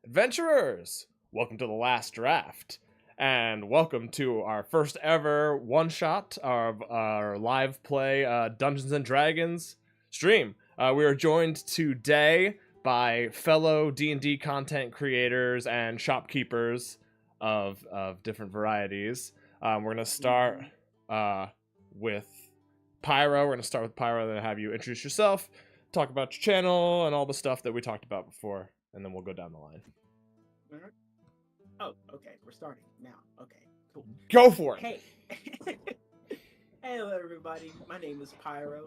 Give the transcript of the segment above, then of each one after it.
Adventurers, welcome to the last draft, and welcome to our first ever one-shot of our live play Dungeons and Dragons stream. We are joined today by fellow D&D content creators and shopkeepers of different varieties. We're going to start with Pyro. We're going to start with Pyro, then have you introduce yourself, talk about your channel, and all the stuff that we talked about before, and then we'll go down the line. Oh, okay. We're starting now. Okay, cool. Go for it. Hey. Hello, everybody. My name is Pyro,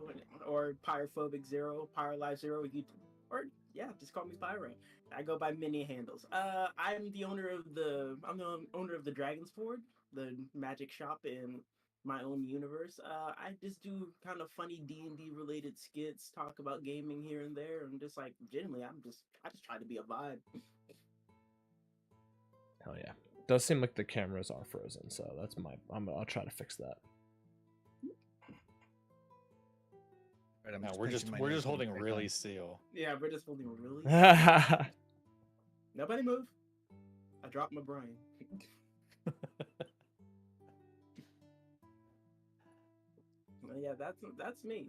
or Pyrophobic Zero, Pyrolife Zero, or yeah, just call me Pyro. I go by many handles. I'm the owner of the Dragon's Ford, the magic shop in my own universe. I just do kind of funny D&D related skits, talk about gaming here and there, and just like generally, I just try to be a vibe. Hell yeah. Does seem like the cameras are frozen, so that's I'll try to fix that. Right, No, we're just holding really still. Yeah, we're just holding really. Nobody move. I dropped my brain. Well, yeah, that's me.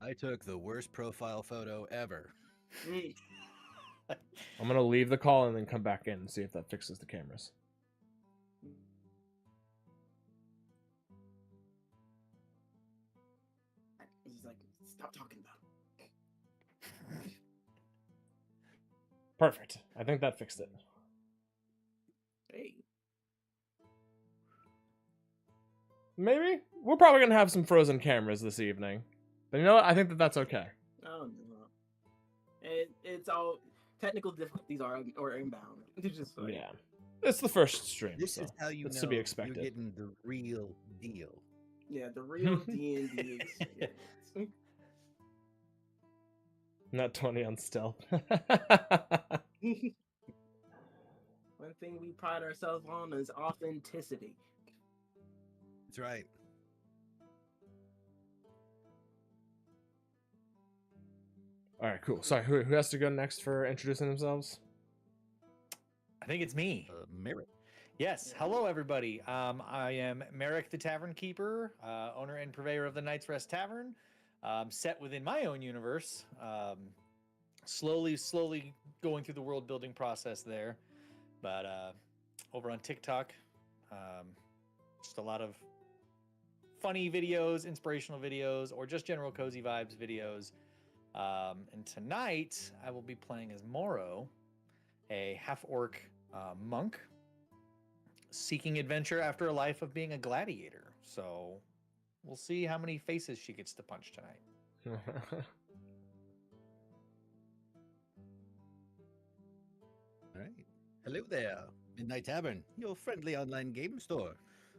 I took the worst profile photo ever. I'm gonna leave the call and then come back in and see if that fixes the cameras. He's like, stop talking about it. Perfect. I think that fixed it. Hey. Maybe? We're probably gonna have some frozen cameras this evening. But you know what? I think that's okay. Oh no. It's all technical difficulties are inbound. It's just like, yeah. It's the first stream. This so is how you it's know to be expected. you're getting the real deal. Yeah, the real D&D experience. Not 20 on stealth. One thing we pride ourselves on is authenticity. That's right. All right, cool. Sorry, who has to go next for introducing themselves? I think it's me. Merrick. Yes. Hello, everybody. I am Merrick, the Tavern Keeper, owner and purveyor of the Night's Rest Tavern, set within my own universe. Slowly going through the world building process there, but over on TikTok, just a lot of funny videos, inspirational videos, or just general cozy vibes videos. And tonight I will be playing as Moro, a half-orc monk seeking adventure after a life of being a gladiator. So we'll see how many faces she gets to punch tonight. All right. Hello there, Midnight Tavern, your friendly online game store.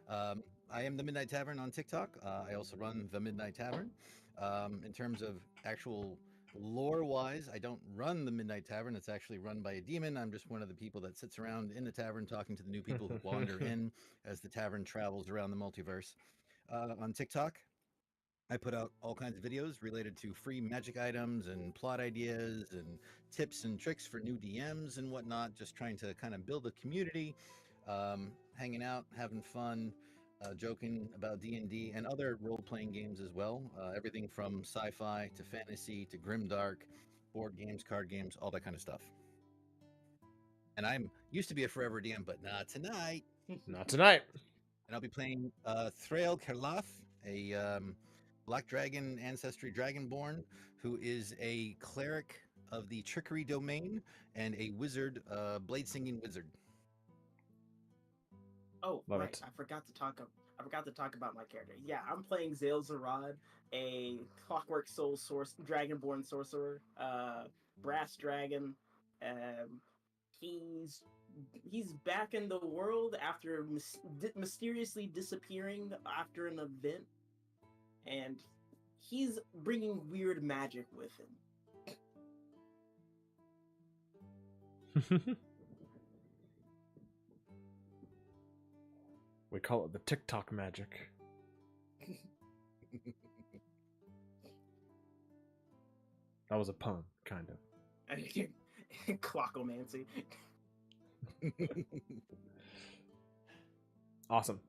I am the Midnight Tavern on TikTok. I also run the Midnight Tavern. In terms of actual lore-wise, I don't run the Midnight Tavern. It's actually run by a demon. I'm just one of the people that sits around in the tavern talking to the new people who wander in as the tavern travels around the multiverse. On TikTok, I put out all kinds of videos related to free magic items and plot ideas and tips and tricks for new DMs and whatnot, just trying to kind of build a community, hanging out, having fun, joking about D&D and other role-playing games as well. Everything from sci-fi to fantasy to grimdark, board games, card games, all that kind of stuff. And I'm used to be a forever DM, but not tonight. Not tonight. And I'll be playing Thrail Kerlath, a Black Dragon ancestry Dragonborn, who is a cleric of the Trickery Domain and a wizard, blade singing wizard. Oh, Love right. it. I forgot to talk about my character. Yeah, I'm playing Zale Zarad, a Clockwork Soul Dragonborn sorcerer, brass dragon. He's back in the world after mysteriously disappearing after an event, and he's bringing weird magic with him. We call it the TikTok magic. That was a pun, kind of. Clockomancy. Awesome.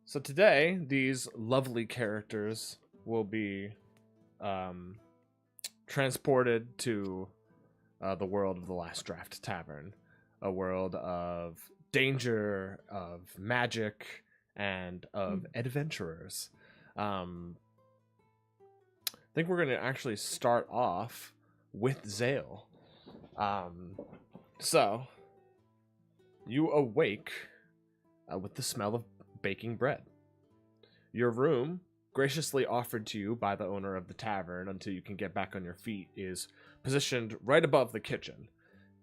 So today, these lovely characters will be transported to the world of the Last Draft Tavern, a world of danger, of magic, and of adventurers. I think we're going to actually start off with Zale. So, you awake with the smell of baking bread. Your room, graciously offered to you by the owner of the tavern until you can get back on your feet, is positioned right above the kitchen.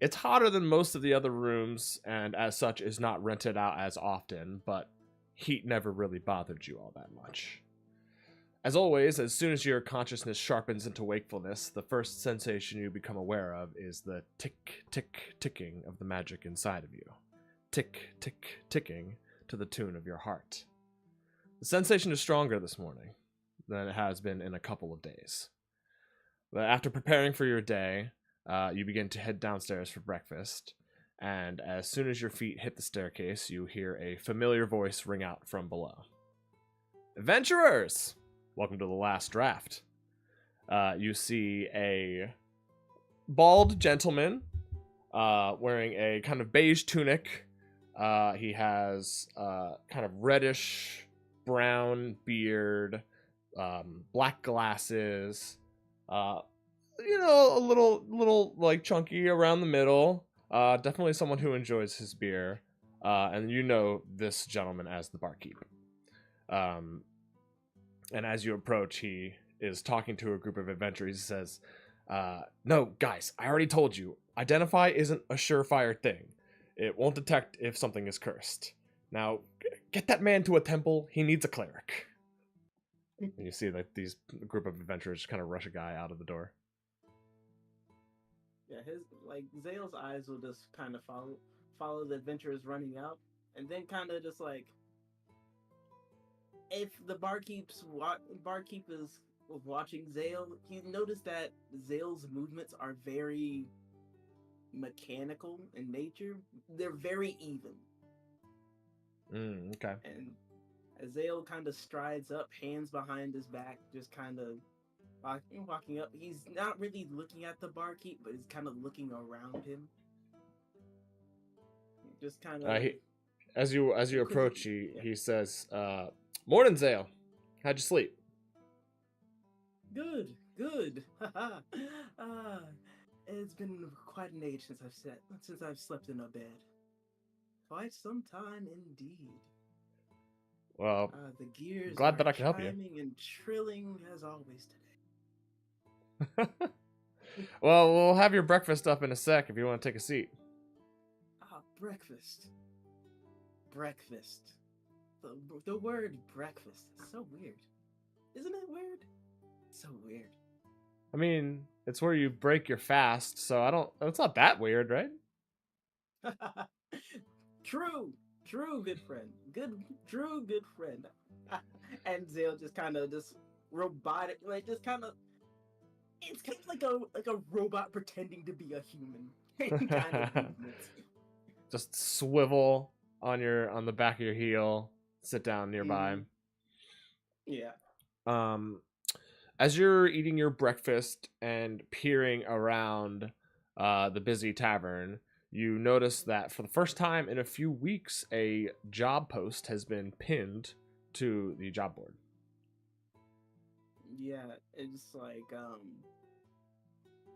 It's hotter than most of the other rooms, and as such is not rented out as often, but heat never really bothered you all that much. As always, as soon as your consciousness sharpens into wakefulness, the first sensation you become aware of is the tick, tick, ticking of the magic inside of you. Tick, tick, ticking to the tune of your heart. The sensation is stronger this morning than it has been in a couple of days. But after preparing for your day, you begin to head downstairs for breakfast, and as soon as your feet hit the staircase, you hear a familiar voice ring out from below. Adventurers! Welcome to the Last Draft. You see a bald gentleman wearing a kind of beige tunic. He has kind of reddish brown beard, black glasses, a little like chunky around the middle. Definitely someone who enjoys his beer. And you know this gentleman as the barkeep. And as you approach, he is talking to a group of adventurers. He says, no, guys, I already told you, identify isn't a surefire thing. It won't detect if something is cursed. Now, get that man to a temple. He needs a cleric. And you see like these group of adventurers kind of rush a guy out of the door. Yeah, Zale's eyes will just kind of follow the adventurers running out, and then kind of just like, if the barkeep is watching Zale, he noticed that Zale's movements are very mechanical in nature. They're very even. Okay. And as Zale kind of strides up, hands behind his back, just kind of walking up. He's not really looking at the barkeep, but he's kind of looking around him. Just kind of. As you approach, he says, "Morning, Zale. How'd you sleep?" Good. It's been quite an age since I've slept in a bed. Quite some time indeed. Well, the gears glad that are I can help you. chiming and trilling as always today. Well, we'll have your breakfast up in a sec if you want to take a seat. Breakfast. The word breakfast is so weird. Isn't it weird? So weird. I mean, it's where you break your fast, so it's not that weird, right? True, good friend. Good friend. And Zale just kind of robotic, like just kind of. It's kind of like a robot pretending to be a human. Kind of movements. Just swivel on the back of your heel, sit down nearby. Yeah. As you're eating your breakfast and peering around the busy tavern, you notice that for the first time in a few weeks, a job post has been pinned to the job board. Yeah, it's like,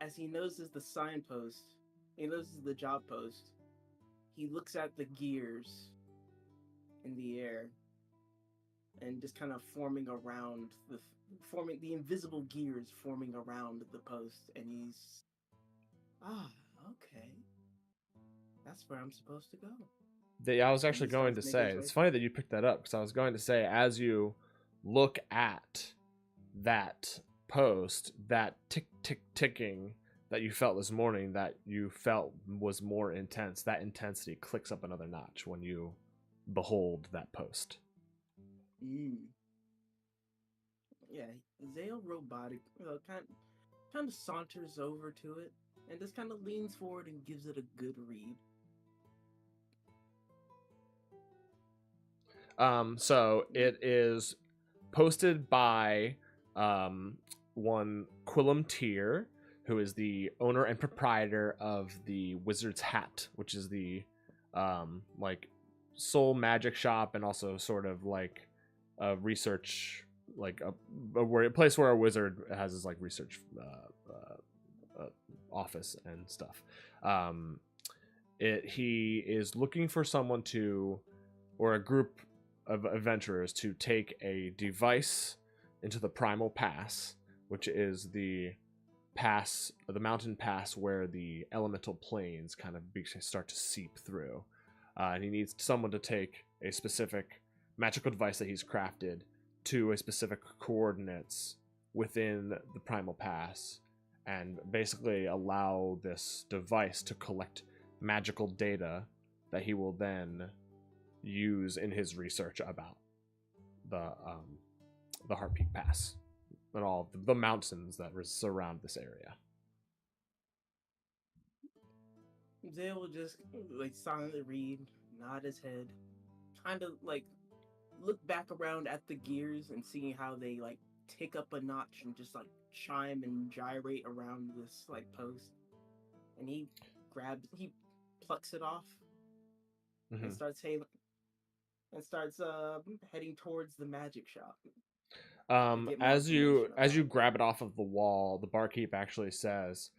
as he notices the signpost, he notices the job post, he looks at the gears in the air and just kind of forming around the invisible gears forming around the post, and he's, okay. That's where I'm supposed to go. I was actually going to say, it's funny that you picked that up, because I was going to say, as you look at that post, that ticking that you felt this morning, that you felt was more intense, that intensity clicks up another notch when you behold that post. Yeah, Zale robotic, kind of saunters over to it and just kind of leans forward and gives it a good read. So it is posted by one Quillum Tier, who is the owner and proprietor of the Wizard's Hat, which is the like soul magic shop and also sort of like a research, like a place where a wizard has his like research office and stuff. He is looking for someone to, or a group of adventurers to take a device into the Primal Pass, which is the pass, the mountain pass where the elemental planes kind of start to seep through. And he needs someone to take a specific magical device that he's crafted to a specific coordinates within the Primal Pass and basically allow this device to collect magical data that he will then use in his research about the Heartpeak Pass and all the mountains that surround this area. Zale will just like silently read, nod his head, kind of like look back around at the gears and seeing how they like tick up a notch and just like chime and gyrate around this like post. And he plucks it off and starts heading towards the magic shop. As you grab it off of the wall, the barkeep actually says,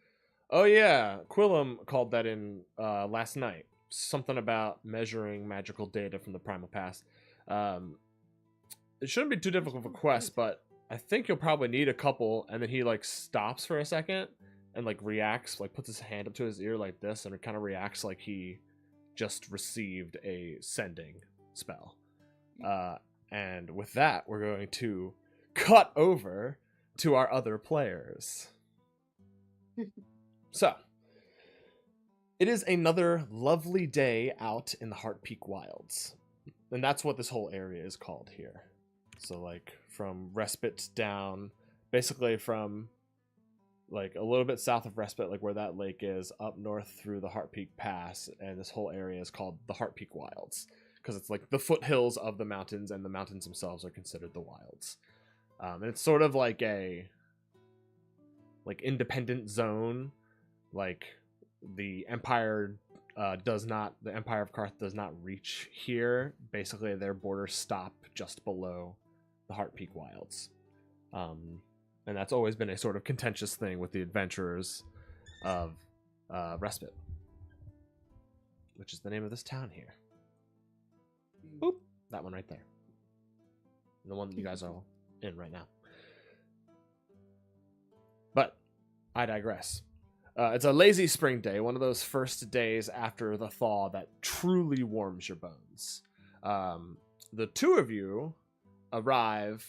"Oh yeah, Quillum called that in last night. Something about measuring magical data from the Primal Pass. It shouldn't be too difficult of a quest, but I think you'll probably need a couple." And then he like stops for a second and like reacts, like puts his hand up to his ear like this, and it kind of reacts like he just received a sending spell. And with that, we're going to cut over to our other players. So, it is another lovely day out in the Heartpeak Wilds. And that's what this whole area is called here. So, like, from Respite down, basically from, like, a little bit south of Respite, like where that lake is, up north through the Heartpeak Pass, and this whole area is called the Heartpeak Wilds. Because it's, like, the foothills of the mountains, and the mountains themselves are considered the wilds. And it's sort of like a, like, independent zone. Like, the Empire the Empire of Karth does not reach here. Basically, their borders stop just below the Heartpeak Wilds. And that's always been a sort of contentious thing with the adventurers of Respite, which is the name of this town here. Boop, that one right there. The one that you guys are in right now. But I digress. It's a lazy spring day, one of those first days after the thaw that truly warms your bones. The two of you arrive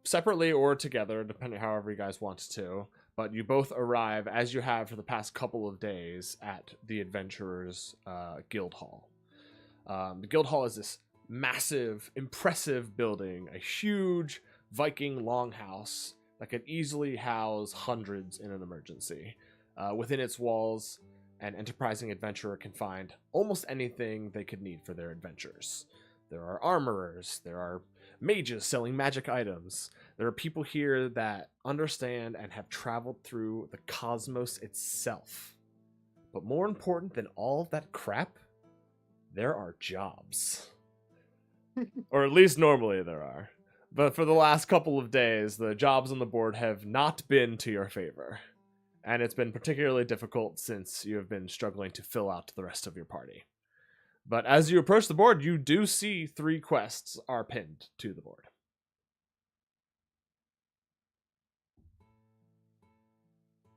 separately or together, depending however you guys want to, but you both arrive, as you have for the past couple of days, at the Adventurers Guild Hall. The Guild Hall is this massive, impressive building, a huge Viking longhouse that could easily house hundreds in an emergency. Within its walls, an enterprising adventurer can find almost anything they could need for their adventures. There are armorers, there are mages selling magic items, there are people here that understand and have traveled through the cosmos itself. But more important than all of that crap, there are jobs. Or at least normally there are. But for the last couple of days, the jobs on the board have not been to your favor. And it's been particularly difficult since you have been struggling to fill out the rest of your party. But as you approach the board, you do see 3 quests are pinned to the board.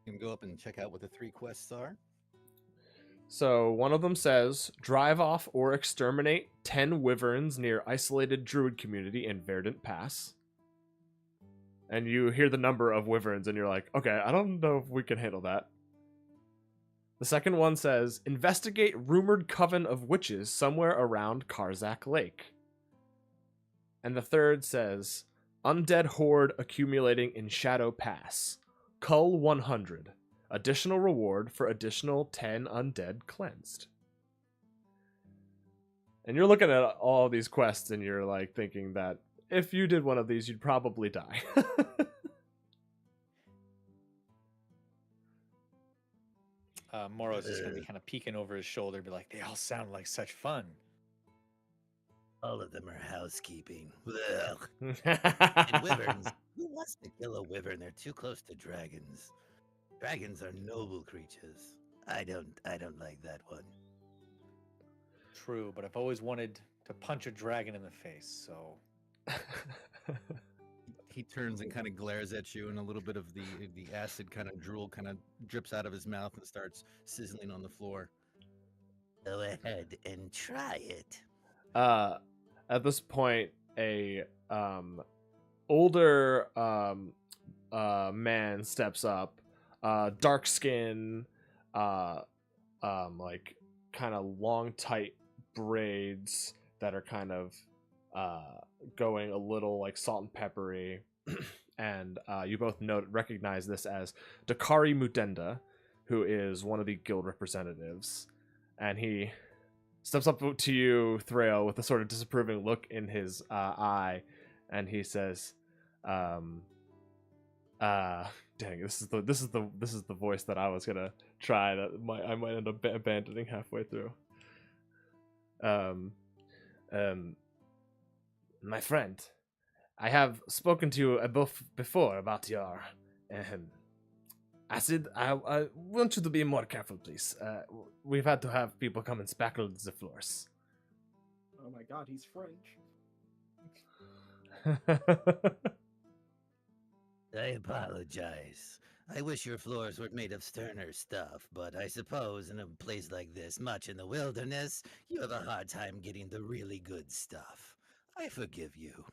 You can go up and check out what the 3 quests are. So one of them says, drive off or exterminate 10 wyverns near isolated druid community in Verdant Pass. And you hear the number of wyverns and you're like, okay, I don't know if we can handle that. The second one says, investigate rumored coven of witches somewhere around Karzak Lake. And the third says, Undead horde accumulating in Shadow Pass. Cull 100. Additional reward for additional 10 undead cleansed. And you're looking at all these quests and you're like thinking that if you did one of these, you'd probably die. Moro's just going to be kind of peeking over his shoulder, be like, they all sound like such fun. All of them are housekeeping. Ugh. And wyverns. Who wants to kill a wyvern? They're too close to dragons. Dragons are noble creatures. I don't like that one. True, but I've always wanted to punch a dragon in the face, so... He turns and kind of glares at you, and a little bit of the acid kind of drool kind of drips out of his mouth and starts sizzling on the floor. Go ahead and try it. At this point, a older man steps up, dark skin, like kind of long tight braids that are kind of going a little like salt and peppery, and you both recognize this as Dakari Mudenda, who is one of the guild representatives, and he steps up to you, Thrail, with a sort of disapproving look in his eye, and he says, "Dang, this is the voice that I was gonna try that I might end up abandoning halfway through." My friend, I have spoken to you before about your acid. I want you to be more careful, please. We've had to have people come and spackle the floors. Oh my god, he's French. I apologize. I wish your floors were made of sterner stuff, but I suppose in a place like this, much in the wilderness, you have a hard time getting the really good stuff. I forgive you.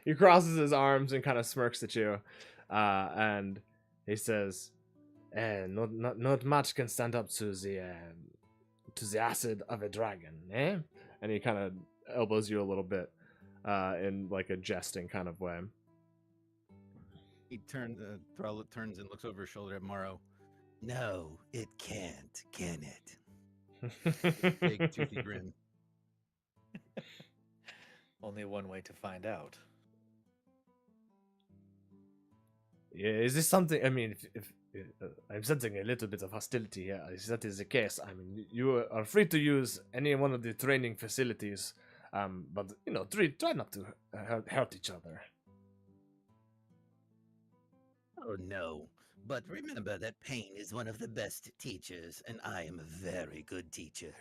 He crosses his arms and kind of smirks at you, and he says, "Not much can stand up to the acid of a dragon, eh?" And he kind of elbows you a little bit, in like a jesting kind of way. He turns and looks over his shoulder at Morrow. No, it can't, can it? Big toothy grin. Only one way to find out. Yeah, is this something? I mean, if I'm sensing a little bit of hostility here, if that is the case, I mean, you are free to use any one of the training facilities, but try not to hurt each other. Oh no, but remember that pain is one of the best teachers, and I am a very good teacher.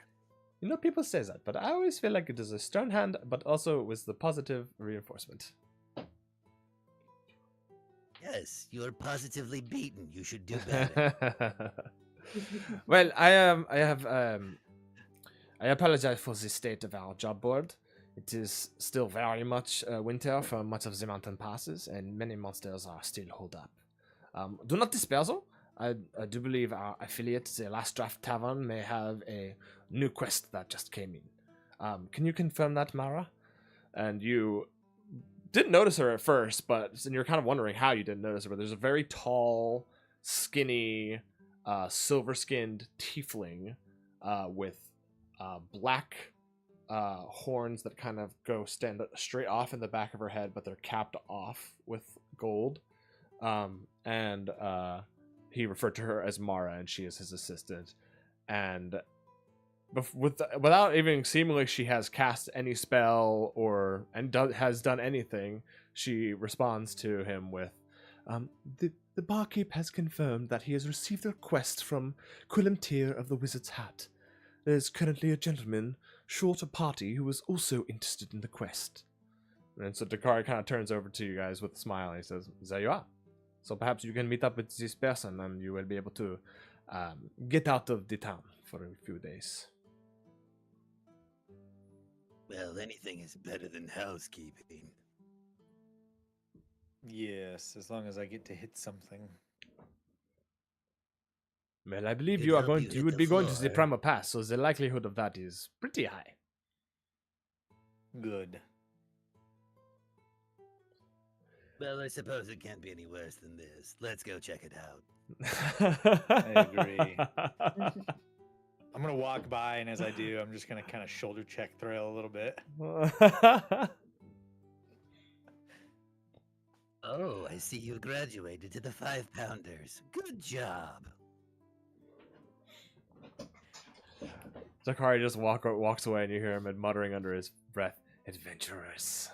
People say that, but I always feel like it is a stern hand, but also with the positive reinforcement. Yes, you are positively beaten. You should do better. Well, I apologize for the state of our job board. It is still very much winter for much of the mountain passes, and many monsters are still holed up. Do not despair, though. I do believe our affiliate, the Last Draft Tavern, may have a new quest that just came in. Can you confirm that, Mara? And you didn't notice her at first, and you're kind of wondering how you didn't notice her, but there's a very tall, skinny, silver-skinned tiefling with black horns that kind of stand straight off in the back of her head, but they're capped off with gold. And he referred to her as Mara, and she is his assistant. And without even seeming like she has cast any spell has done anything, she responds to him with, the barkeep has confirmed that he has received a request from Quillem Tyr of the Wizard's Hat. There is currently a gentleman short a party who is also interested in the quest. And so Dakari kind of turns over to you guys with a smile, and he says, there you are. So perhaps you can meet up with this person, and you will be able to get out of the town for a few days. Well, anything is better than housekeeping. Yes, as long as I get to hit something. Well, I believe Could you help you would hit be the going to the floor. Primal Pass, so the likelihood of that is pretty high. Good. Well, I suppose it can't be any worse than this. Let's go check it out. I agree. I'm gonna walk by, and as I do, I'm just gonna kind of shoulder check Thrail a little bit. Oh, I see you graduated to the 5-pounders. Good job. Zakari just walks away, and you hear him muttering under his breath, "Adventurous."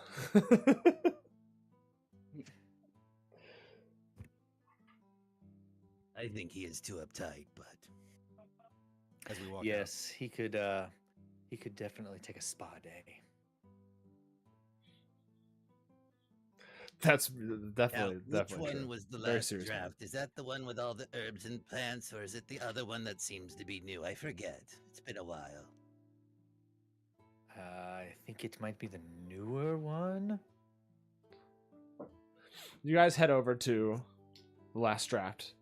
I think he is too uptight, but as we walk Yes, he could definitely take a spa day. That's out. definitely Now, which definitely one true. was the Very last serious one. draft? Is that the one with all the herbs and plants, or is it the other one that seems to be new? I forget. It's been a while. I think it might be the newer one. You guys head over to the last draft,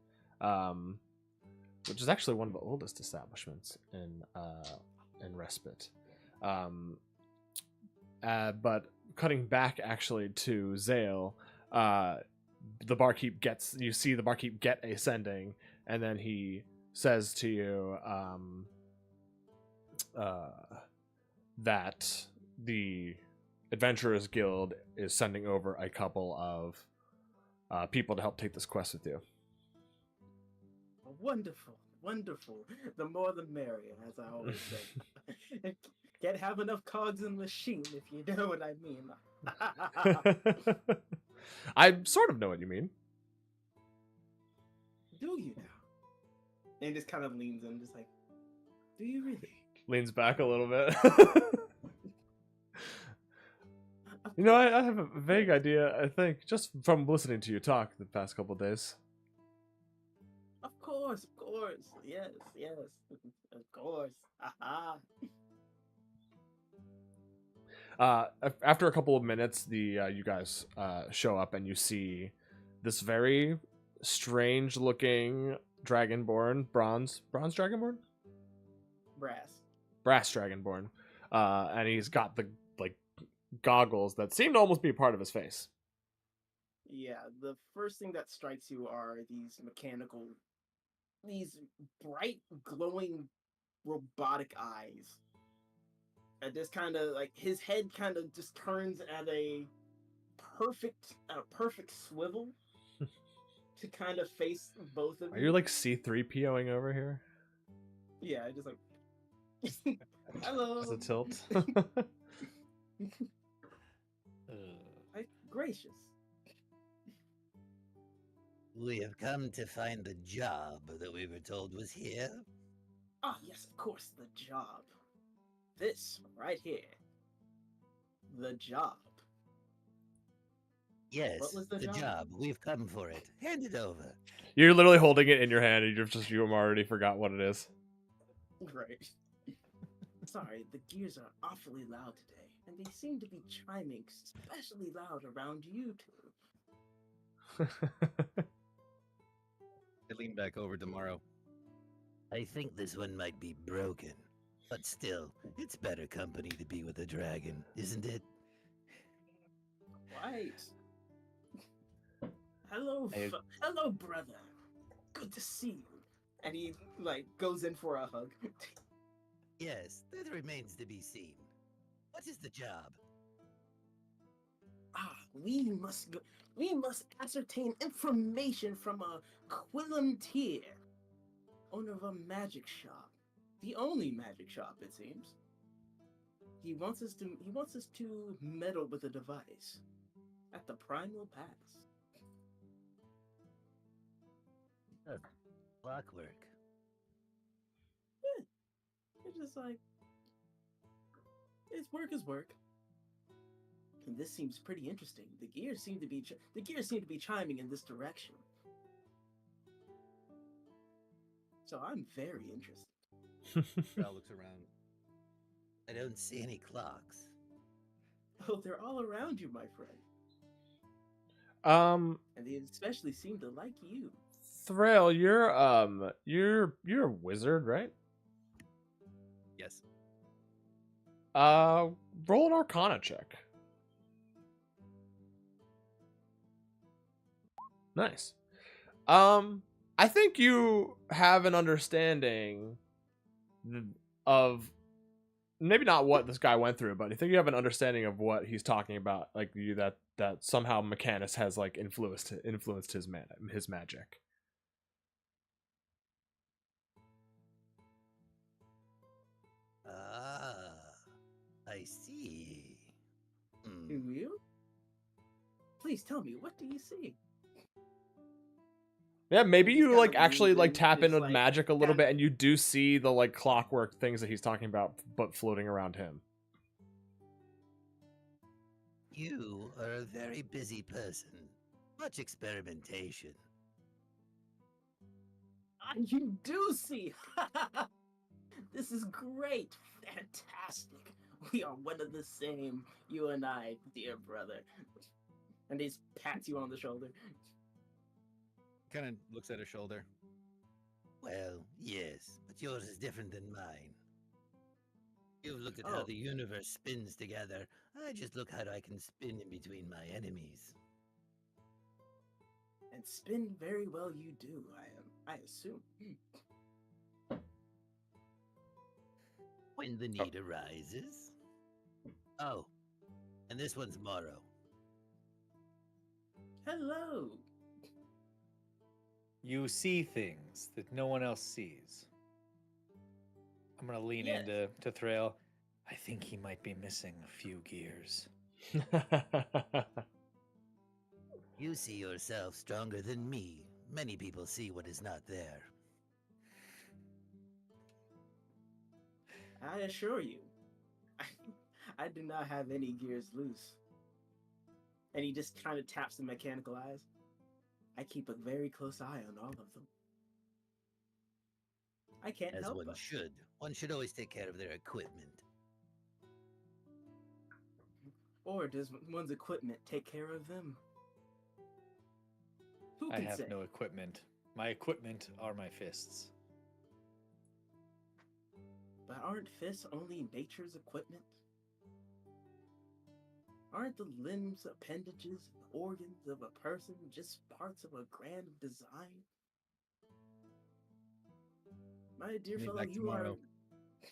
which is actually one of the oldest establishments in Respite. But cutting back actually to Zale, the barkeep you see the barkeep get ascending, and then he says to you that the Adventurers Guild is sending over a couple of people to help take this quest with you. Wonderful, wonderful. The more the merrier, as I always say. Can't have enough cogs in the machine, if you know what I mean. I sort of know what you mean. Do you now? And he just kind of leans in, just like, do you really? Leans back a little bit. You know, I have a vague idea, I think, just from listening to you talk the past couple of days. Of course, yes, of course. Haha. After a couple of minutes, you guys show up and you see this very strange-looking dragonborn, bronze dragonborn, brass dragonborn, and he's got the goggles that seem to almost be part of his face. Yeah, the first thing that strikes you are these bright, glowing, robotic eyes. And just kind of like his head kind of just turns at a perfect swivel to kind of face both of you. Are you like C3POing over here? Yeah, just like hello. As a tilt. Gracious. We have come to find the job that we were told was here. Ah, yes, of course, the job. This right here. The job. Yes, What was the the job? job. We've come for it. Hand it over. You're literally holding it in your hand, and you already forgot what it is. Right. Sorry, the gears are awfully loud today, and they seem to be chiming especially loud around you two. I lean back over tomorrow. I think this one might be broken. But still, it's better company to be with a dragon, isn't it? Right. Hello, hello, brother. Good to see you. And he goes in for a hug. Yes, that remains to be seen. What is the job? We must ascertain information from a Quillantier, owner of a magic shop. The only magic shop, it seems. He wants us to meddle with a device at the Primal Pass. Clockwork. Yeah. It's just like it's work. And this seems pretty interesting. The gears seem to be chiming in this direction. So I'm very interested. Val looks around. I don't see any clocks. Oh, they're all around you, my friend. And they especially seem to like you. Thrail, you're a wizard, right? Yes. Roll an Arcana check. Nice. I think you have an understanding of maybe not what this guy went through, but I think you have an understanding of what he's talking about. Like you that somehow Mechanus has like influenced his magic. Ah, I see. Do you? Please tell me, what do you see? Yeah, maybe He's you kinda like actually leans like in, tap just, into like, magic a little tap- bit, and you do see the like clockwork things that he's talking about, but floating around him. You are a very busy person. Much experimentation. You do see! This is great! Fantastic! We are one of the same, you and I, dear brother. And he pats you on the shoulder. Kind of looks at her shoulder. Well, yes, but yours is different than mine. You've looked at how Oh. the universe spins together. I just look how I can spin in between my enemies. And spin very well you do, I assume. When the need arises. Oh, and this one's Morrow. Hello! You see things that no one else sees. I'm gonna lean Yes. into Thrail. I think he might be missing a few gears. You see yourself stronger than me. Many people see what is not there. I assure you, I do not have any gears loose. And he just kind of taps the mechanical eyes. I keep a very close eye on all of them. I can't As help one but. should. One should always take care of their equipment. Or does one's equipment take care of them? Who I can have say? no equipment. My equipment are my fists. But aren't fists only nature's equipment? Aren't the limbs, appendages, and organs of a person just parts of a grand design? My dear Give me fellow, back you are. tomorrow.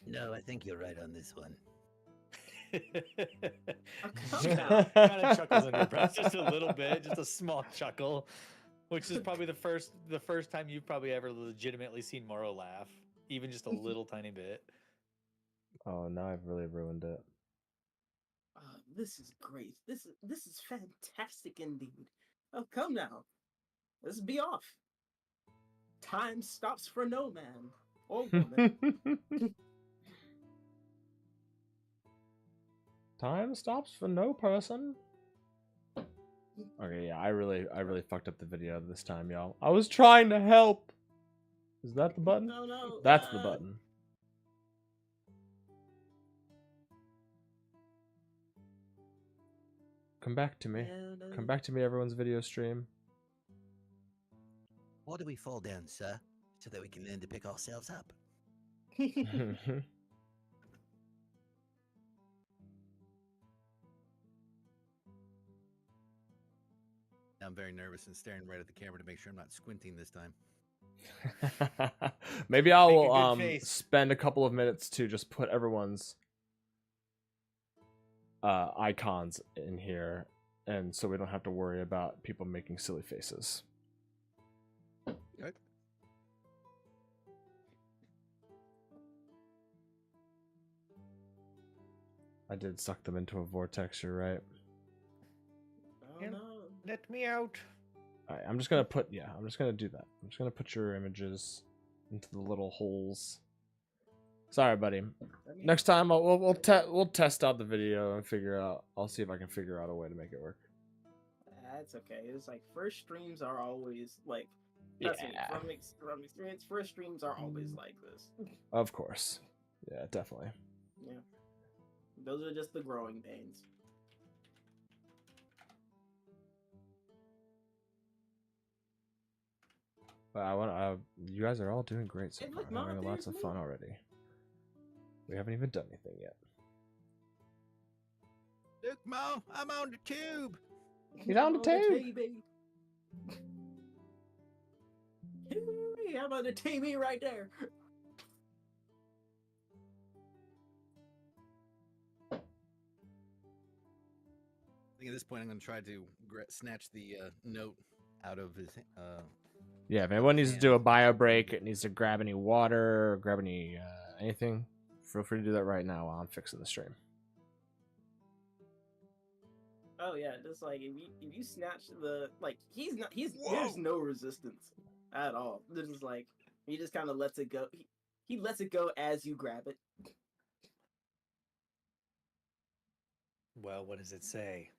No, I think you're right on this one. Oh, come kind now. of chuckles in your breath just a little bit, just a small chuckle, which is probably the first time you've probably ever legitimately seen Morrow laugh, even just a little tiny bit. Oh, now I've really ruined it. This is great. This is fantastic indeed. Oh, come now. Let's be off. Time stops for no man or woman. Time stops for no person. Okay, yeah, I really fucked up the video this time, y'all. I was trying to help. Is that the button? No. That's the button. Come back to me. No. Come back to me, everyone's video stream. Why do we fall down, sir? So that we can learn to pick ourselves up. I'm very nervous and staring right at the camera to make sure I'm not squinting this time. Maybe Make a good I'll face. spend a couple of minutes to just put everyone's icons in here, and so we don't have to worry about people making silly faces. Good. I did suck them into a vortex, you're right. Oh no. Let me out. Alright, I'm just gonna do that. I'm just gonna put your images into the little holes. Sorry, buddy. Next time we'll test out the video and figure out. I'll see if I can figure out a way to make it work. That's okay. It's like first streams are always like. Trust me, Yeah. from experience, first streams are always like this. Of course. Yeah, definitely. Yeah. Those are just the growing pains. But you guys are all doing great so Hey, far. look, I'm Mama, having lots of there's fun me. already. We haven't even done anything yet. Look, Mo, I'm on the tube. He's on the tube. baby. I'm on the TV right there. I think at this point I'm going to try to snatch the note out of his. Yeah, if anyone needs to hand. do a bio break, it needs to grab any water, or grab any anything, feel free to do that right now while I'm fixing the stream. Oh yeah, just like if you snatch the there's no resistance at all. This is like he just kind of lets it go. He lets it go as you grab it. Well, what does it say?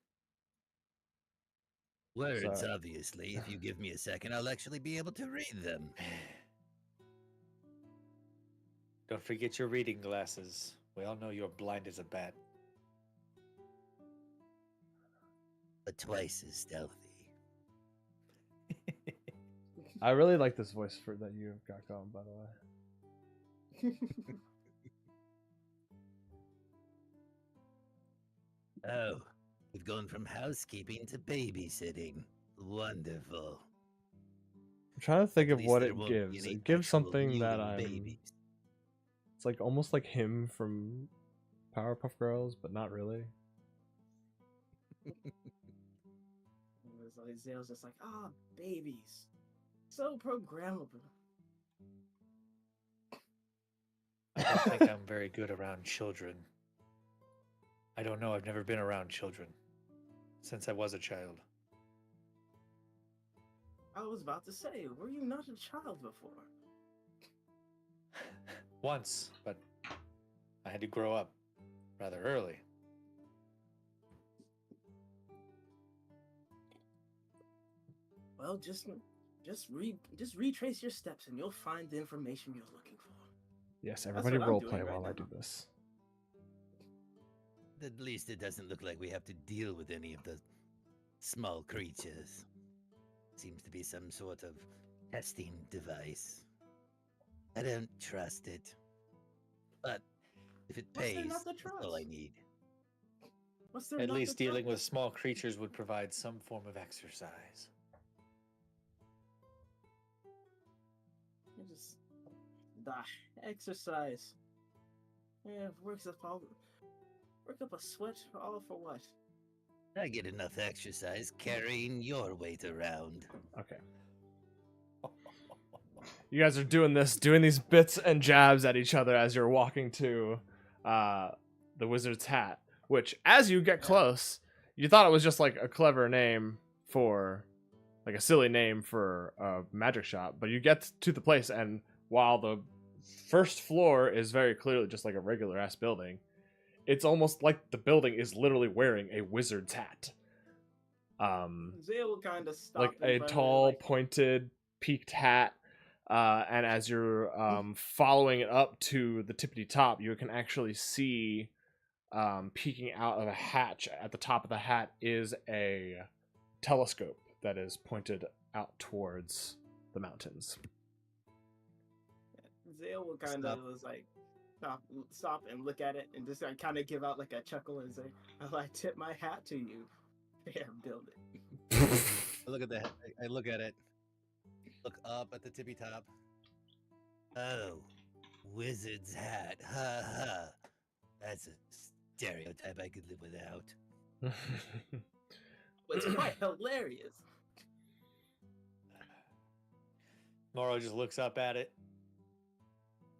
Words, So- obviously. If you give me a second, I'll actually be able to read them. Don't forget your reading glasses. We all know you're blind as a bat. But twice as stealthy. I really like this voice for that you've got going, by the way. Oh, we've gone from housekeeping to babysitting. Wonderful. I'm trying to think At of least what there it won't be gives. any It gives actual something that mewing I'm. babies. It's like almost like him from Powerpuff Girls, but not really. Zale's just like, babies, so programmable. I don't think I'm very good around children. I don't know. I've never been around children since I was a child. I was about to say, were you not a child before? Once, but I had to grow up rather early. Well, just retrace your steps and you'll find the information you're looking for. Yes, everybody what I'm roleplay doing right while I now. do this. At least it doesn't look like we have to deal with any of the small creatures. Seems to be some sort of testing device. I don't trust it. But if it What's there pays, not to that's all I trust? need. What's there At not to least dealing with trust? small creatures would provide some form of exercise. You just exercise. Yeah, work up a sweat, all for what? I get enough exercise carrying your weight around. Okay. You guys are doing these bits and jabs at each other as you're walking to the wizard's hat, which as you get close, you thought it was just like a clever name for like a silly name for a magic shop, but you get to the place, and while the first floor is very clearly just like a regular ass building, it's almost like the building is literally wearing a wizard's hat. Zale will kind of stop. Like in a front of it, tall, like, pointed, peaked hat. And as you're following it up to the tippity top, you can actually see peeking out of a hatch at the top of the hat is a telescope that is pointed out towards the mountains. Zale will kind of was like stop and look at it and just like, kind of give out like a chuckle and say, "Well, I tip my hat to you, fair building." I look at the. I look at it. Look up at the tippy top. Oh, wizard's hat. Ha ha. That's a stereotype I could live without. It's quite hilarious. Moro just looks up at it,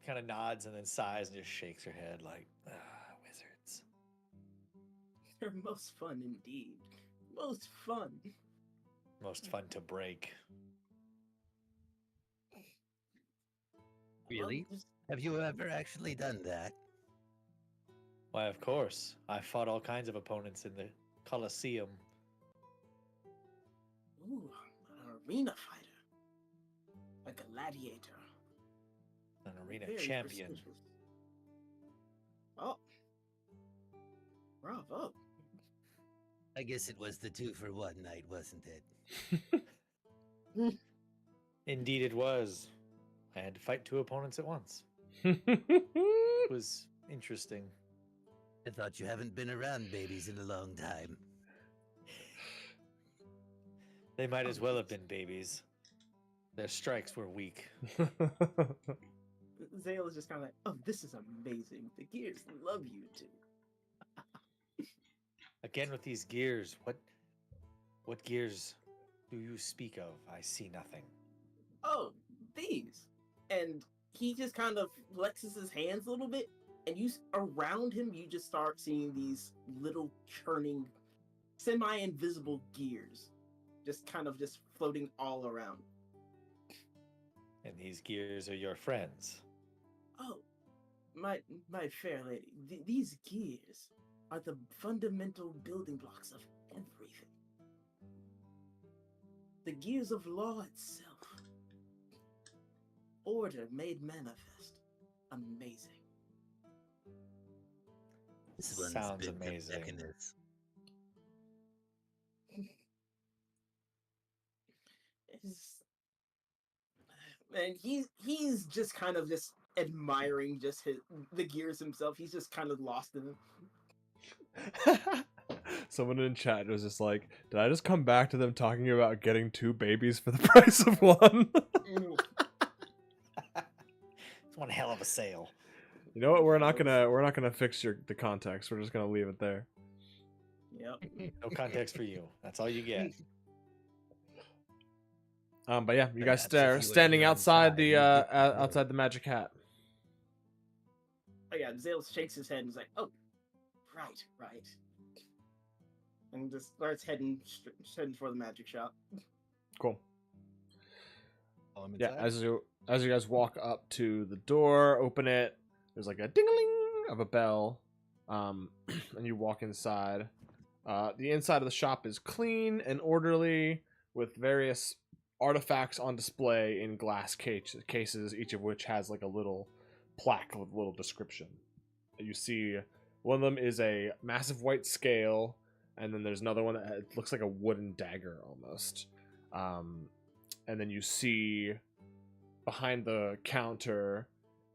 kind of nods, and then sighs and just shakes her head like, wizards. They're most fun indeed. Most fun. Most fun to break. Really? Well, just- Have you ever actually done that? Why, of course. I fought all kinds of opponents in the Colosseum. Ooh, an arena fighter. A gladiator. An arena Very champion. prestigious. Oh. Bravo. I guess it was the 2-for-1 night, wasn't it? Indeed it was. I had to fight 2 opponents at once. It was interesting. I thought you haven't been around babies in a long time. They might as well have been babies. Their strikes were weak. Zale is just kind of like, oh, this is amazing. The gears love you too. Again with these gears, what gears do you speak of? I see nothing. Oh, these. And he just kind of flexes his hands a little bit, and around him, you just start seeing these little churning, semi-invisible gears, just kind of just floating all around. And these gears are your friends. Oh, my fair lady, these gears are the fundamental building blocks of everything. The gears of law itself. Order made manifest. Amazing. This one's Sounds been amazing. Mechanist. And he's just kind of just admiring just the gears himself. He's just kind of lost in them. Someone in chat was just like, did I just come back to them talking about getting 2 babies for the price of 1? It's one hell of a sale. You know what? We're not gonna fix the context. We're just gonna leave it there. Yep. No context for you. That's all you get. But yeah, you guys Perhaps if you were standing outside inside, you'd get to outside the magic hat. Oh yeah, Zale shakes his head and is like, oh, right. And just starts heading for the magic shop. Cool. Yeah, Inside. as you guys walk up to the door, open it. There's like a ding-a-ling of a bell, and you walk inside. The inside of the shop is clean and orderly, with various artifacts on display in glass cases, each of which has like a little plaque with a little description. You see one of them is a massive white scale, and then there's another one that looks like a wooden dagger almost. And then you see behind the counter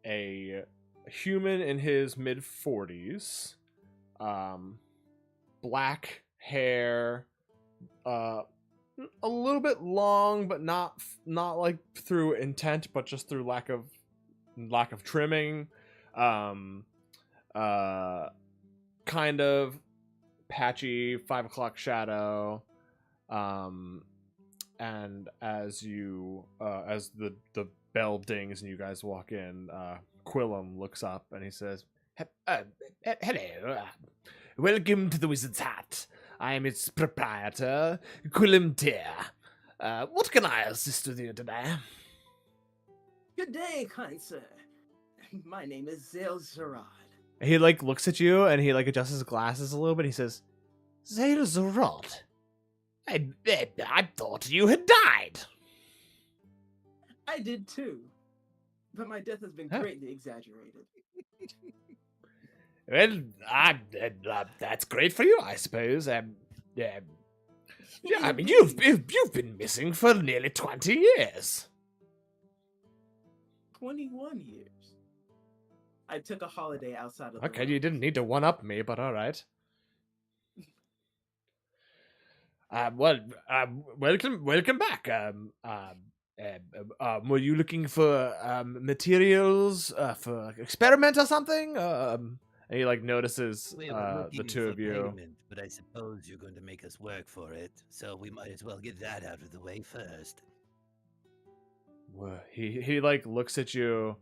a human in his mid-40s, black hair, a little bit long, but not like through intent, but just through lack of trimming. Kind of patchy 5 o'clock shadow. And as you as the bell dings and you guys walk in, Quillum looks up and he says, "Hello, welcome to the Wizard's Hat. I am its proprietor, Quillum Tear. What can I assist with you today?" Good day, kind sir. My name is Zale Zarad. He like looks at you and he like adjusts his glasses a little bit. He says, "Zale Zarad? I thought you had died." I did too, but my death has been Huh. greatly exaggerated. Well, that's great for you, I suppose. Yeah, I mean, you've been missing for nearly 20 years. 21 years. I took a holiday outside of. Okay, you didn't need to one-up me, but all right. Welcome back. Were you looking for materials for like, experiment or something? And he like notices We were the looking two for of you. payment, but I suppose you're going to make us work for it, so we might as well get that out of the way first. He like looks at you,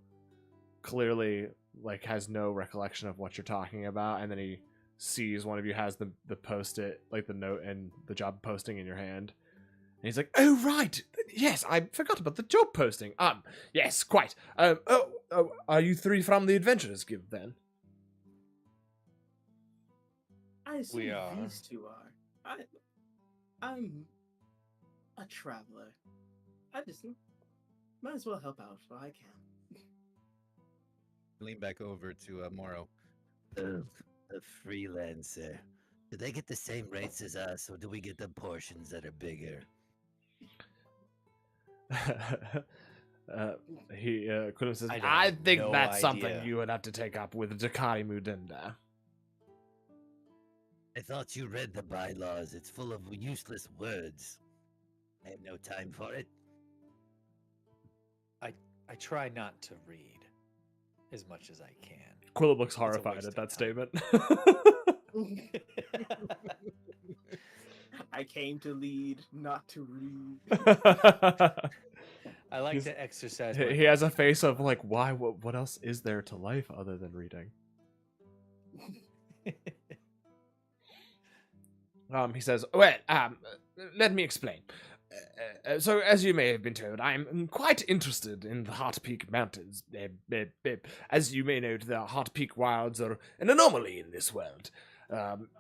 clearly like has no recollection of what you're talking about, and then he sees one of you has the post-it, like the note and the job posting in your hand. And he's like, "Oh right, yes, I forgot about the job posting. Yes, quite. Are you 3 from the Adventurers Guild then?" I assume We are. these two are. I'm a traveler. I just might as well help out while I can. Lean back over to Morrow. A freelancer. Do they get the same rates as us, or do we get the portions that are bigger? Quillen says, I "I have think no that's something idea." you would have to take up with Dakari Mudenda." I thought you read the bylaws. It's full of useless words. I have no time for it. I try not to read as much as I can. Quilla looks a horrified waste at of that time. statement. I came to lead, not to read. I like He's- to exercise. He has a face of like, why? What else is there to life other than reading? He says, well, let me explain. So, as you may have been told, I'm quite interested in the Heartpeak Mountains. As you may know, the Heartpeak Wilds are an anomaly in this world.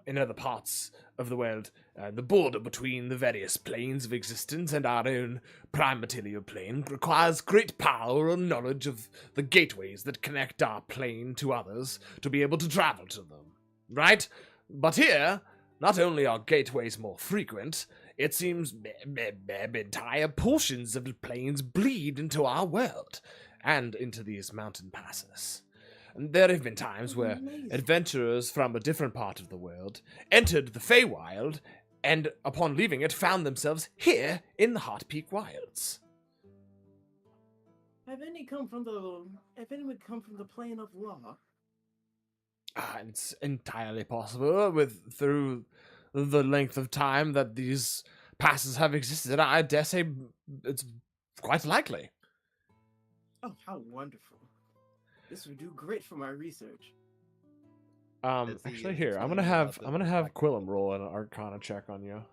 In other parts of the world, the border between the various planes of existence and our own prime material plane requires great power and knowledge of the gateways that connect our plane to others to be able to travel to them. Right? But here, not only are gateways more frequent, it seems entire portions of the plains bleed into our world and into these mountain passes. And there have been times where Amazing. adventurers from a different part of the world entered the Feywild and, upon leaving it, found themselves here in the Heartpeak Wilds. Have anyone come from the plane of law? It's entirely possible through the length of time that these passes have existed. I dare say it's quite likely. Oh, how wonderful! This would do great for my research. Let's see, Actually, it's here I'm telling gonna me have about the black Quillum roll an Arcana check on you.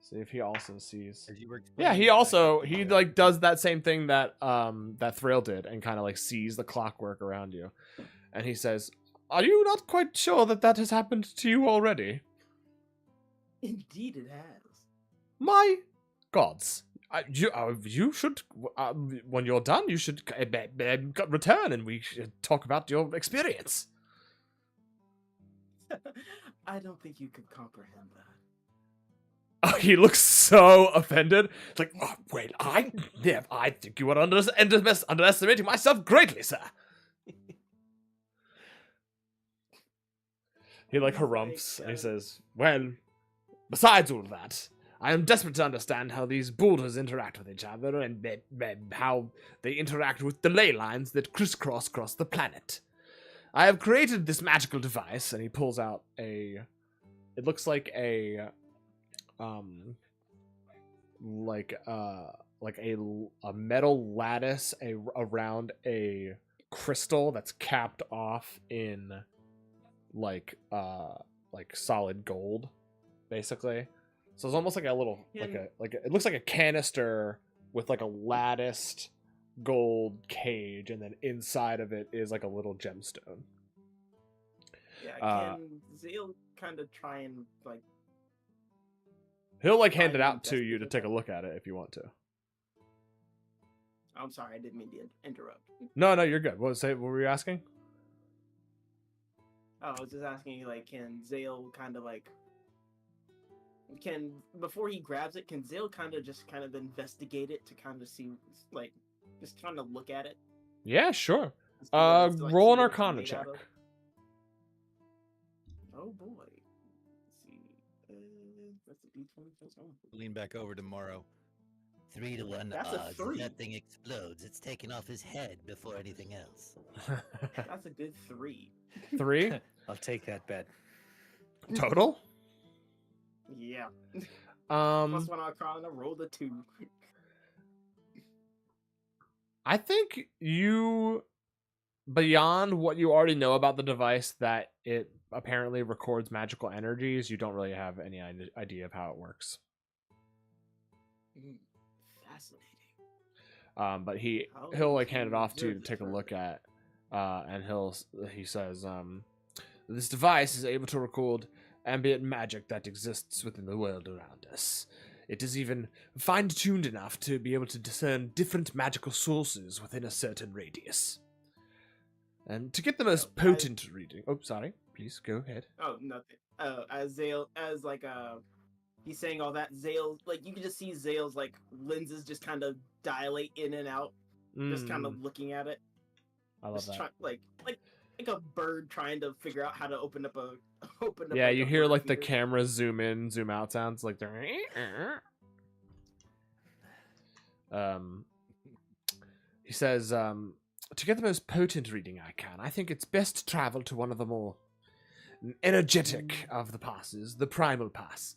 See if he also sees. As you were Yeah, explaining he the also fact that he the, like does that same thing that that Thrill did and kind of like sees the clockwork around you, and he says, "Are you not quite sure that that has happened to you already?" Indeed, it has. My gods. You should, when you're done, you should return and we should talk about your experience. I don't think you could comprehend that. Oh, he looks so offended. It's like, oh, wait, I think you are underestimating myself greatly, sir. He like harumphs and he says, well, besides all of that, I am desperate to understand how these boulders interact with each other and how they interact with the ley lines that crisscross across the planet. I have created this magical device, and he pulls out it looks like a metal lattice around a crystal that's capped off in like solid gold, basically. So it's almost like a little it looks like a canister with like a latticed gold cage, and then inside of it is like a little gemstone. Yeah, can Zale kind of try and like? He'll like hand Try it and out to you to investigate take a that. look at it if you want to. I'm sorry, I didn't mean to interrupt. No, you're good. What were you asking? Oh, I was just asking you, like, can Zale kind of like, before he grabs it, can Zale kind of investigate it to kind of see, like, just kind of look at it? Yeah, sure. to see what it's, like, Roll see an what it's Arcana made check. out of? Oh boy. Let's see. That's a D20 plus one. lean back over tomorrow. 3 to 1 That's a odds. If 3. that thing explodes, it's taking off his head before anything else. That's a good 3. 3 I'll take that bet. total. Yeah. Plus 1 Arcana, roll the 2. I think you, beyond what you already know about the device, that it apparently records magical energies, you don't really have any idea of how it works. Fascinating. But How he'll like can hand it you off to you to observe it take a look further? at, and he says, this device is able to record ambient magic that exists within the world around us. It is even fine-tuned enough to be able to discern different magical sources within a certain radius. And to get the most potent reading... Oh, sorry. Please, go ahead. Oh, nothing. As Zale, he's saying all that, Zale, like, you can just see Zale's, like, lenses just kind of dilate in and out, just kind of looking at it. I love that. Like a bird trying to figure out how to open up Yeah, like, you a hear bird like the feeder. camera zoom in, zoom out sounds like they're He says, to get the most potent reading I can, I think it's best to travel to one of the more energetic of the passes, the Primal Pass.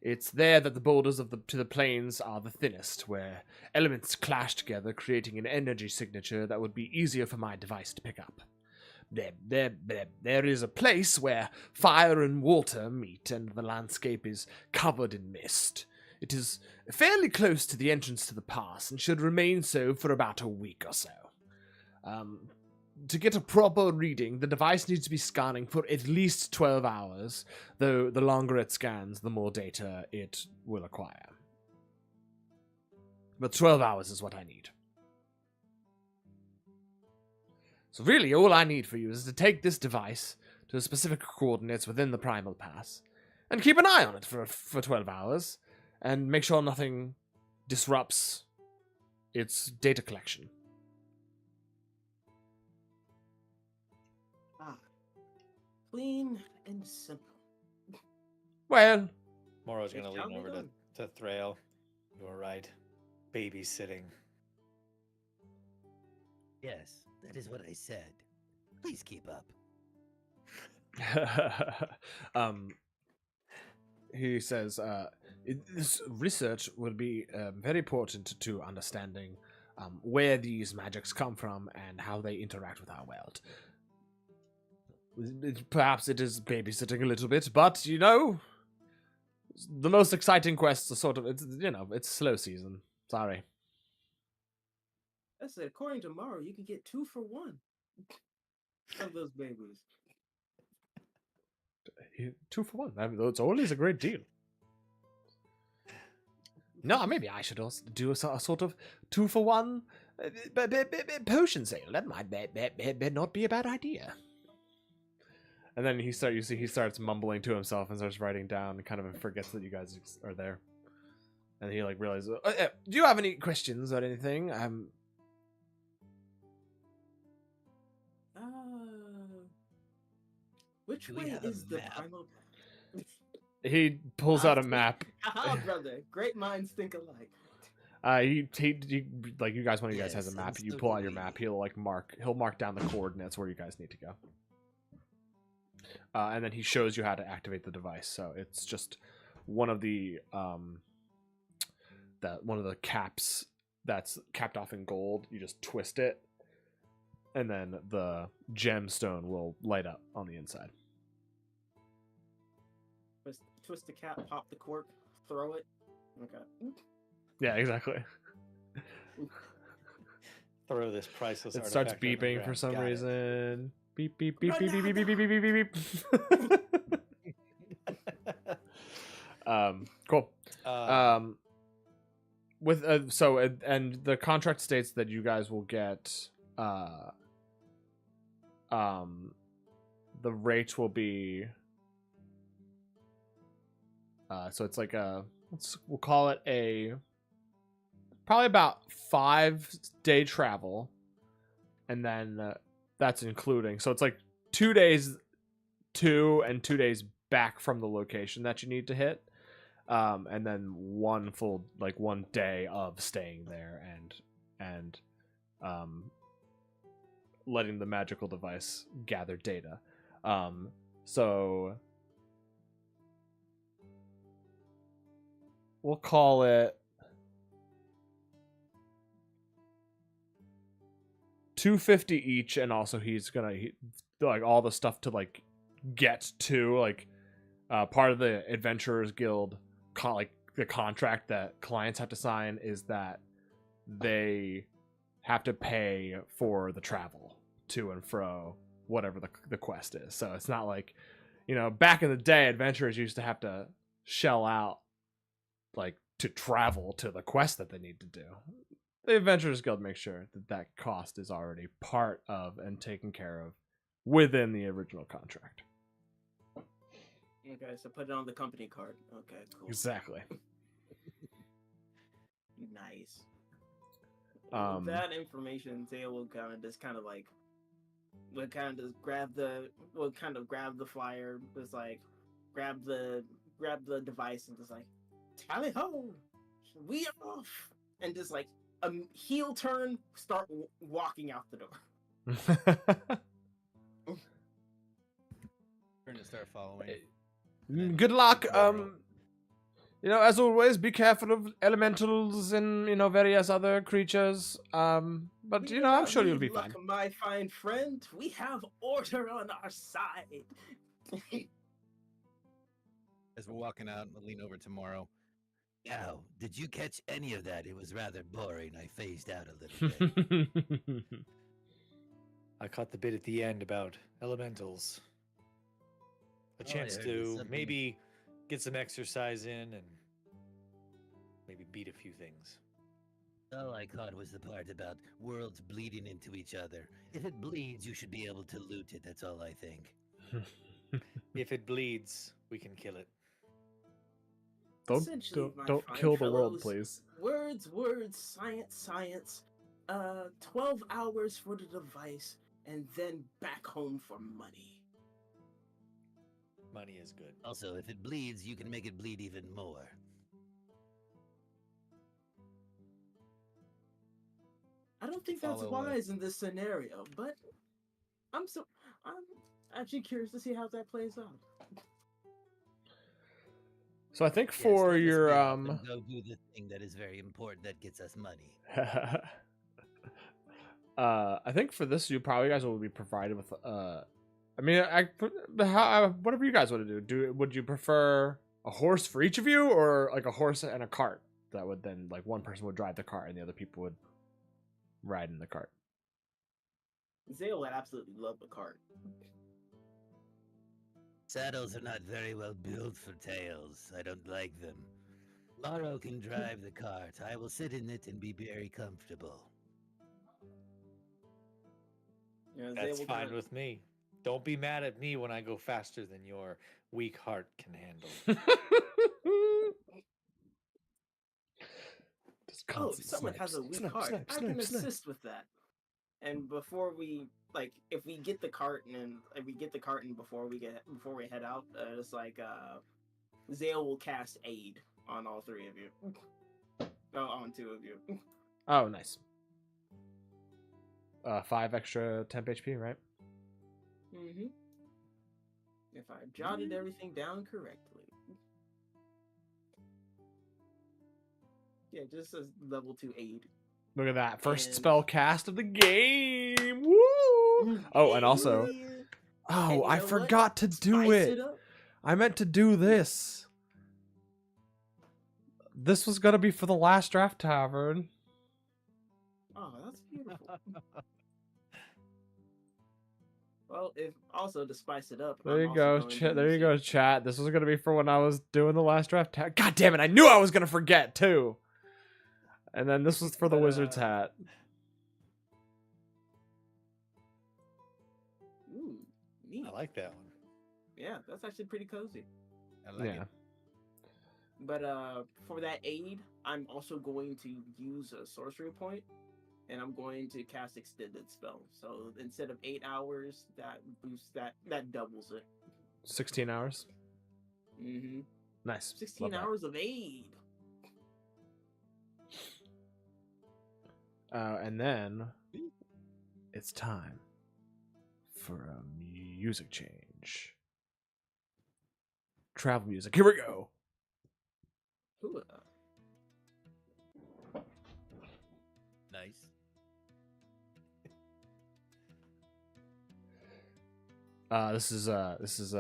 It's there that the borders to the plains are the thinnest, where elements clash together, creating an energy signature that would be easier for my device to pick up. There is a place where fire and water meet, and the landscape is covered in mist. It is fairly close to the entrance to the pass, and should remain so for about a week or so. To get a proper reading, the device needs to be scanning for at least 12 hours, though the longer it scans, the more data it will acquire. But 12 hours is what I need. So really, all I need for you is to take this device to specific coordinates within the Primal Pass, and keep an eye on it for 12 hours, and make sure nothing disrupts its data collection. Clean and simple. Well, Moro's gonna Hey, how lean we over doing? to Thrail. You're right. Babysitting. Yes, that is what I said. Please keep up. he says, this research will be very important to understanding where these magics come from and how they interact with our world. Perhaps it is babysitting a little bit, but, you know, the most exciting quests are sort of, it's slow season. Sorry. I said, according to Morrow, you could get 2 for 1 of those babies. 2 for 1. I mean, it's always a great deal. No, maybe I should also do a sort of 2 for 1 potion sale. That might not be a bad idea. And then he starts mumbling to himself and starts writing down and kind of forgets that you guys are there. And he realizes, do you have any questions or anything? Which Do we way have a is the map? primal? He pulls out a map. Oh, brother, great minds think alike. He like you guys, one of you guys has a Yes, map. and You so pull do out your we. map. He'll mark down the coordinates where you guys need to go. And then he shows you how to activate the device. So it's just one of the caps that's capped off in gold. You just twist it, and then the gemstone will light up on the inside. Twist the cap, pop the cork, throw it. Okay. Yeah, exactly. Throw this priceless It starts artifact on the beeping for ground. some Got it. reason. Beep beep beep Run beep beep beep down, beep beep beep beep beep. Cool. With so and the contract states that you guys will get the rate will be so it's like we'll call it probably about 5-day travel, and then that's including, so it's like 2 days to and 2 days back from the location that you need to hit, and then one full, like 1 day of staying there and letting the magical device gather data. So we'll call it $250 each, and also he's gonna like all the stuff to like get to like part of the Adventurers Guild the contract that clients have to sign is that they have to pay for the travel to and fro whatever the quest is. So it's not like, back in the day, adventurers used to have to shell out like to travel to the quest that they need to do. The Adventurers Guild makes sure that cost is already part of and taken care of within the original contract. Okay, so put it on the company card. Okay, cool. Exactly. Nice. With that information, Zaya will kind of just grab the flyer, just like grab the device and just like, tally ho, we are off, and just like heel turn, start walking out the door. Turn to start following. Good luck. Tomorrow. As always, be careful of elementals and various other creatures. But We do I'm not sure you'll need be luck, fine. my fine friend. We have order on our side. As we're walking out, I'll lean over tomorrow. Now, did you catch any of that? It was rather boring. I phased out a little bit. I caught the bit at the end about elementals. A Oh, I chance heard there's to something- maybe get some exercise in and maybe beat a few things. All I caught was the part about worlds bleeding into each other. If it bleeds, you should be able to loot it. That's all I think. If it bleeds, we can kill it. Essentially, my don't fine kill the world, fellows, please. Words, science. 12 hours for the device, and then back home for money. Money is good. Also, if it bleeds, you can make it bleed even more. I don't think that's Follow, wise in this scenario, but I'm actually curious to see how that plays out. So I think Yes, for let us your get up and go do the thing that is very important that gets us money. I think for this, you probably guys will be provided with. Whatever you guys want to do. Would you prefer a horse for each of you, or like a horse and a cart? That would then like one person would drive the cart and the other people would ride in the cart. Zale would absolutely love the cart. Saddles are not very well built for tails. I don't like them. Morrow can drive the cart. I will sit in it and be very comfortable. You know, That's Zale will fine kinda- with me. Don't be mad at me when I go faster than your weak heart can handle. Just Oh, if constant someone has a snipes. weak Snipe, cart, snipe, I can snipe, snipe. assist with that. And before we if we get the cart and before we head out, it's like Zale will cast aid on all three of you. No, on two of you. Oh, nice. 5 extra temp HP, right? Mm-hmm. If I jotted everything down correctly. Yeah, just a level 2 aid. Look at that. First And- spell cast of the game. Woo! Oh, and also, Yeah. oh, And you I know what? forgot to do Spice it. up. I meant to do this. This was gonna be for the last draft tavern. Oh, that's beautiful. Well, if also to spice it up. There I'm you also go. going to There you use go, chat. This was gonna be for when I was doing the last draft. God damn it! I knew I was gonna forget too. And then this was for the wizard's hat. Ooh, neat. I like that one. Yeah, that's actually pretty cozy. I like Yeah. it. But for that aid, I'm also going to use a sorcery point, and I'm going to cast extended spell. So instead of 8 hours, that boosts that doubles it. 16 hours. Mm-hmm. Nice. 16 Love that. hours of aid. And then it's time for a music change. Travel music. Here we go. Ooh, Nice. This is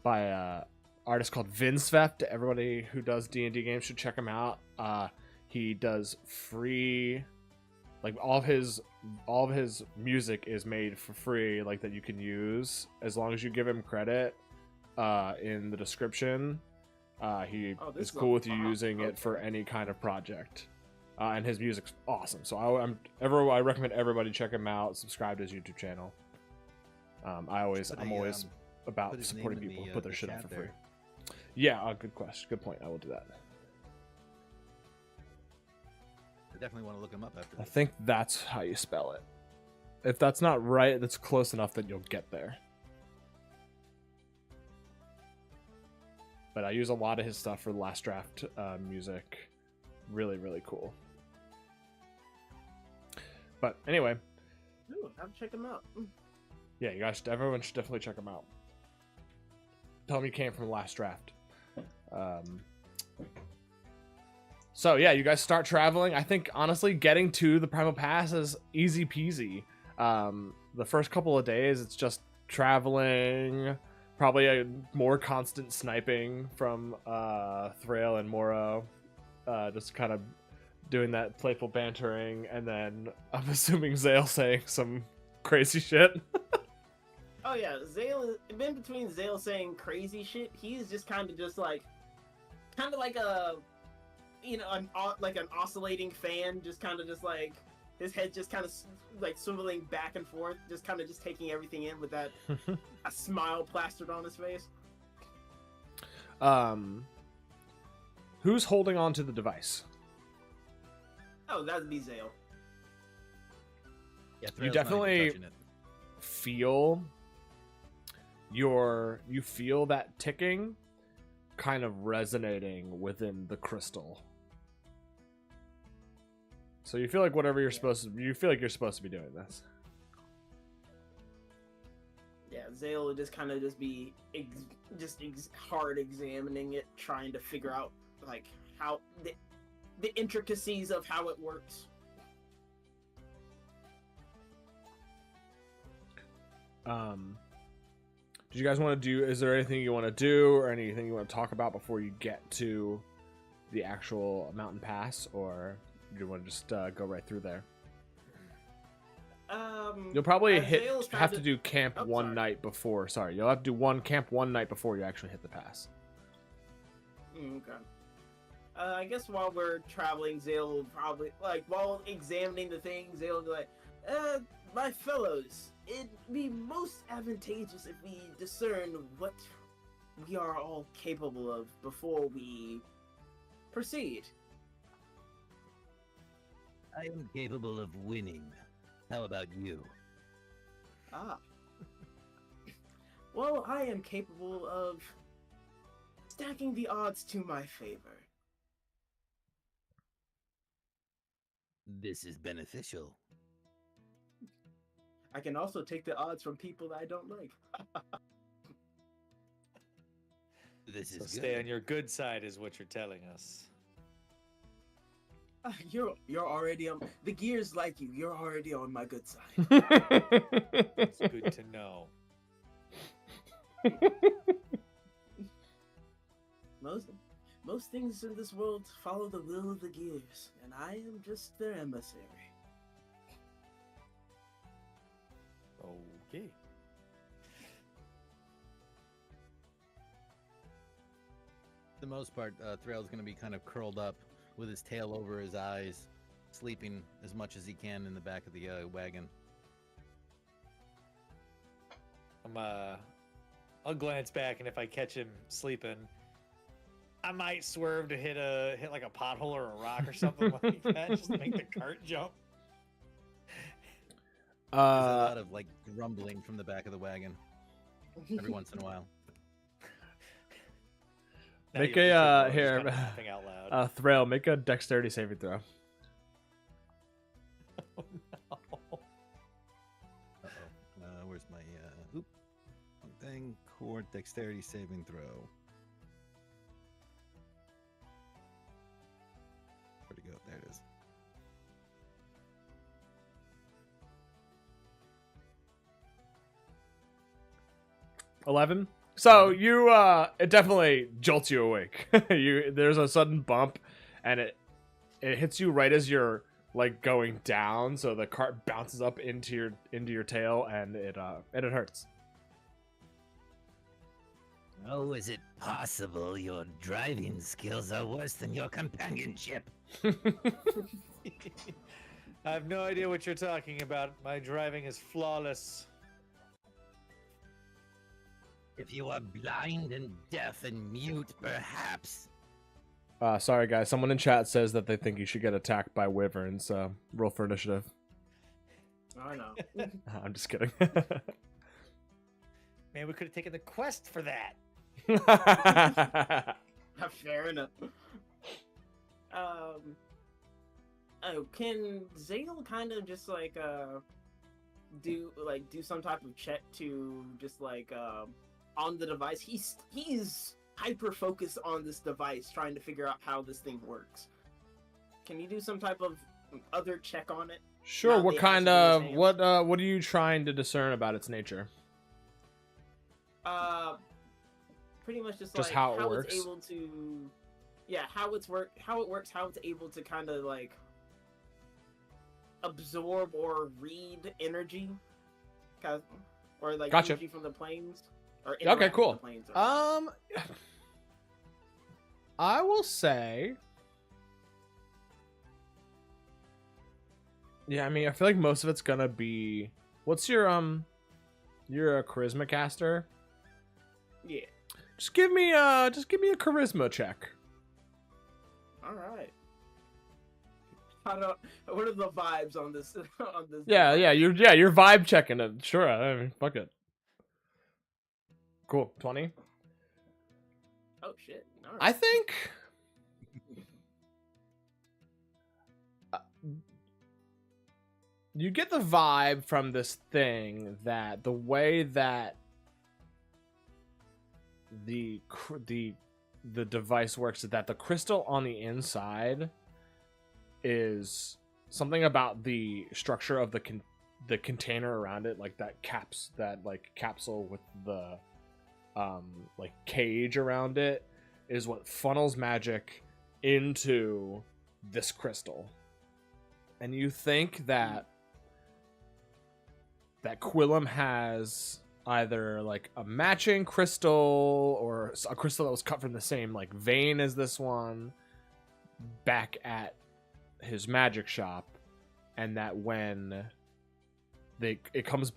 by a artist called Vinsvept. Everybody who does D&D games should check him out. He does free, like all of his music is made for free, like that you can use as long as you give him credit in the description. He Oh, this is is a cool with you lot. using it for Okay. any kind of project. And his music's awesome. So I recommend everybody check him out. Subscribe to his YouTube channel. I'm always about put his supporting name in people the, who put their the shit up chat for there. free. Yeah, good question. Good point. I will do that. I definitely want to look him up after I this. think that's how you spell it. If that's not right, that's close enough that you'll get there. But I use a lot of his stuff for the last draft music. Really, really cool. But anyway, Ooh, I'll check them out. yeah, everyone should definitely check them out. Tell them you came from the last draft. So yeah, you guys start traveling. I think honestly, getting to the Primal Pass is easy peasy. The first couple of days, it's just traveling, probably a more constant sniping from Thrail and Moro, just kind of doing that playful bantering, and then I'm assuming Zale saying some crazy shit. Oh yeah, Zale. In between Zale saying crazy shit, he's just kind of like a, like an oscillating fan, just kind of like his head just kind of like swiveling back and forth, just kind of just taking everything in with that a smile plastered on his face. Who's holding on to the device? Oh, that'd be Zale. Yeah, You Thrale's not even definitely touching it. you feel that ticking kind of resonating within the crystal. So you feel like you're supposed to be doing this. Yeah, Zale would just kind of be hard examining it, trying to figure out like how the intricacies of how it works. Did you guys want to do? Is there anything you want to do, or anything you want to talk about before you get to the actual mountain pass, or do you want to just go right through there? You'll probably have to do camp one night before. Sorry, you'll have to do camp one night before you actually hit the pass. Okay. I guess while we're traveling, Zale will probably, while examining the thing, Zale will be like, my fellows, it'd be most advantageous if we discern what we are all capable of before we proceed. I am capable of winning. How about you? Ah. Well, I am capable of stacking the odds to my favor. This is beneficial. I can also take the odds from people that I don't like. This is So good. stay on your good side, is what you're telling us. You're already on the gears like you. You're already on my good side. It's good to know. Most things in this world follow the will of the gears, and I am just their emissary. Okay. For the most part, Thrale's going to be kind of curled up with his tail over his eyes, sleeping as much as he can in the back of the wagon. I'll glance back, and if I catch him sleeping, I might swerve to hit like a pothole or a rock or something like that, just to make the cart jump. There's a lot of like grumbling from the back of the wagon every once in a while. Now Make you're a just here, kinda laughing out loud. Thrail, make a dexterity saving throw. Oh, no. Uh-oh. Where's my one thing? Core dexterity saving throw. Where'd it go? There it is. $11. So you it definitely jolts you awake. There's a sudden bump, and it hits you right as you're like going down, so the cart bounces up into your tail, and it hurts. Oh, is it possible your driving skills are worse than your companionship? I have no idea what you're talking about. My driving is flawless. If you are blind and deaf and mute, perhaps. Sorry guys, someone in chat says that they think you should get attacked by wyverns. Roll for initiative. I know. I'm just kidding. Man, we could have taken the quest for that. Fair enough. Oh, can Zale kind of just like do some type of check to just like on the device? He's hyper focused on this device, trying to figure out how this thing works. Can you do some type of other check on it? Sure. Not What the kind acid in his of hands. what are you trying to discern about its nature? Pretty much just Just like how it works? it's able to, yeah, how it works, how it's able to kind of like absorb or read energy, or like Gotcha. energy from the planes, or Okay, interact with cool. the planes. I will say, yeah, I mean, I feel like most of it's gonna be. What's your You're a charisma caster. Yeah. Just give me a charisma check. All right. What are the vibes on this? On this? Yeah, device? you're vibe checking it. Sure, I mean, fuck it. Cool, 20. Oh shit! All right. I think you get the vibe from this thing that the way that the device works is that the crystal on the inside is something about the structure of the container around it, like that capsule with the like cage around it, is what funnels magic into this crystal. And you think that Quillam has either like a matching crystal or a crystal that was cut from the same like vein as this one back at his magic shop, and that when he comes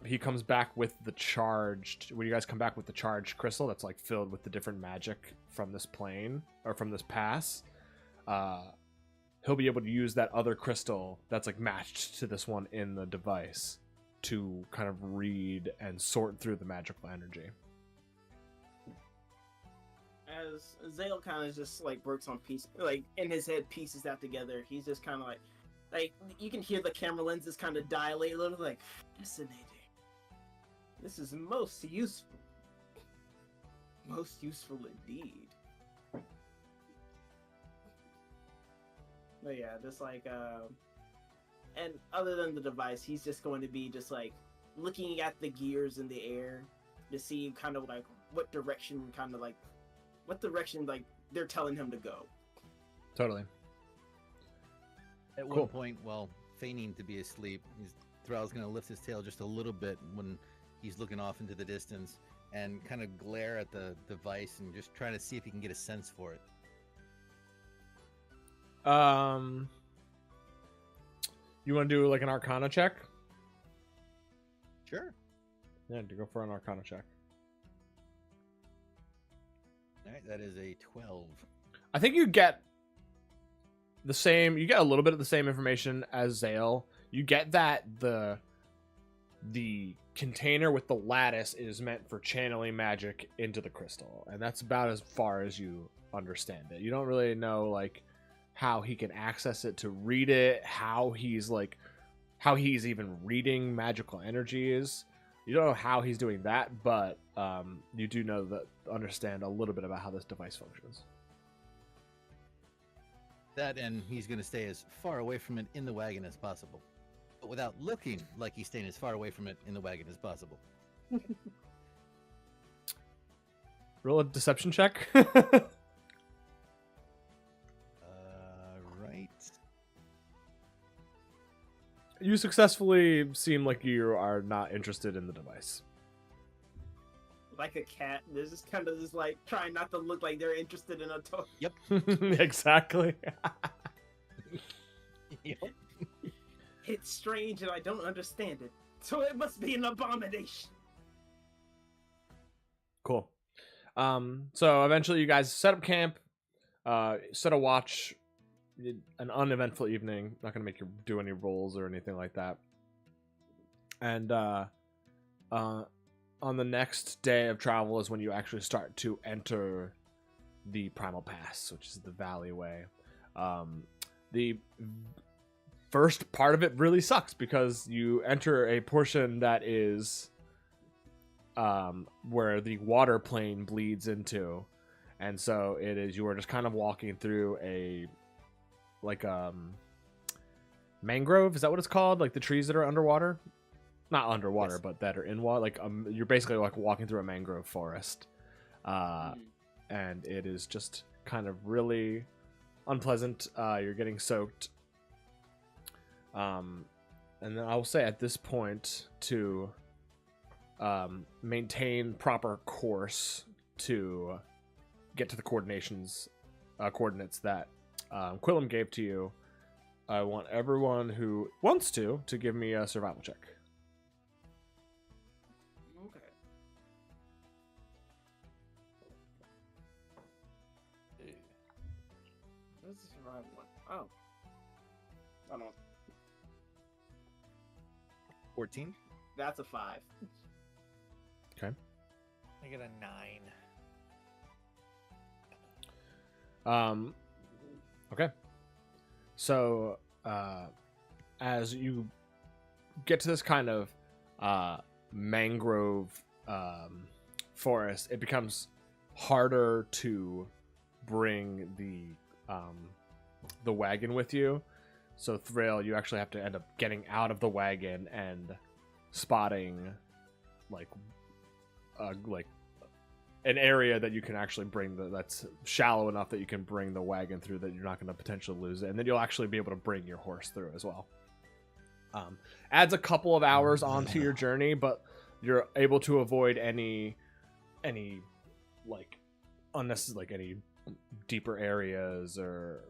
back with the charged, when you guys come back with the charged crystal that's like filled with the different magic from this plane or from this pass, he'll be able to use that other crystal that's like matched to this one in the device to kind of read and sort through the magical energy. As Zale kind of just like works on piece, like in his head pieces that together, he's just kind of like you can hear the camera lenses kind of dilate a little, like, fascinating. This is most useful indeed. But yeah, just like and other than the device, he's just going to be just like looking at the gears in the air to see kind of like what direction like they're telling him to go. Totally. At Cool. one point, while feigning to be asleep, Thrall's going to lift his tail just a little bit when he's looking off into the distance and kind of glare at the device and just trying to see if he can get a sense for it. You want to do like an Arcana check? Sure. Yeah, to go for an Arcana check. All right, that is a 12. I think you get the same. You get a little bit of the same information as Zale. You get that the container with the lattice is meant for channeling magic into the crystal, and that's about as far as you understand it. You don't really know like how he can access it to read it, how he's even reading magical energies. You don't know how he's doing that, but you do know that understand a little bit about how this device functions. That, and he's going to stay as far away from it in the wagon as possible, but without looking like he's staying as far away from it in the wagon as possible. Roll a deception check. Right. You successfully seem like you are not interested in the device. Like a cat, they're just kind of just like trying not to look like they're interested in a toy. Exactly. Yep. It's strange and I don't understand it, so it must be an abomination. Cool. So eventually you guys set up camp, set a watch, an uneventful evening. Not gonna make you do any rolls or anything like that. And on the next day of travel is when you actually start to enter the Primal Pass, which is the Valleyway. The first part of it really sucks because you enter a portion that is where the water plane bleeds into, and so it is you are just kind of walking through a mangrove. Is that what it's called? Like the trees that are underwater? Not underwater, Yes. but that are in water. Like you're basically like walking through a mangrove forest, and it is just kind of really unpleasant. You're getting soaked. And then I will say at this point to maintain proper course to get to the coordinates that Quillam gave to you. I want everyone who wants to give me a survival check. Okay. Where's the survival one? Oh. I don't. 14. That's a 5. I get a 9. Okay. So, as you get to this kind of mangrove forest, it becomes harder to bring the wagon with you. So, Thrill, you actually have to end up getting out of the wagon and spotting like an area that you can actually bring that's shallow enough that you can bring the wagon through, that you're not going to potentially lose it, and then you'll actually be able to bring your horse through as well. Adds a couple of hours onto your journey, but you're able to avoid any like unnecessary, like any deeper areas or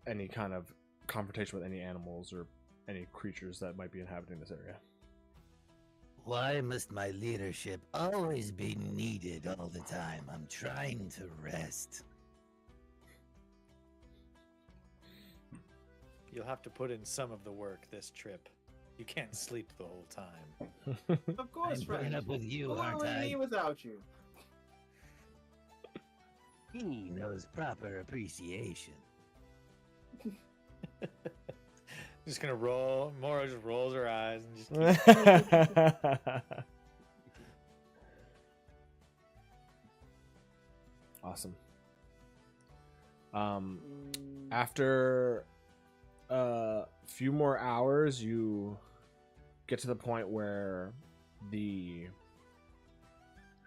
any kind of confrontation with any animals or any creatures that might be inhabiting this area. Why must my leadership always be needed all the time? I'm trying to rest. You'll have to put in some of the work this trip. You can't sleep the whole time. Of course, I'm putting friend. up with you, What aren't would we I? be without you? He knows proper appreciation. Just gonna roll. Mora just rolls her eyes and just Awesome. After a few more hours, you get to the point where actually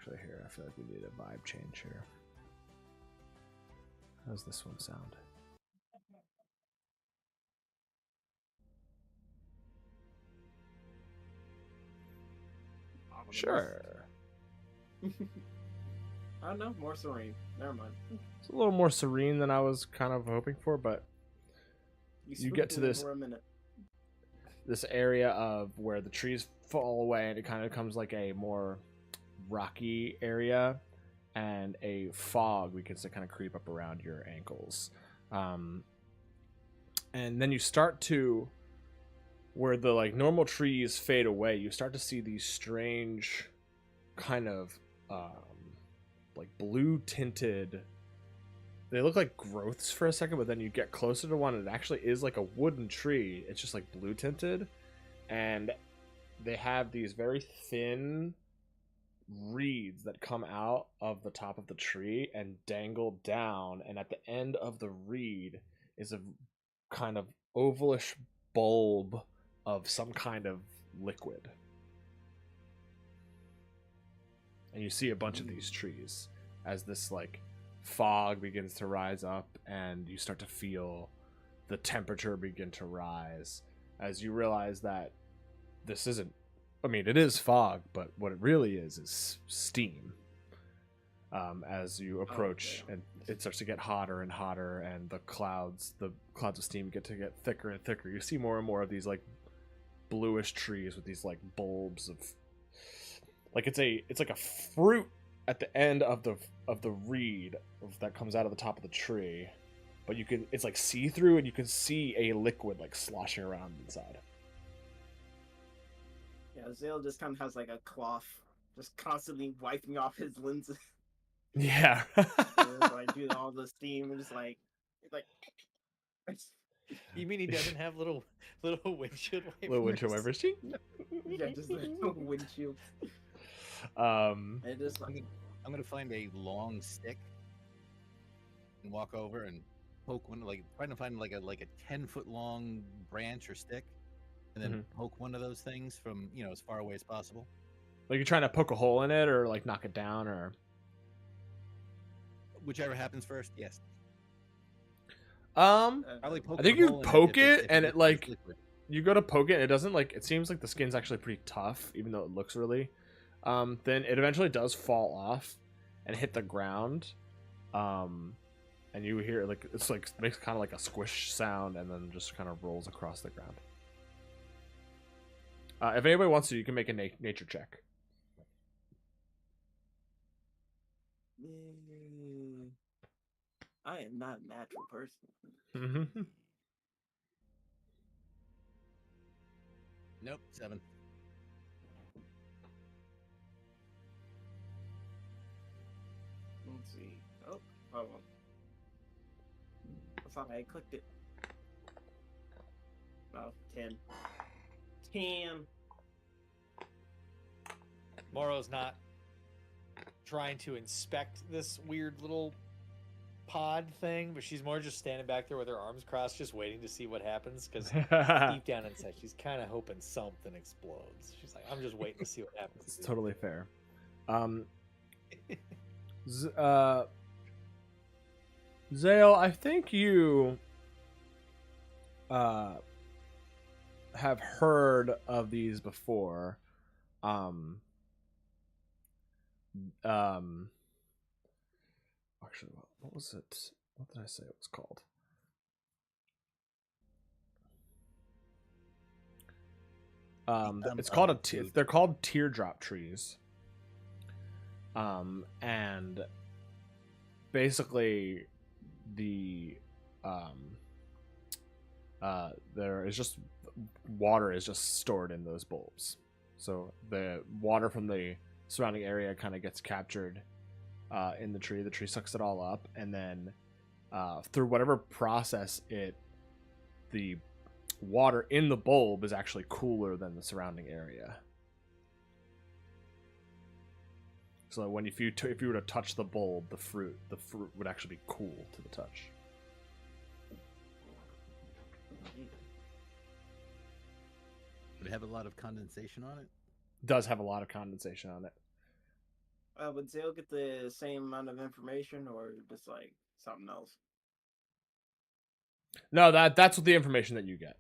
here, I feel like we need a vibe change here. How's this one sound? Sure. I don't know. More serene. Never mind. It's a little more serene than I was kind of hoping for, but you get to spooked me this for a minute. this area of where the trees fall away and it kind of becomes like a more rocky area, and a fog begins to kind of creep up around your ankles. And then you start to, where the like normal trees fade away, you start to see these strange kind of like blue tinted, they look like growths for a second, but then you get closer to one and it actually is like a wooden tree. It's just like blue tinted, and they have these very thin reeds that come out of the top of the tree and dangle down, and at the end of the reed is a kind of ovalish bulb of some kind of liquid. And you see a bunch of these trees as this like fog begins to rise up, and you start to feel the temperature begin to rise as you realize that this isn't, I mean, it is fog, but what it really is steam. As you approach, and it starts to get hotter and hotter, and the clouds of steam get thicker and thicker. You see more and more of these like bluish trees with these like bulbs of, like it's like a fruit at the end of the reed that comes out of the top of the tree, but it's like see through, and you can see a liquid like sloshing around inside. Yeah, Zale just kind of has like a cloth, just constantly wiping off his lenses. Yeah. Just, like do all the steam and just like. You mean he doesn't have little windshield wipers? Little windshield wipers. Ching. Yeah, just the windshield. Um, And just like, I'm gonna find a long stick and walk over and poke one, like trying to find like a 10-foot long branch or stick, and then poke one of those things from as far away as possible. like you're trying to poke a hole in it, or like knock it down, or Whichever happens first. Yes. probably poke I think the you hole in poke if it, and it looks like liquid. you go to poke it, and it doesn't like. It seems like the skin's actually pretty tough, even though it looks really. Then it eventually does fall off and hit the ground. And you hear like it's like makes kind of like a squish sound, and then just kind of rolls across the ground. If anybody wants to, you can make a nature check. I am not a natural person. Nope, 7. Let's see. Oh, hold on. I thought I clicked it. Oh, 10. 10. Moro's not trying to inspect this weird little pod thing, but she's more just standing back there with her arms crossed, just waiting to see what happens. Because deep down inside, she's kind of hoping something explodes. She's like, I'm just waiting to see what happens. It's totally fair. Zale, I think you have heard of these before. Actually, what was it? What did I say it was called? It's called they're called teardrop trees. And basically there is just water is just stored in those bulbs. So the water from the surrounding area kind of gets captured in the tree. The tree sucks it all up, and then through whatever process the water in the bulb is actually cooler than the surrounding area. So when if you were to touch the bulb, the fruit would actually be cool to the touch. Would it have a lot of condensation on it? Does have a lot of condensation on it. Would Zale get the same amount of information, or just like something else? No, that's what the information that you get.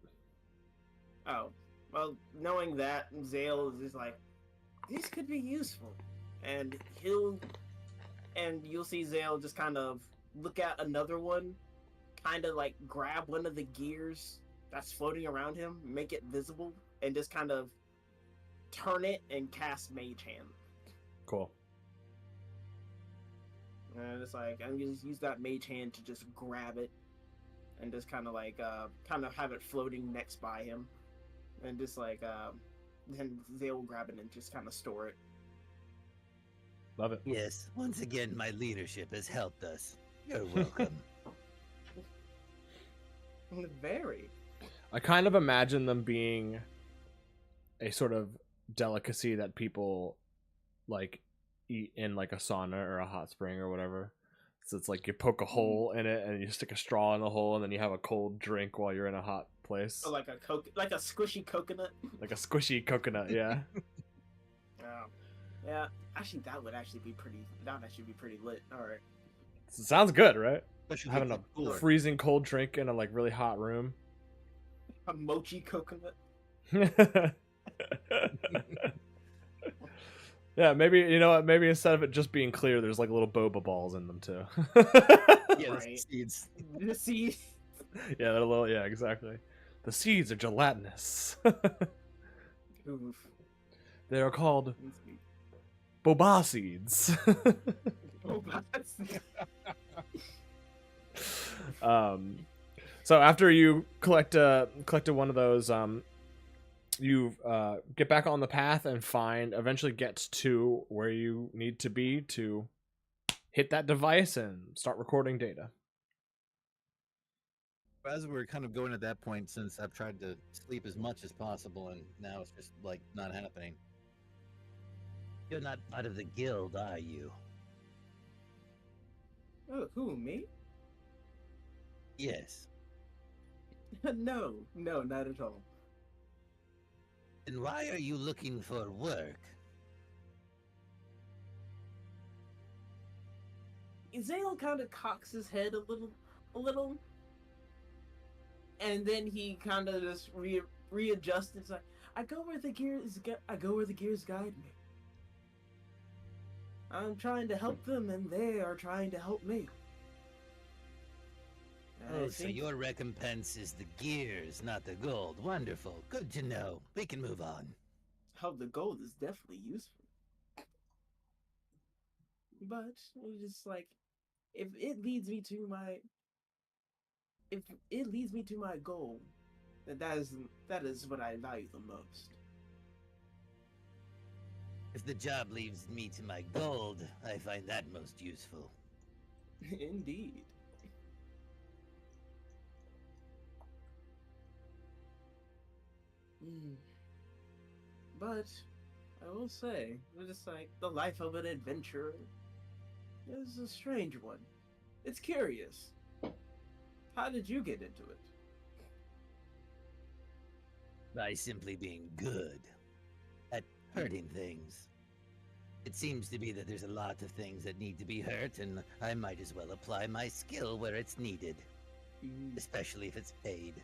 Oh, well, knowing that, Zale is just like, this could be useful, and you'll see Zale just kind of look at another one, kind of like grab one of the gears that's floating around him, make it visible, and just kind of turn it and cast Mage Hand. Cool. And it's like, I'm gonna use that Mage Hand to just grab it, and just kind of like, kind of have it floating next by him, and just like, then they'll grab it and just kind of store it. Love it. Yes, once again, my leadership has helped us. You're welcome. Very. I kind of imagine them being a sort of delicacy that people like eat in like a sauna or a hot spring or whatever. So it's like you poke a hole in it and you stick a straw in the hole and then you have a cold drink while you're in a hot place. Or like a squishy coconut. Like a squishy coconut, yeah. Yeah. Actually, that would actually be pretty lit. All right. Sounds good, right? Especially Having a like cooler. freezing cold drink in a like really hot room. A mochi coconut. Yeah, maybe you know what? Maybe instead of it just being clear, there's like little boba balls in them too. Yeah, Right. the seeds. The seeds. Yeah, they're a little. Yeah, exactly. The seeds are gelatinous. Oof. They are called boba seeds. Oh, that's... So after you collected one of those, you get back on the path and eventually get to where you need to be to hit that device and start recording data. As we're kind of going at that point, since I've tried to sleep as much as possible, and now it's just like not happening. You're not part of the guild, are you? Oh, who, me? Yes. No, not at all. Then why are you looking for work? Zale kind of cocks his head a little, and then he kind of just readjusts. It's like, I go where the gears guide me. I'm trying to help them, and they are trying to help me. And I Oh, so think- your recompense is the gears, not the gold. Wonderful. Good to know. We can move on. how the gold is definitely useful. But it's just like, if it leads me to my goal, then that is what I value the most. If the job leads me to my gold, I find that most useful. Indeed. Mm. But I will say, just like the life of an adventurer is a strange one. It's curious. How did you get into it? By simply being good at hurting things. It seems to be that there's a lot of things that need to be hurt, and I might as well apply my skill where it's needed, especially if it's paid.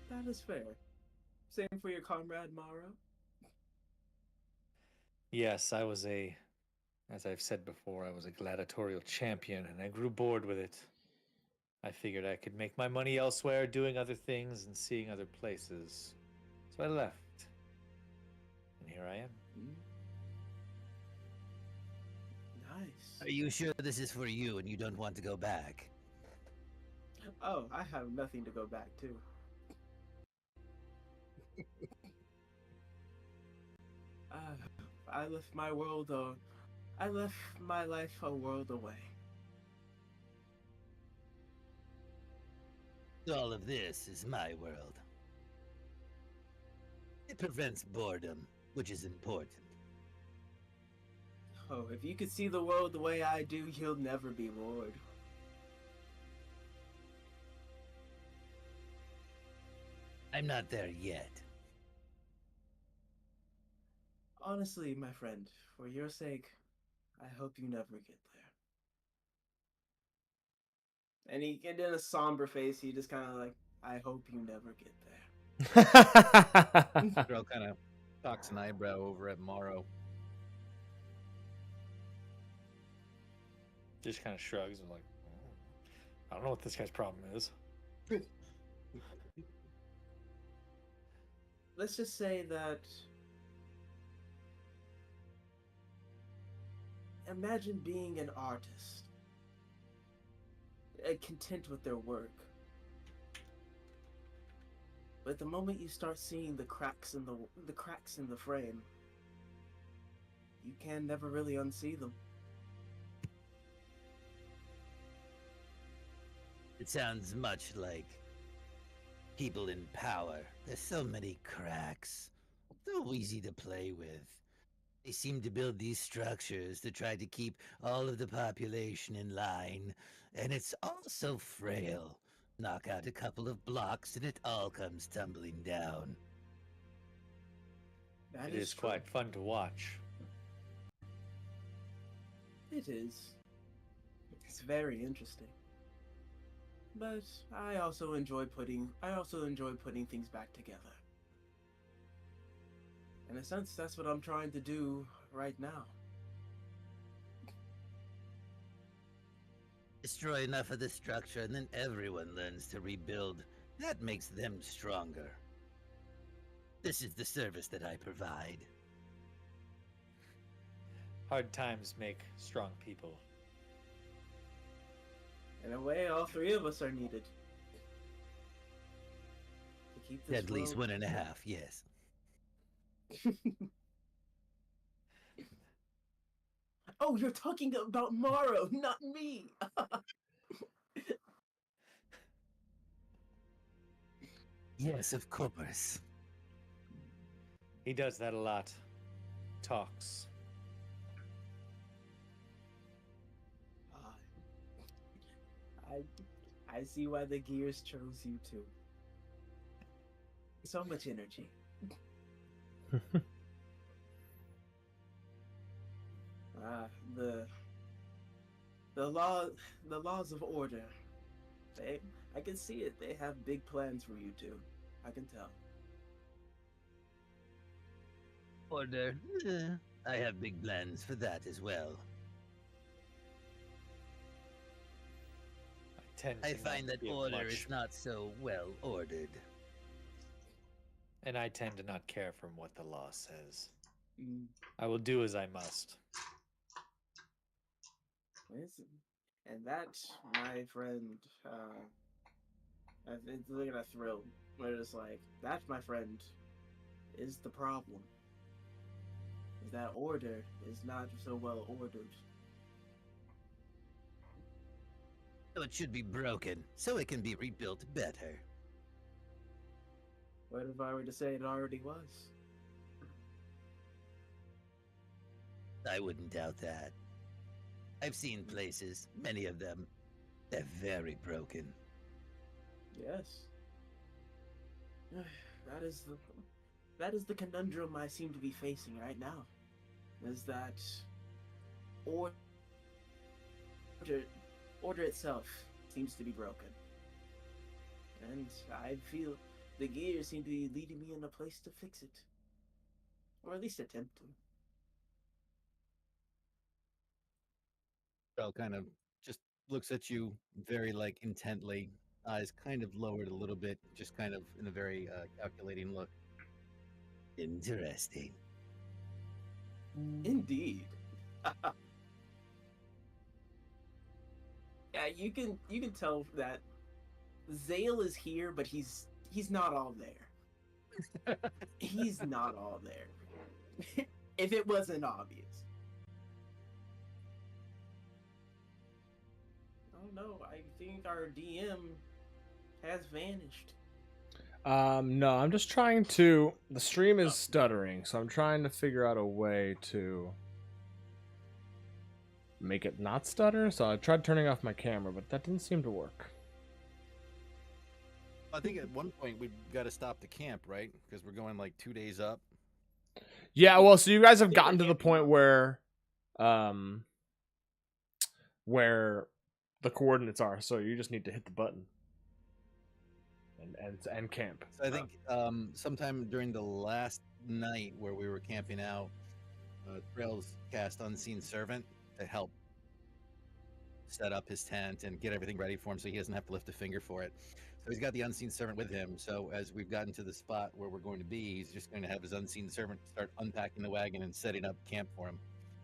That is fair. Same for your comrade Maro. Yes, as I've said before, I was a gladiatorial champion, and I grew bored with it. I figured I could make my money elsewhere, doing other things and seeing other places. So I left. And here I am. Nice. Are you sure this is for you and you don't want to go back? Oh, I have nothing to go back to. I left my world. I left my life a world away. All of this is my world. It prevents boredom, which is important. Oh, if you could see the world the way I do, you'll never be bored. I'm not there yet. Honestly, my friend, for your sake, I hope you never get there. And in a somber face, he just kind of like, I hope you never get there. Girl kind of cocks an eyebrow over at Morrow. Just kind of shrugs and like, I don't know what this guy's problem is. Let's just say that. Imagine being an artist, content with their work. But the moment you start seeing the cracks in the frame, you can never really unsee them. It sounds much like people in power. There's so many cracks. So easy to play with. They seem to build these structures to try to keep all of the population in line, and it's all so frail. Knock out a couple of blocks and it all comes tumbling down. That It is true. quite fun to watch. It is. It's very interesting. But I also enjoy putting things back together. In a sense, that's what I'm trying to do right now. Destroy enough of the structure and then everyone learns to rebuild. That makes them stronger. This is the service that I provide. Hard times make strong people. In a way, all three of us are needed. To keep this At least world- 1.5, yes. Oh, you're talking about Morrow, not me. Yes, of course. He does that a lot. Talks. I see why the gears chose you too. So much energy. The laws of order. I can see it. They have big plans for you two. I can tell. Order. I have big plans for that as well. I find that order is not so well ordered. And I tend to not care from what the law says. Mm. I will do as I must. Listen, and that, my friend, it's like a thrill. Where it's like, that, my friend, is the problem. Is that order is not so well ordered. So it should be broken, so it can be rebuilt better. What if I were to say it already was? I wouldn't doubt that. I've seen places, many of them. They're very broken. Yes. That is the conundrum I seem to be facing right now. Is that order itself seems to be broken. And I feel the gears seem to be leading me in a place to fix it. Or at least attempt to. Bell kind of just looks at you very like intently, eyes kind of lowered a little bit, just kind of in a very calculating look. Interesting. Indeed. Yeah, you can tell that Zale is here, but he's not all there. He's not all there. If it wasn't obvious. Oh no, I think our DM has vanished. No, I'm just trying to. The stream is stuttering, so I'm trying to figure out a way to make it not stutter. So I tried turning off my camera, but that didn't seem to work. I think at one point we've got to stop the camp, right? Because we're going like 2 days up. Yeah, well, so you guys have gotten to the point where the coordinates are. So you just need to hit the button and camp. So I think sometime during the last night where we were camping out, Trails cast Unseen Servant to help set up his tent and get everything ready for him so he doesn't have to lift a finger for it. So he's got the Unseen Servant with him. So as we've gotten to the spot where we're going to be, he's just going to have his Unseen Servant start unpacking the wagon and setting up camp for him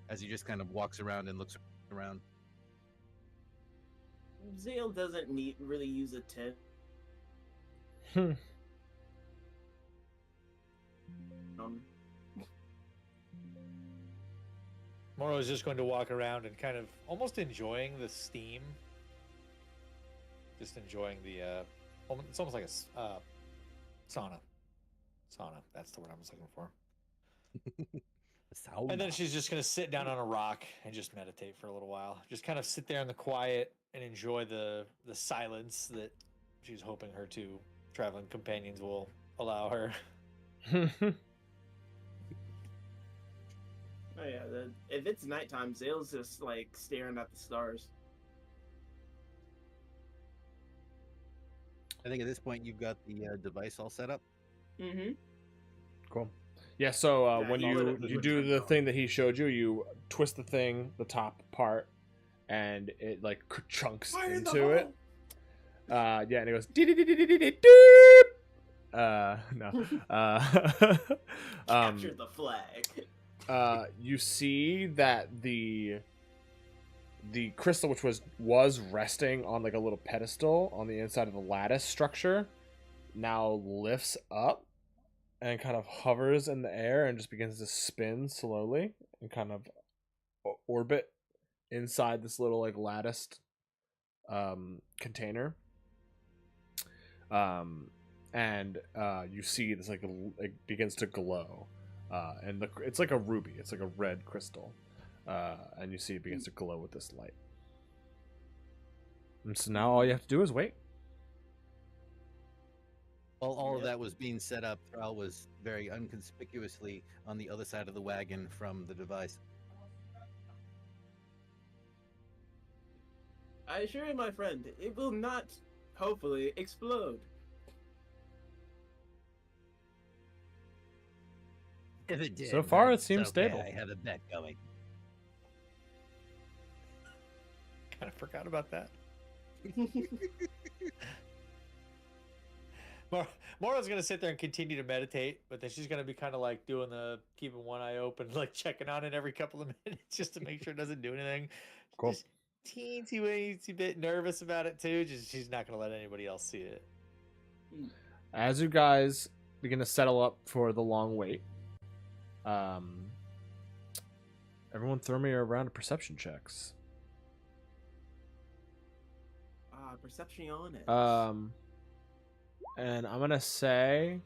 as he just kind of walks around and looks around. Zale doesn't really use a tent. Moro is just going to walk around and kind of almost enjoying the steam. Just enjoying the, it's almost like a sauna. Sauna, that's the word I was looking for. And then she's just going to sit down on a rock and just meditate for a little while. Just kind of sit there in the quiet and enjoy the silence that she's hoping her two traveling companions will allow her. Oh yeah, if it's nighttime, Zale's just like staring at the stars. I think at this point you've got the device all set up. Mm-hmm. Cool. Yeah, so Yeah, when he you would've do turned the off. thing that he showed you, you twist the thing, the top part, and it like chunks into it. Yeah, and it goes deep. No. Capture the flag. You see that the crystal, which was resting on like a little pedestal on the inside of the lattice structure, now lifts up and kind of hovers in the air and just begins to spin slowly and kind of orbit inside this little like latticed container. And and you see this like it begins to glow, and it's like a ruby. It's like a red crystal, and you see it begins to glow with this light. And so now all you have to do is wait. While all of that was being set up, Thrall was very inconspicuously on the other side of the wagon from the device. I assure you, my friend, it will not, hopefully, explode. If it did, So far, it it's seems okay, stable. I have a bet going. Kind of forgot about that. Mora's gonna sit there and continue to meditate, but then she's gonna be kind of like doing the keeping one eye open, like checking on it every couple of minutes just to make sure it doesn't do anything. Cool. Just teensy bit nervous about it too. Just she's not gonna let anybody else see it. As you guys begin to settle up for the long wait, everyone throw me a round of perception checks. Perception on it. And I'm gonna say,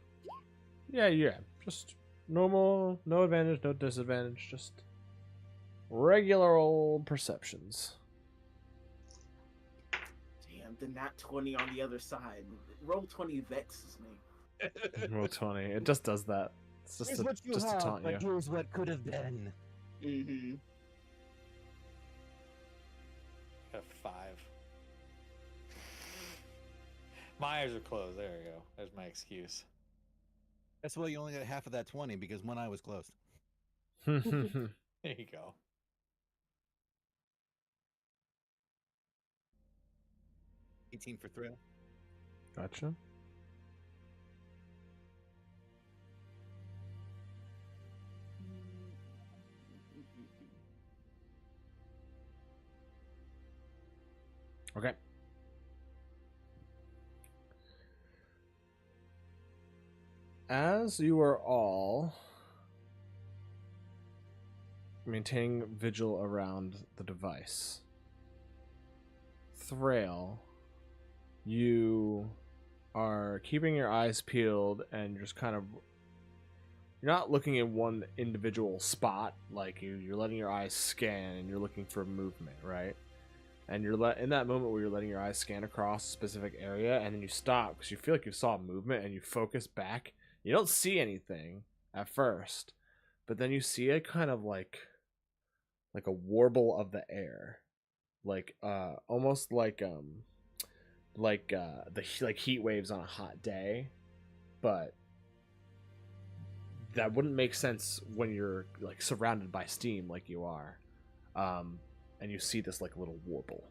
yeah, just normal, no advantage, no disadvantage, just regular old perceptions. Damn, the nat 20 on the other side. Roll 20 vexes me. Roll 20. It just does that. It's just Here's to, what you just to have, taunt but you. here's what could have been. Mm-hmm. Got a 5. My eyes are closed. There we go. There's my excuse. That's why you only got half of that 20, because one eye was closed. There you go. $18 for thrill. Gotcha. Okay. As you are all maintaining vigil around the device, Thrail, you are keeping your eyes peeled and you're just kind of, you're not looking in one individual spot, like you're letting your eyes scan and you're looking for movement, right? And you're in that moment where you're letting your eyes scan across a specific area, and then you stop because you feel like you saw movement and you focus back. You don't see anything at first, but then you see a kind of like a warble of the air, like almost like the heat waves on a hot day, but that wouldn't make sense when you're like surrounded by steam like you are. And you see this like little warble.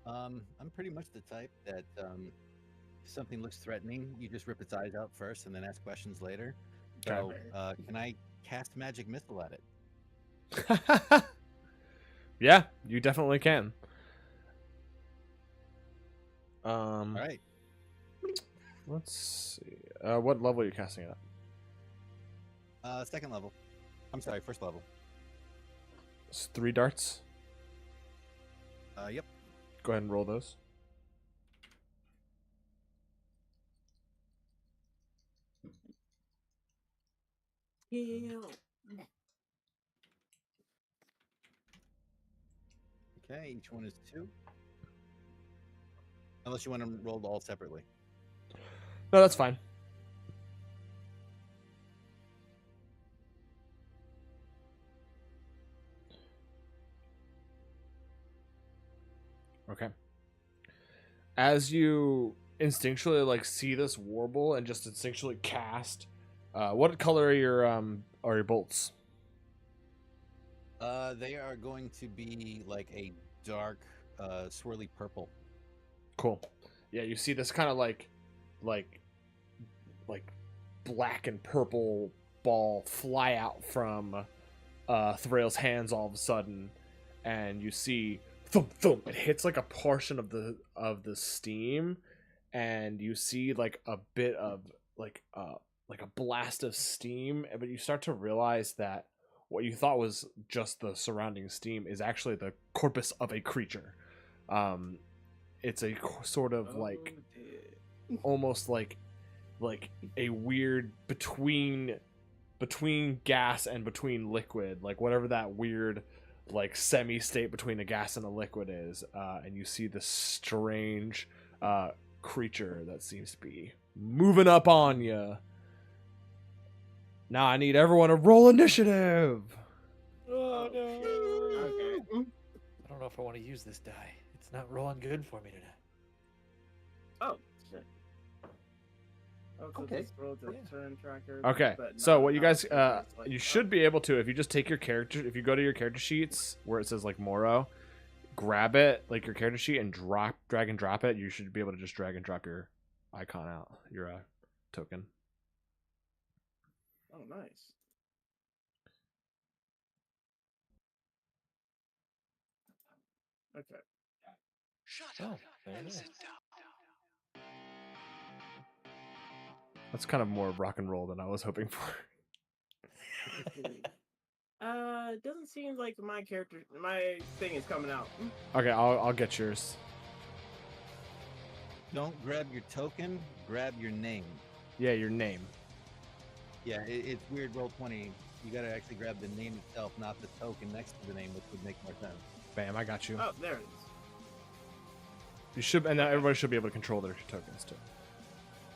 I'm pretty much the type that if something looks threatening, you just rip its eyes out first and then ask questions later. So, can I cast magic missile at it? Yeah, you definitely can. All right. Let's see. What level are you casting it at? Second level. I'm sorry, first level. It's 3 darts. Yep. Go ahead and roll those. Yeah. Okay, each one is 2. Unless you want them rolled all separately. No, that's fine. Okay. As you instinctually like see this warble and just instinctually cast, what color are your bolts? They are going to be like a dark, swirly purple. Cool. Yeah, you see this kind of like black and purple ball fly out from Thrail's hands all of a sudden, and you see thump thump. It hits like a portion of the steam, and you see like a bit of like a blast of steam, but you start to realize that what you thought was just the surrounding steam is actually the corpus of a creature. it's a sort of like dear. almost like a weird between gas and between liquid, like whatever that weird like semi state between a gas and a liquid is, and you see this strange creature that seems to be moving up on you. Now I need everyone to roll initiative. Oh no! Okay. I don't know if I want to use this die. It's not rolling good for me today. Oh shit. Oh, so Okay. this rolled a Yeah. turn tracker. Okay, but so not what you guys, outside, it's like- you should be able to, if you just take your character, if you go to your character sheets where it says like Moro, grab it, like your character sheet, and drag and drop it. You should be able to just drag and drop your icon out, your token. Oh, nice. Okay. Oh, there it is. That's kind of more rock and roll than I was hoping for. It doesn't seem like my thing is coming out. Okay, I'll get yours. Don't grab your token, grab your name. Yeah, your name. Yeah, it's weird. Roll20. You gotta actually grab the name itself, not the token next to the name, which would make more sense. Bam, I got you. Oh, there it is. You should, and now everybody should be able to control their tokens too.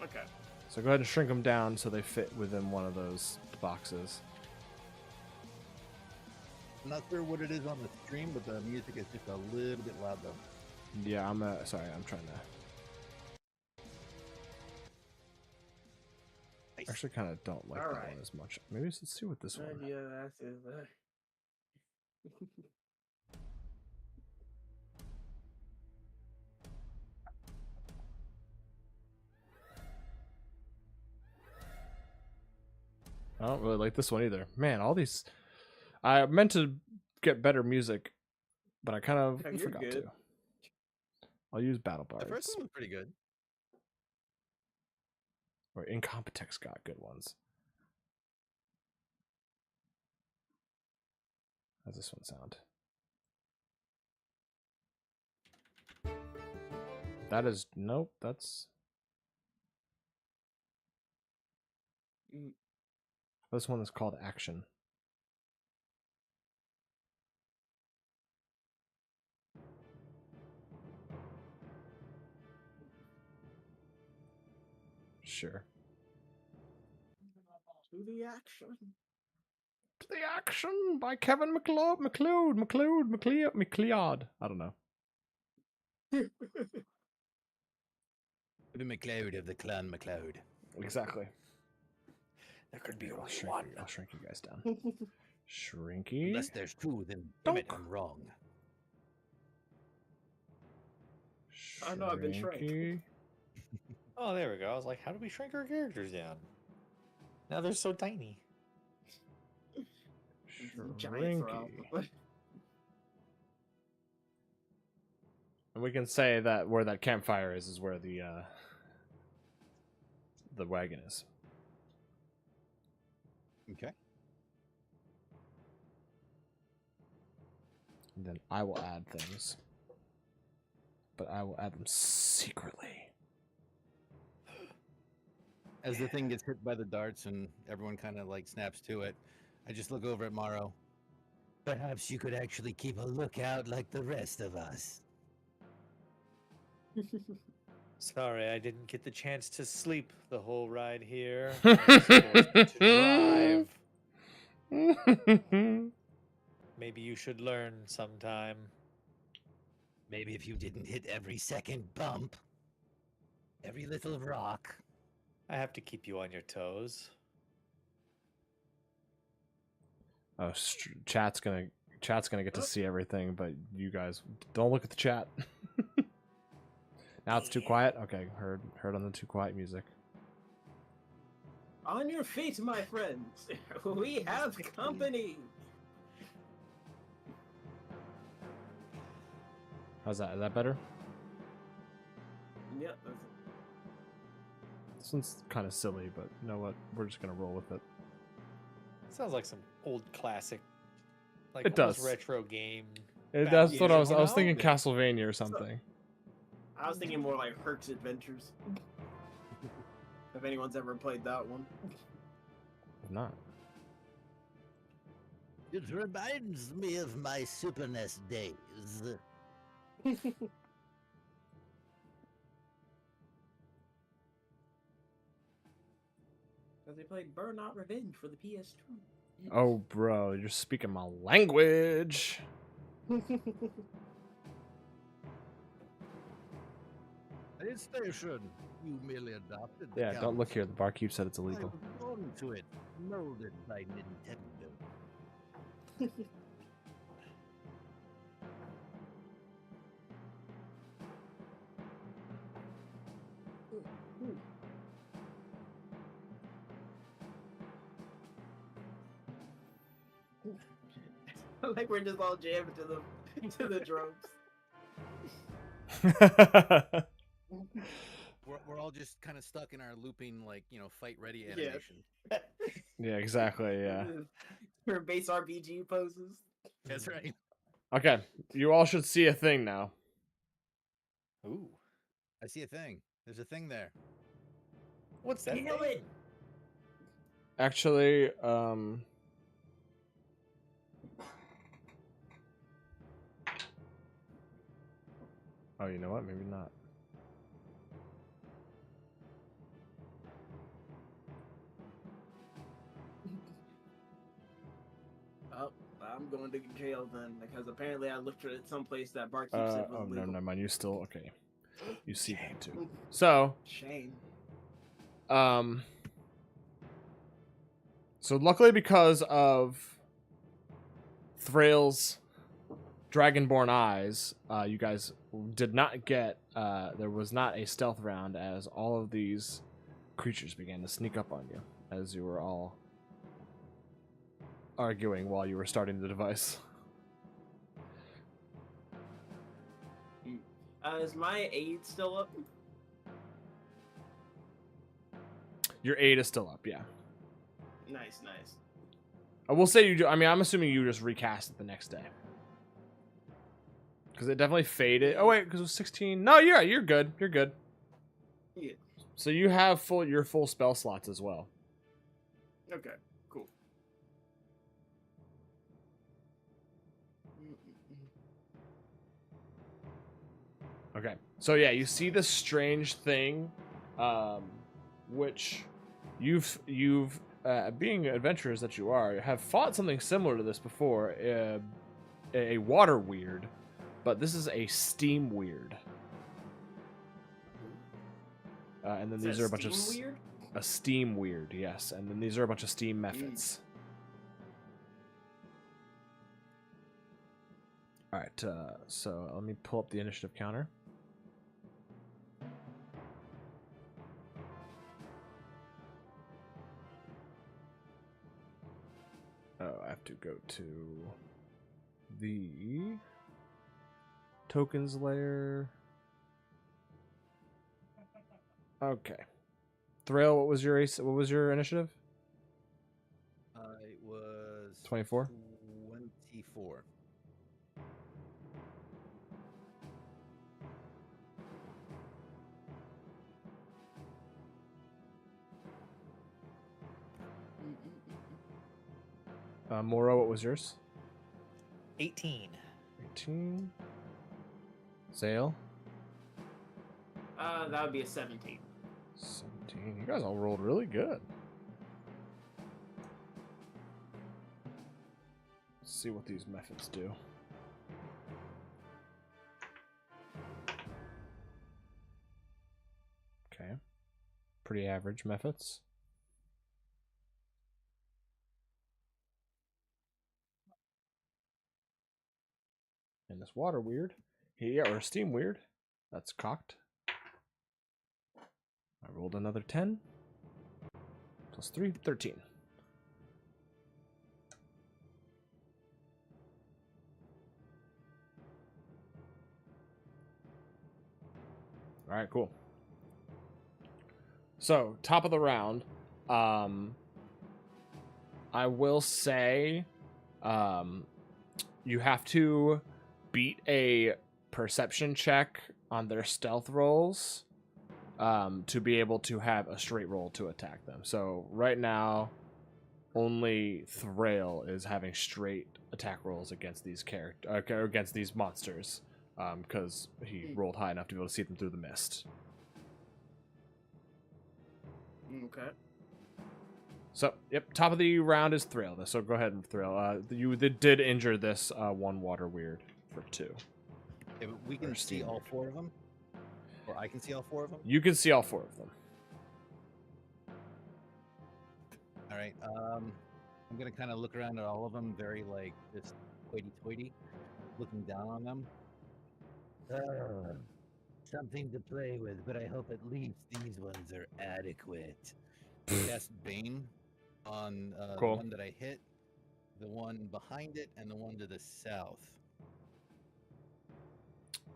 Okay. So go ahead and shrink them down so they fit within one of those boxes. I'm not sure what it is on the stream, but the music is just a little bit loud though. Yeah, I'm sorry, I'm trying to. Nice. Actually, kind of don't like that Alright. one as much. Maybe let's see what this one. Yeah, that's it. I don't really like this one either. Man, all these. I meant to get better music, but I kind of Yeah, you're forgot good. to. I'll use Battle The Bards. first one was pretty good. Or Incompetech got good ones. How's this one sound? That is nope. That's Mm. this one is called Action. Sure. To the action. To the Action by Kevin McLeod. I don't know. The McLeod of the Clan McLeod. Exactly. There could be I'll only shrink, one. I'll shrink you guys down. Shrinky. Unless there's two, then damn it, I'm wrong. I know, I've been shrank. Shrinky. Oh, there we go. I was like, how do we shrink our characters down? Now they're so tiny. Giant throw. Shrinky. And we can say that where that campfire is where the wagon is. Okay. And then I will add things. But I will add them secretly. As the thing gets hit by the darts and everyone kind of like snaps to it, I just look over at Morrow. Perhaps you could actually keep a lookout like the rest of us. Sorry, I didn't get the chance to sleep the whole ride here. I was forced to drive. Maybe you should learn sometime. Maybe if you didn't hit every second bump, every little rock. I have to keep you on your toes. Oh, chat's gonna get to see everything, but you guys don't look at the chat. Now it's too quiet. Okay, heard on the too quiet music. On your feet, my friends. We have company. How's that? Is that better? Yep. That's This one's kind of silly, but you know what? We're just gonna roll with it. Sounds like some old classic, like It almost does. retro game. Eh, Back that's what I years, was. I was you thinking know? Castlevania or something. I was thinking more like Herc's Adventures. If anyone's ever played that one. Not. It reminds me of my Super NES days. Because they played Burnout Revenge for the PS2. Oh, bro, you're speaking my language. It's station. You merely adopted. The Yeah, don't look here. The barkeep said it's I illegal. was born to it, molded by Nintendo. Like we're just all jamming to the drums. We're all just kind of stuck in our looping, like, fight ready animation. Yeah, exactly. Yeah. Her base RPG poses. That's right. Okay, you all should see a thing now. Ooh. I see a thing. There's a thing there. What's that? Kill thing? it! Actually, oh, you know what? Maybe not. Oh, I'm going to jail then, because apparently I looked at someplace that barkeep said was Oh, no, illegal. never mind. You still okay? You see him too. So, Shame. So luckily, because of Thrill's Dragonborn eyes, you guys did not get. There was not a stealth round, as all of these creatures began to sneak up on you as you were all arguing while you were starting the device. Is my aid still up? Your aid is still up, yeah. Nice, nice. I will say you. I mean, I'm assuming you just recast it the next day, because it definitely faded. Oh wait, because it was 16. No, you're good. You're good. Yeah. So you have your full spell slots as well. Okay, cool. Okay. So yeah, you see this strange thing, which you've being adventurers that you are, have fought something similar to this before, a water weird, but this is a steam weird. And then these are a bunch of weird? a steam weird, yes, and then these are a bunch of steam methods. All right, so let me pull up the initiative counter. Oh, I have to go to the tokens layer. Okay. Thrill, what was your initiative? It was 24? 24. Moro, what was yours? 18. 18. Zale? That would be a 17. 17. You guys all rolled really good. Let's see what these methods do. Okay. Pretty average methods. And this water weird. Yeah, or steam weird. That's cocked. I rolled another 10. Plus 3, 13. Alright, cool. So, top of the round. I will say you have to beat a perception check on their stealth rolls to be able to have a straight roll to attack them. So right now, only Thrail is having straight attack rolls against these against these monsters, because he rolled high enough to be able to see them through the mist. Okay. So, yep, top of the round is Thrail. So go ahead and Thrail. You did injure this one water weird for 2. Yeah, but we can see all 4 of them, or I can see all 4 of them. You can see all 4 of them. All right. I'm gonna kind of look around at all of them, very like just hoity-toity, looking down on them. Something to play with, but I hope at least these ones are adequate. Cast Bane on Cool. the one that I hit, the one behind it, and the one to the south.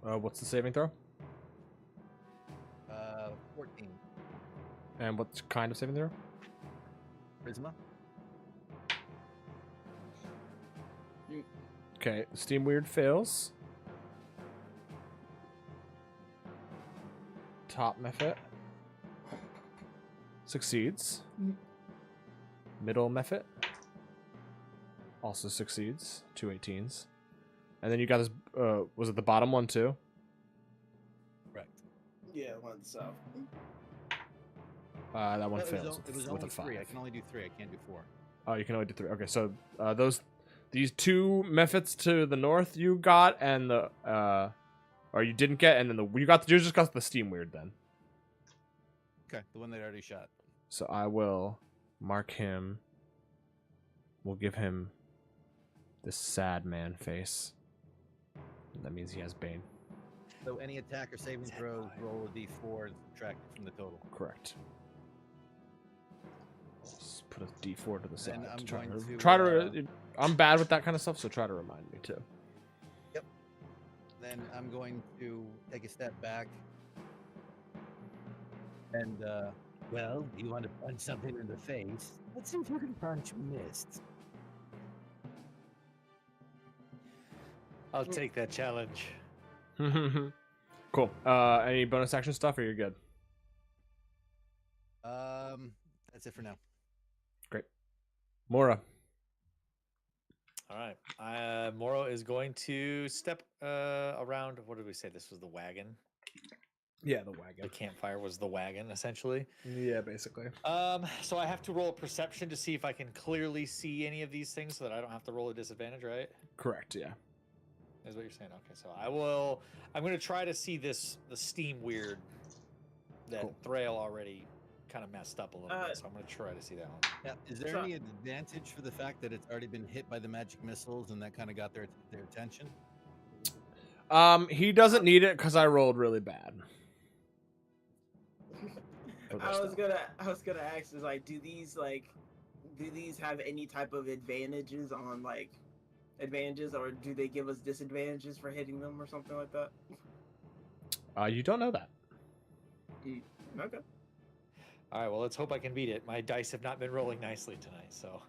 What's the saving throw? 14. And what kind of saving throw? Prisma. Okay, Steam Weird fails. Top Mephit succeeds. Middle Mephit also succeeds. 2 18s. And then you got this, was it the bottom one too? Correct. Yeah, one south. That one It fails was with only a 5. 3. I can only do 3. I can't do 4. Oh, you can only do 3. Okay, so these 2 Mephits to the north you got, and the or you didn't get, and then you just got the Steam Weird then. Okay, the one that I already shot. So I will mark him. We'll give him this sad man face. That means he has Bane. So any attack or saving throws, roll a d4 and subtract it from the total. Correct. Let's put a D4 to the side. Then I'm to try going to, to, try to. I'm bad with that kind of stuff, so try to remind me too. Then I'm going to take a step back. And Well, you want to punch something in the face? Let's see if you can punch mist. I'll take that challenge. Cool. Any bonus action stuff, or you're good? that's it for now. Great. Mora. All right. Moro is going to step around. What did we say? This was the wagon. Yeah, the The wagon. campfire was the wagon, essentially. Yeah, basically. So I have to roll a perception to see if I can clearly see any of these things, so that I don't have to roll a disadvantage, right? Correct. Yeah. Is what you're saying? Okay, so I'm going to try to see the steam weird that Cool. Thrail already kind of messed up a little bit. So I'm going to try to see that one. Yeah. Is there So- any advantage for the fact that it's already been hit by the magic missiles and that kind of got their attention? He doesn't need it because I rolled really bad. For this I was stuff. gonna ask, is like, do these have any type of advantages, or do they give us disadvantages for hitting them or something like that? You don't know that. Okay. All right, well, let's hope I can beat it. My dice have not been rolling nicely tonight, so.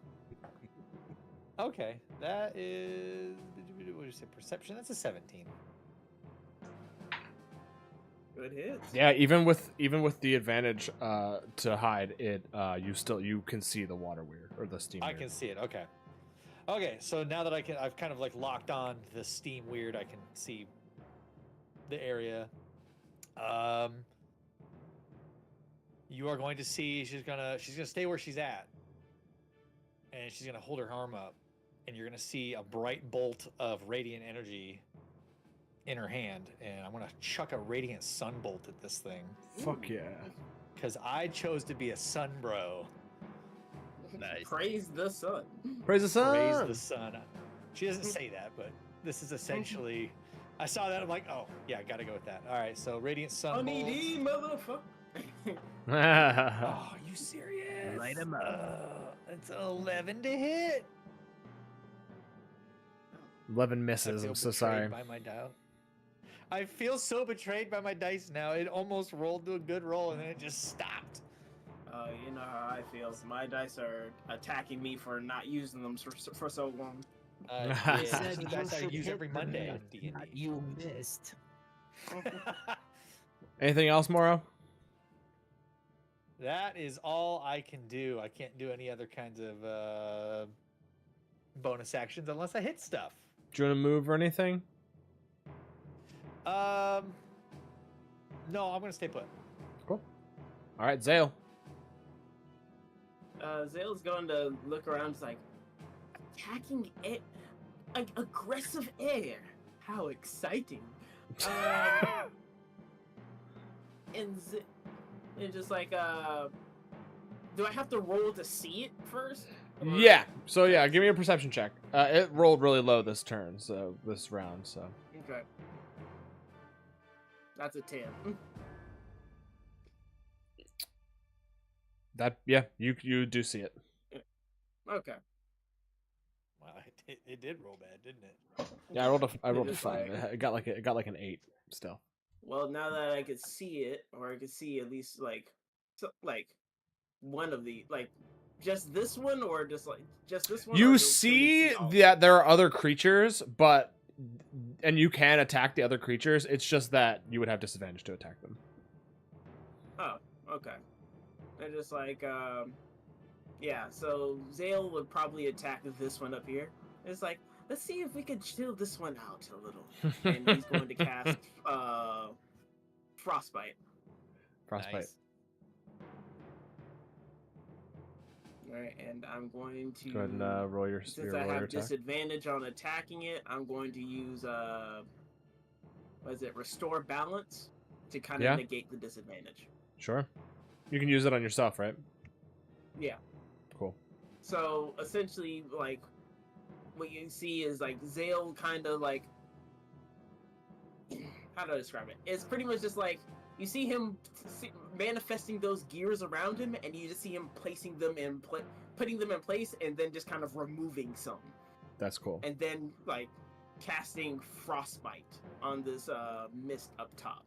Okay, that is. What did you say? Perception? That's a 17. Good hits. Yeah, even with the advantage to hide it, you can see the water weird or the steam. I weird. can see it. Okay. Okay, so now that I've kind of like locked on the steam weird, I can see the area. You are going to see she's gonna stay where she's at, and she's gonna hold her arm up, and you're gonna see a bright bolt of radiant energy in her hand, and I'm gonna chuck a radiant sun bolt at this thing Fuck yeah. because I chose to be a sun bro. Nice. Praise the sun. Praise the sun. Praise the sun. She doesn't say that, but this is essentially. I saw that. I'm like, oh yeah, I gotta go with that. All right, so radiant sun bolt. Honey, motherfucker. Oh, are you serious? Light 'em up. It's 11 to hit. 11 I misses. feel I'm so betrayed sorry. by my dial. I feel so betrayed by my dice now. It almost rolled to a good roll and then it just stopped. You know how I feel. So my dice are attacking me for not using them for so long. Yeah, Said the you dice I should use hit every the Monday on mist, D&D. not you missed. Anything else, Moro? That is all I can do. I can't do any other kinds of bonus actions unless I hit stuff. Do you want to move or anything? No, I'm gonna stay put. Cool. All right, Zale. Zale's going to look around. It's like attacking it, like aggressive air. How exciting! And just like, do I have to roll to see it first? Or- Yeah. So yeah, give me a perception check. It rolled really low this turn, so this round. So Okay. That's a 10. that you do see it. Okay. Wow, it did roll bad, didn't it? Yeah, I rolled a Just 5. like- It got like an 8 still. Well, now that I could see it, or I could see at least like one of the just this one, or just this one. or You do- see can we all- that there are other creatures, and you can attack the other creatures. It's just that you would have disadvantage to attack them. Oh, okay. And just like yeah. So Zale would probably attack this one up here. It's like, let's see if we can chill this one out a little. And he's going to cast Frostbite. Frostbite. Nice. Alright, and I'm going to Go ahead and roll your since roll I your have attack. disadvantage on attacking it, I'm going to use Restore Balance to kind of Yeah. negate the disadvantage. Sure. You can use it on yourself, right? Yeah. Cool. So essentially, like, what you see is like Zale kind of like, how do I describe it? It's pretty much just like you see him manifesting those gears around him, and you just see him placing them in putting them in place, and then just kind of removing some, That's cool. and then like casting Frostbite on this mist up top.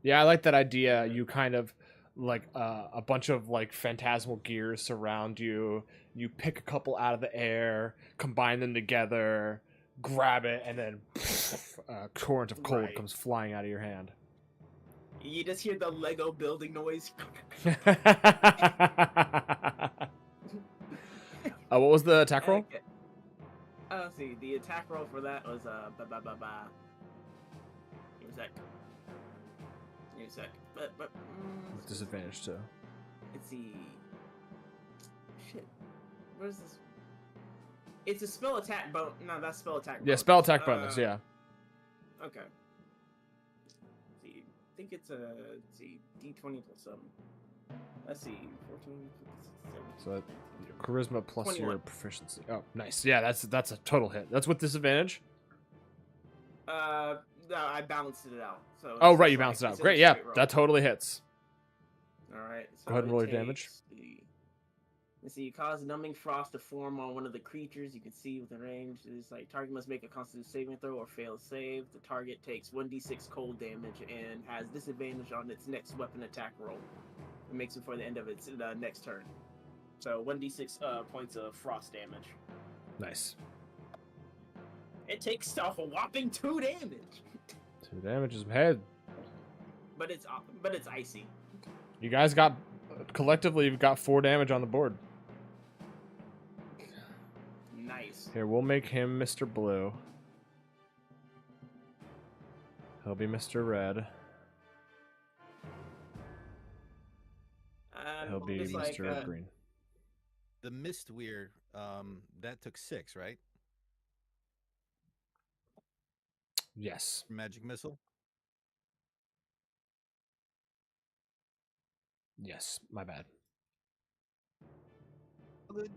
Yeah, I like that idea. You kind of like a bunch of like phantasmal gears surround you. You pick a couple out of the air, combine them together, grab it, and then a torrent of cold Right. comes flying out of your hand. You just hear the Lego building noise. What was the attack roll? Okay. Let's see. The attack roll for that was Give me a sec. Give me a sec. With disadvantage too. Let's see. Shit. What is this? It's a spell attack bonus. No, that's spell attack. Yeah, bonus. spell attack bonus. Yeah. Okay. Let's see. I think it's a D20 plus 7. Let's see. 14, 15, 17. So charisma plus 21. your proficiency. Oh, nice. Yeah, that's a total hit. That's with disadvantage. No, I balanced it out. So Oh, it's right, just you like- balanced it out. it's Great. a Yeah, straight roll. that totally hits. All right. So Go ahead and it roll your damage. takes Let's see. You cause numbing frost to form on one of the creatures you can see within range. It's like target must make a Constitution saving throw or fail save. The target takes 1d6 cold damage and has disadvantage on its next weapon attack roll. It makes it before the end of its next turn. So 1d6 points of frost damage. Nice. It takes a whopping 2 damage, 2 damage is head. but it's icy. You guys got collectively. You've got 4 damage on the board. Nice. Here, we'll make him Mr. Blue. He'll be Mr. Red. He'll be It's like, Mr. Green. The mist weird, that took 6, right? Yes. Magic missile. Yes. My bad. Good.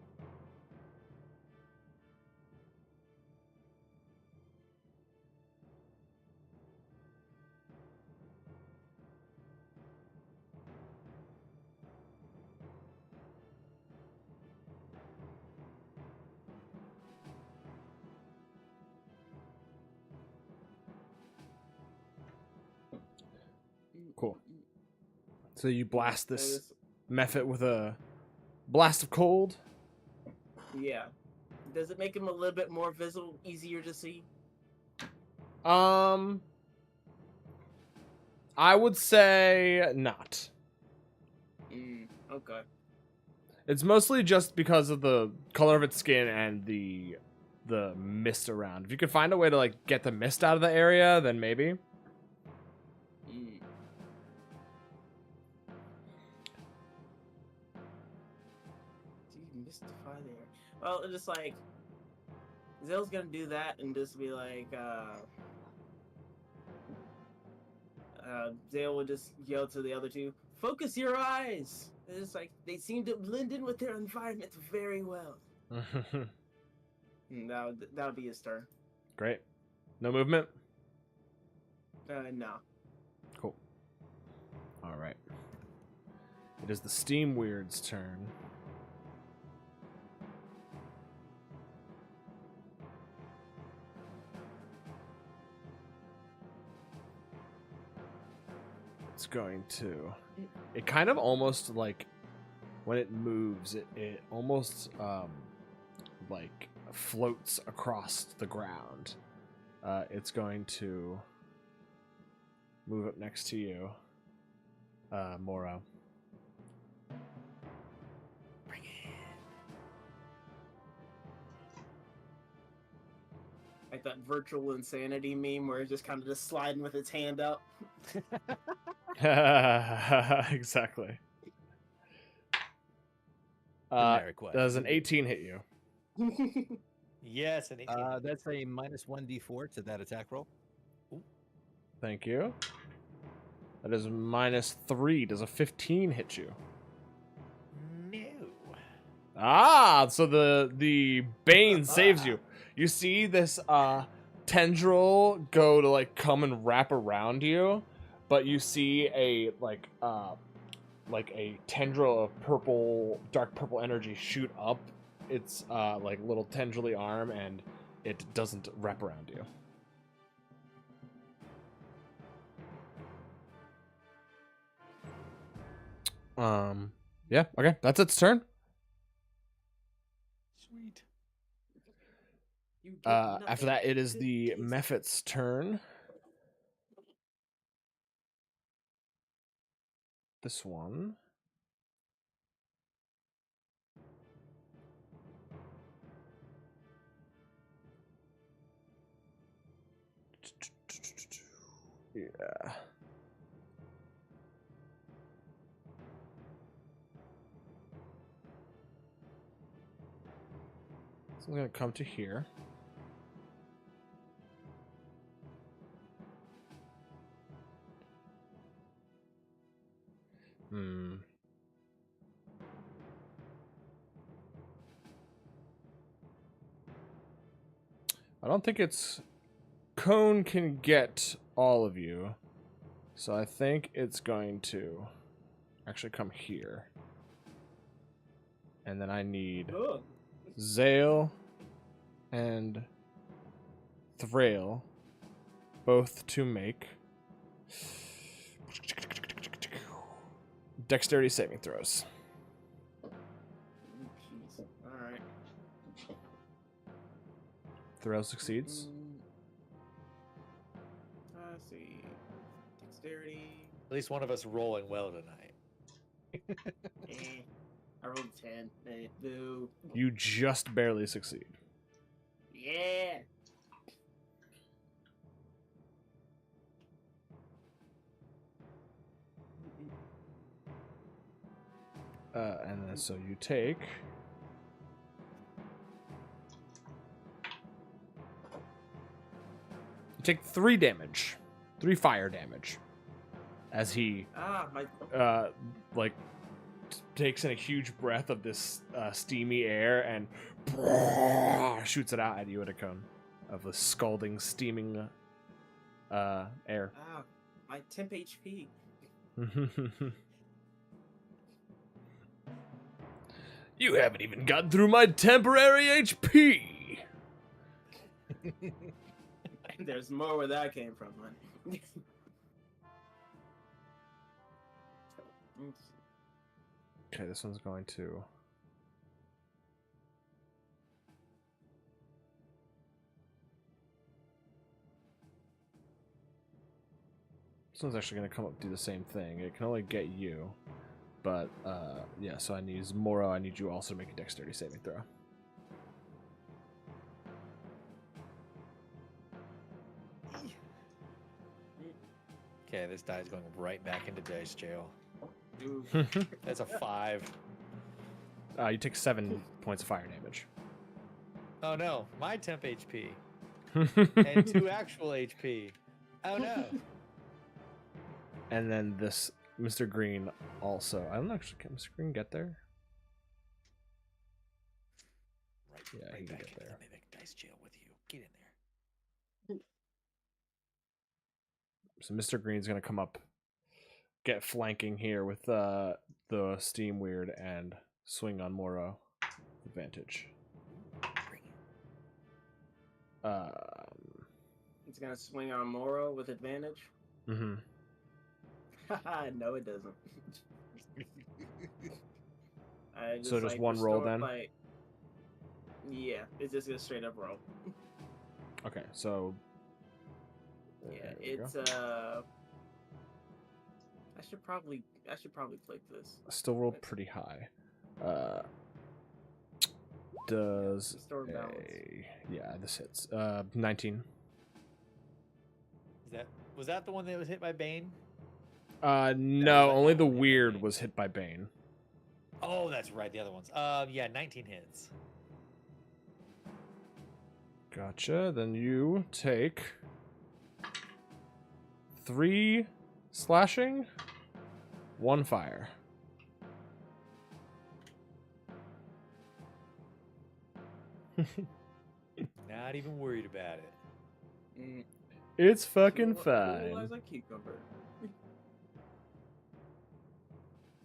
Cool. So you blast So this Mephit with a blast of cold. Yeah. Does it make him a little bit more visible, easier to see? I would say not. Okay. It's mostly just because of the color of its skin and the mist around. If you could find a way to like get the mist out of the area, then maybe. Demystify the area. Well, it's just like Zill's gonna do that and just be like, Zale would just yell to the other two, "Focus your eyes!" It's like they seem to blend in with their environment very well. That would be his turn. Great. No movement? No. Cool. All right. It is the Steam Weird's turn. It's going to... It kind of almost like... When it moves, it almost like floats across the ground. It's going to move up next to you, Moro. Bring it. Like that virtual insanity meme where it's just kind of just sliding with its hand up. Exactly. Generic Does an question. 18 hit you? Yes, an 18. That's a minus 1d4 to that attack roll. Thank you. That is minus 3. Does a 15 hit you? No. Ah, so the Bane saves you. You see this tendril go to like come and wrap around you, but you see a like a tendril of purple, dark purple energy shoot up its like little tendrily arm, and it doesn't wrap around you. Yeah, okay, that's its turn. Sweet. After that, it is the Mephit's turn. This one. Yeah. So I'm gonna come to here. I don't think its cone can get all of you. So I think it's going to actually come here. And then I need Zale and Thrail both to make dexterity saving throws. Jeez. Alright. Thrail succeeds. Let's see. Dexterity. At least one of us rolling well tonight. I rolled 10. Boo. You just barely succeed. Yeah. And then so you take... You take 3 damage. 3 fire damage. As he, like, takes in a huge breath of this steamy air and shoots it out at you at a cone of the scalding, steaming air. Ah, my temp HP. You haven't even gotten through my temporary HP! There's more where that came from, man. Okay, this one's going to... This one's actually going to come up and do the same thing. It can only get you. But, yeah, so I need Moro. I need you also to make a dexterity saving throw. Okay, this die's going right back into dice jail. Ooh. That's a 5. You take 7 points of fire damage. Oh no, my temp HP. And 2 actual HP. Oh no. And then this Mr. Green also. I don't know, actually, can Mr. Green get there? Yeah, he can back get into there. the mimic dice jail with you. Get in there. So Mr. Green's going to come up, get flanking here with the Steam Weird, and swing on Moro. Advantage. It's gonna swing on Moro with advantage. Mm-hmm. No, it doesn't. So just one roll then? Yeah, it's just a straight up roll. Okay, so... Yeah, there we it's go. I should probably flip this. Still rolled pretty high. Does Restore balance. yeah, this hits. 19. Was that the one that was hit by Bane? No, like only that the one hit by weird Bane. was hit by Bane. Oh, that's right. The other ones. Yeah, 19 hits. Gotcha. Then you take 3 slashing, 1 fire. Not even worried about it. Mm. It's fucking Cool fine. as a cucumber.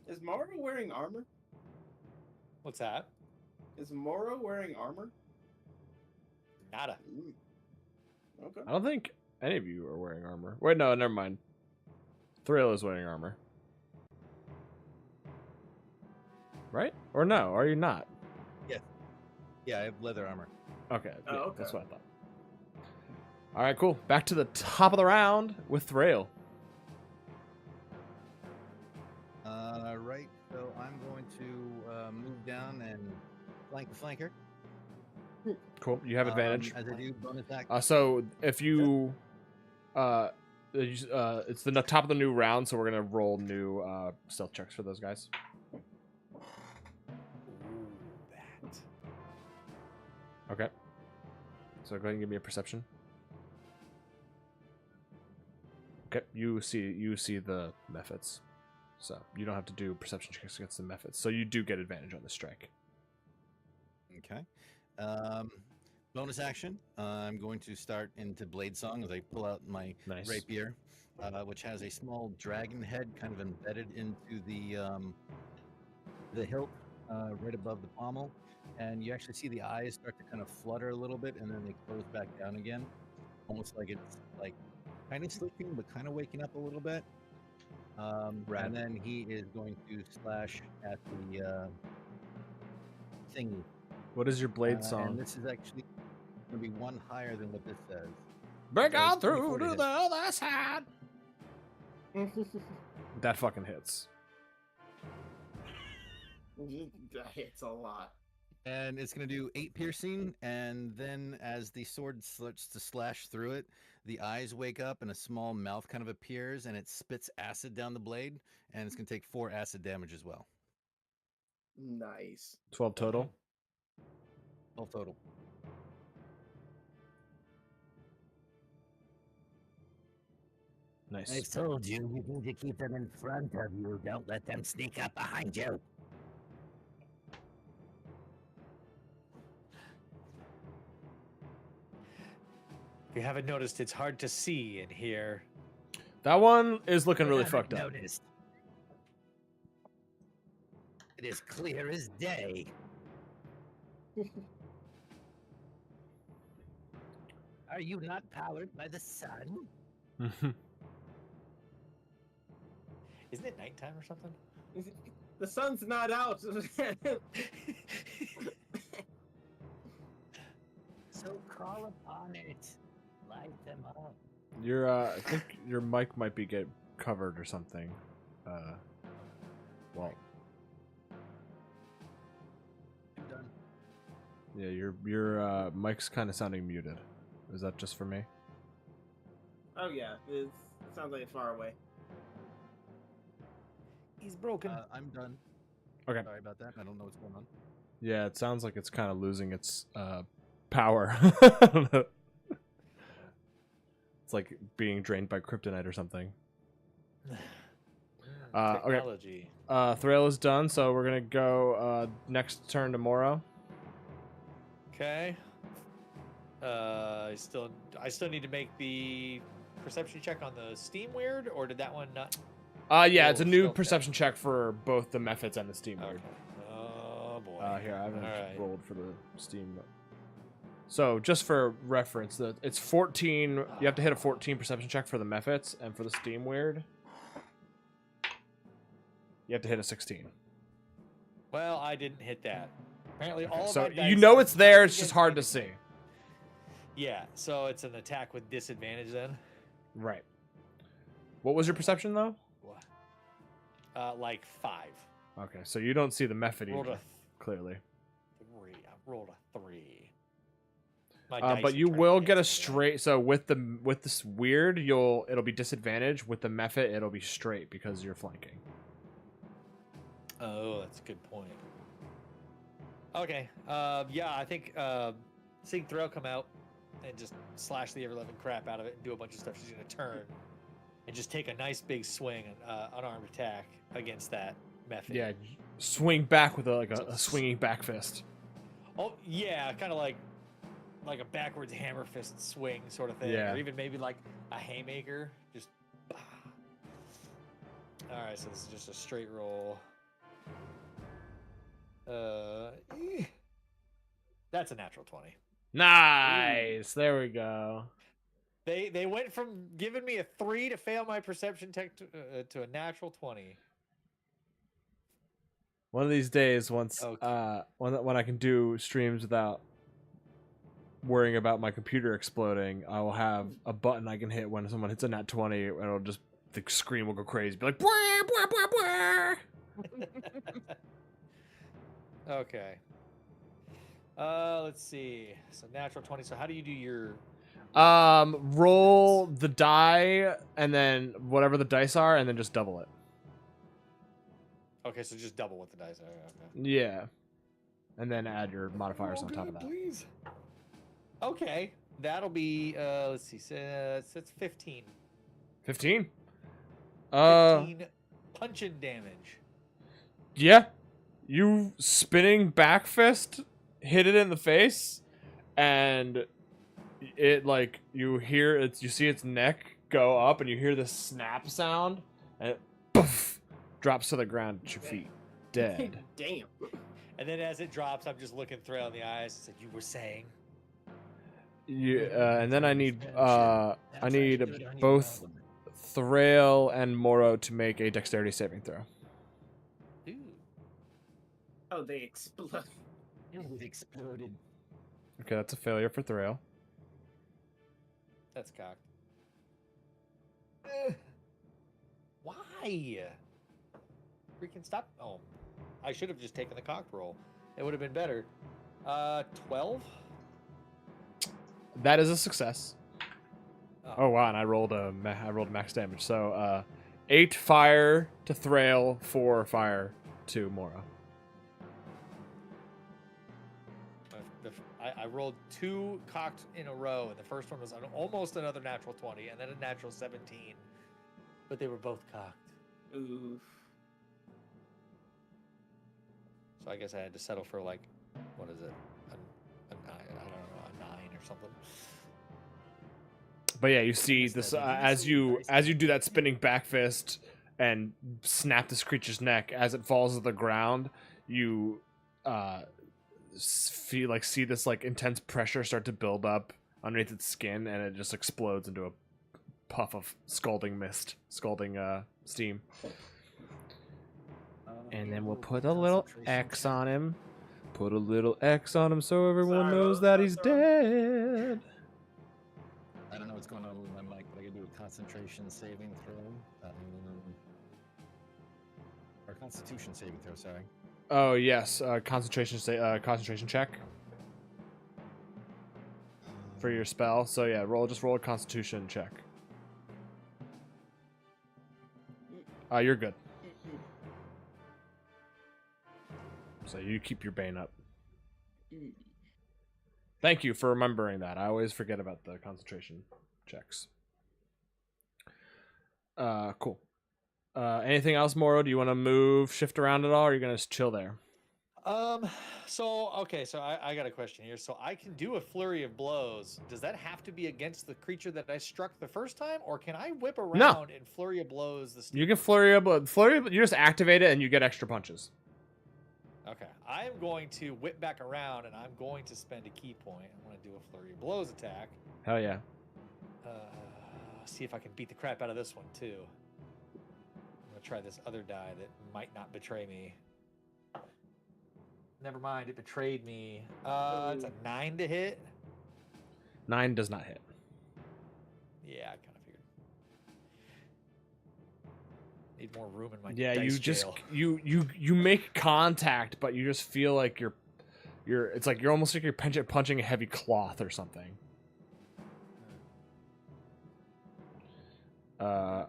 Is Moro wearing armor? What's that? Is Moro wearing armor? Nada. Ooh. Okay. I don't think any of you are wearing armor. Wait, no, never mind. Thrill is wearing armor. Right? Or no, are you not? Yeah, I have leather armor. Okay, Oh, yeah, okay. that's what I thought. All right, cool. Back to the top of the round with Thrail. Right, so I'm going to move down and flank the flanker. Cool. You have advantage. As I do bonus act. So if you, it's the top of the new round, so we're gonna roll new stealth checks for those guys. Ooh, that. Okay. So go ahead and give me a perception. Okay, you see the methods, so you don't have to do perception checks against the methods. So you do get advantage on the strike. Okay. Bonus action. I'm going to start into Blade Song as I pull out my Nice. rapier, which has a small dragon head kind of embedded into the hilt right above the pommel. And you actually see the eyes start to kind of flutter a little bit, and then they close back down again, almost like it's like kind of sleeping, but kind of waking up a little bit. Rad. And then he is going to slash at the thingy. What is your blade And song? this is actually going to be one higher than what this says. Break so on it's through 24 to to hit. the other side. That fucking hits. That hits a lot. And it's going to do 8 piercing, and then as the sword starts to slash through it, the eyes wake up and a small mouth kind of appears, and it spits acid down the blade, and it's going to take 4 acid damage as well. Nice. 12 total. 12 total. Nice. I've told you, you need to keep them in front of you. Don't let them sneak up behind you. If you haven't noticed, it's hard to see in here. That one is looking I really haven't fucked up. noticed. It is clear as day. Are you not powered by the sun? Isn't it nighttime or something? The sun's not out. So call upon it. Light them up. Your I think your mic might be covered or something. Well, I'm done. yeah, your mic's kind of sounding muted. Is that just for me? Oh yeah, it sounds like it's far away. He's broken. I'm done. Okay. Sorry about that. I don't know what's going on. Yeah, it sounds like it's kind of losing its power. It's like being drained by kryptonite or something. Okay. Technology. Thrail is done, so we're gonna go next turn to Moro. Okay. I still need to make the perception check on the Steam Weird, or did that one not? Yeah, it's a new Still perception check for both the methods and the Steam Okay. Weird. Oh boy. Here, I haven't Alright. rolled for the Steam. So, just for reference, it's 14. You have to hit a 14 perception check for the methods, and for the Steam Weird, you have to hit a 16. Well, I didn't hit that. Apparently, Okay, all so of my you dice know are it's there. It's against just hard to me. see. Yeah, so it's an attack with disadvantage then. Right. What was your perception though? Like 5. Okay, so you don't see the method Rolled either, a clearly. 3. I rolled a 3. My But dice are you trying will get a against me, straight. So with this weird, it'll be disadvantage. With the method, it'll be straight because you're flanking. Oh, that's a good point. Okay. Yeah, I think seeing Thrail come out and just slash the ever-loving crap out of it and do a bunch of stuff, she's gonna turn and just take a nice big swing, unarmed attack against that method. Yeah, swing back with a swinging back fist. Oh yeah, kind of like a backwards hammer fist swing sort of thing, Yeah. or even maybe like a haymaker. Just. All right, so this is just a straight roll. That's a natural 20. Nice. There we go. They went from giving me a 3 to fail my perception check to a natural 20. One of these days, once Okay. when I can do streams without worrying about my computer exploding, I will have a button I can hit when someone hits a nat 20, and it'll just the screen will go crazy, be like blah blah blah blah. Okay. Let's see. So natural 20. So how do you do your? Roll the die and then whatever the dice are, and then just double it. Okay, so just double what the dice are. Okay. Yeah, and then add your modifiers on top of that. Please. Okay, that'll be. Let's see. So it's 15. 15. 15 punching damage. Yeah, you spinning back fist hit it in the face, and it like you hear it. You see its neck go up, and you hear the snap sound, and it poof, drops to the ground at your feet, dead. Damn. And then as it drops, I'm just looking Thrail in the eyes. Said, "You were saying." You and then I need both Thrail and Moro to make a dexterity saving throw. Ooh. Oh, they explode. It exploded. Okay, that's a failure for Thrail. That's cocked. Why? Freaking stop. Oh, I should have just taken the cock roll. It would have been better. 12? That is a success. Oh, Oh wow, and I rolled max damage. So 8 fire to Thrail, 4 fire to Moro. I rolled 2 cocked in a row, and the first one was almost another natural 20, and then a natural 17. But they were both cocked. Oof. So I guess I had to settle for, like, what is it? A 9, I don't know, a 9 or something. But yeah, you see this as you do that spinning back fist and snap this creature's neck as it falls to the ground. You see this like intense pressure start to build up underneath its skin, and it just explodes into a puff of scalding steam. And then we'll put a little X on him. Put a little X on him so everyone knows that he's dead. I don't know what's going on with my mic, but I can do a concentration saving throw. Or constitution saving throw, sorry. Oh yes, concentration check for your spell. So yeah, just roll a Constitution check. You're good. So you keep your Bane up. Thank you for remembering that. I always forget about the concentration checks. Cool. Anything else, Moro? Do you want to move, shift around at all, or are you gonna just chill there? So I got a question here. So I can do a flurry of blows. Does that have to be against the creature that I struck the first time, or can I whip around and flurry of blows? You can flurry of blows. You just activate it and you get extra punches. Okay, I'm going to whip back around and I'm going to spend a key point. I'm going to do a flurry of blows attack. Hell yeah. See if I can beat the crap out of this one too. I'm going to try this other die that might not betray me. Never mind, it betrayed me. It's a 9 to hit. 9 does not hit. Yeah, I kind of figured. Need more room in my Yeah, dice you just jail. you make contact, but you just feel like you're it's like you're almost like you're punching a heavy cloth or something.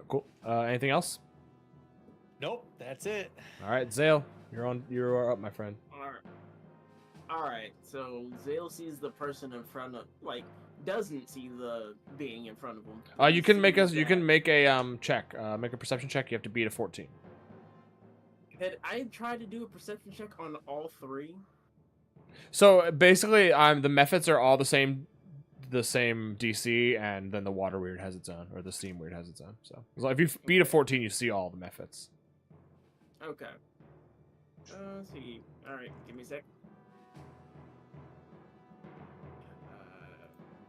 Cool. Anything else? Nope, that's it. All right, Zale, you're up, my friend. Alright, so Zale sees the person in front of, like, doesn't see the being in front of him. You can make a check. Make a perception check. You have to beat a 14. Had I tried to do a perception check on all three? So basically, the methods are all the same DC, and then the water weird has its own, or the steam weird has its own. So if you beat a 14, you see all the methods. Okay. Let's see. Alright, give me a sec.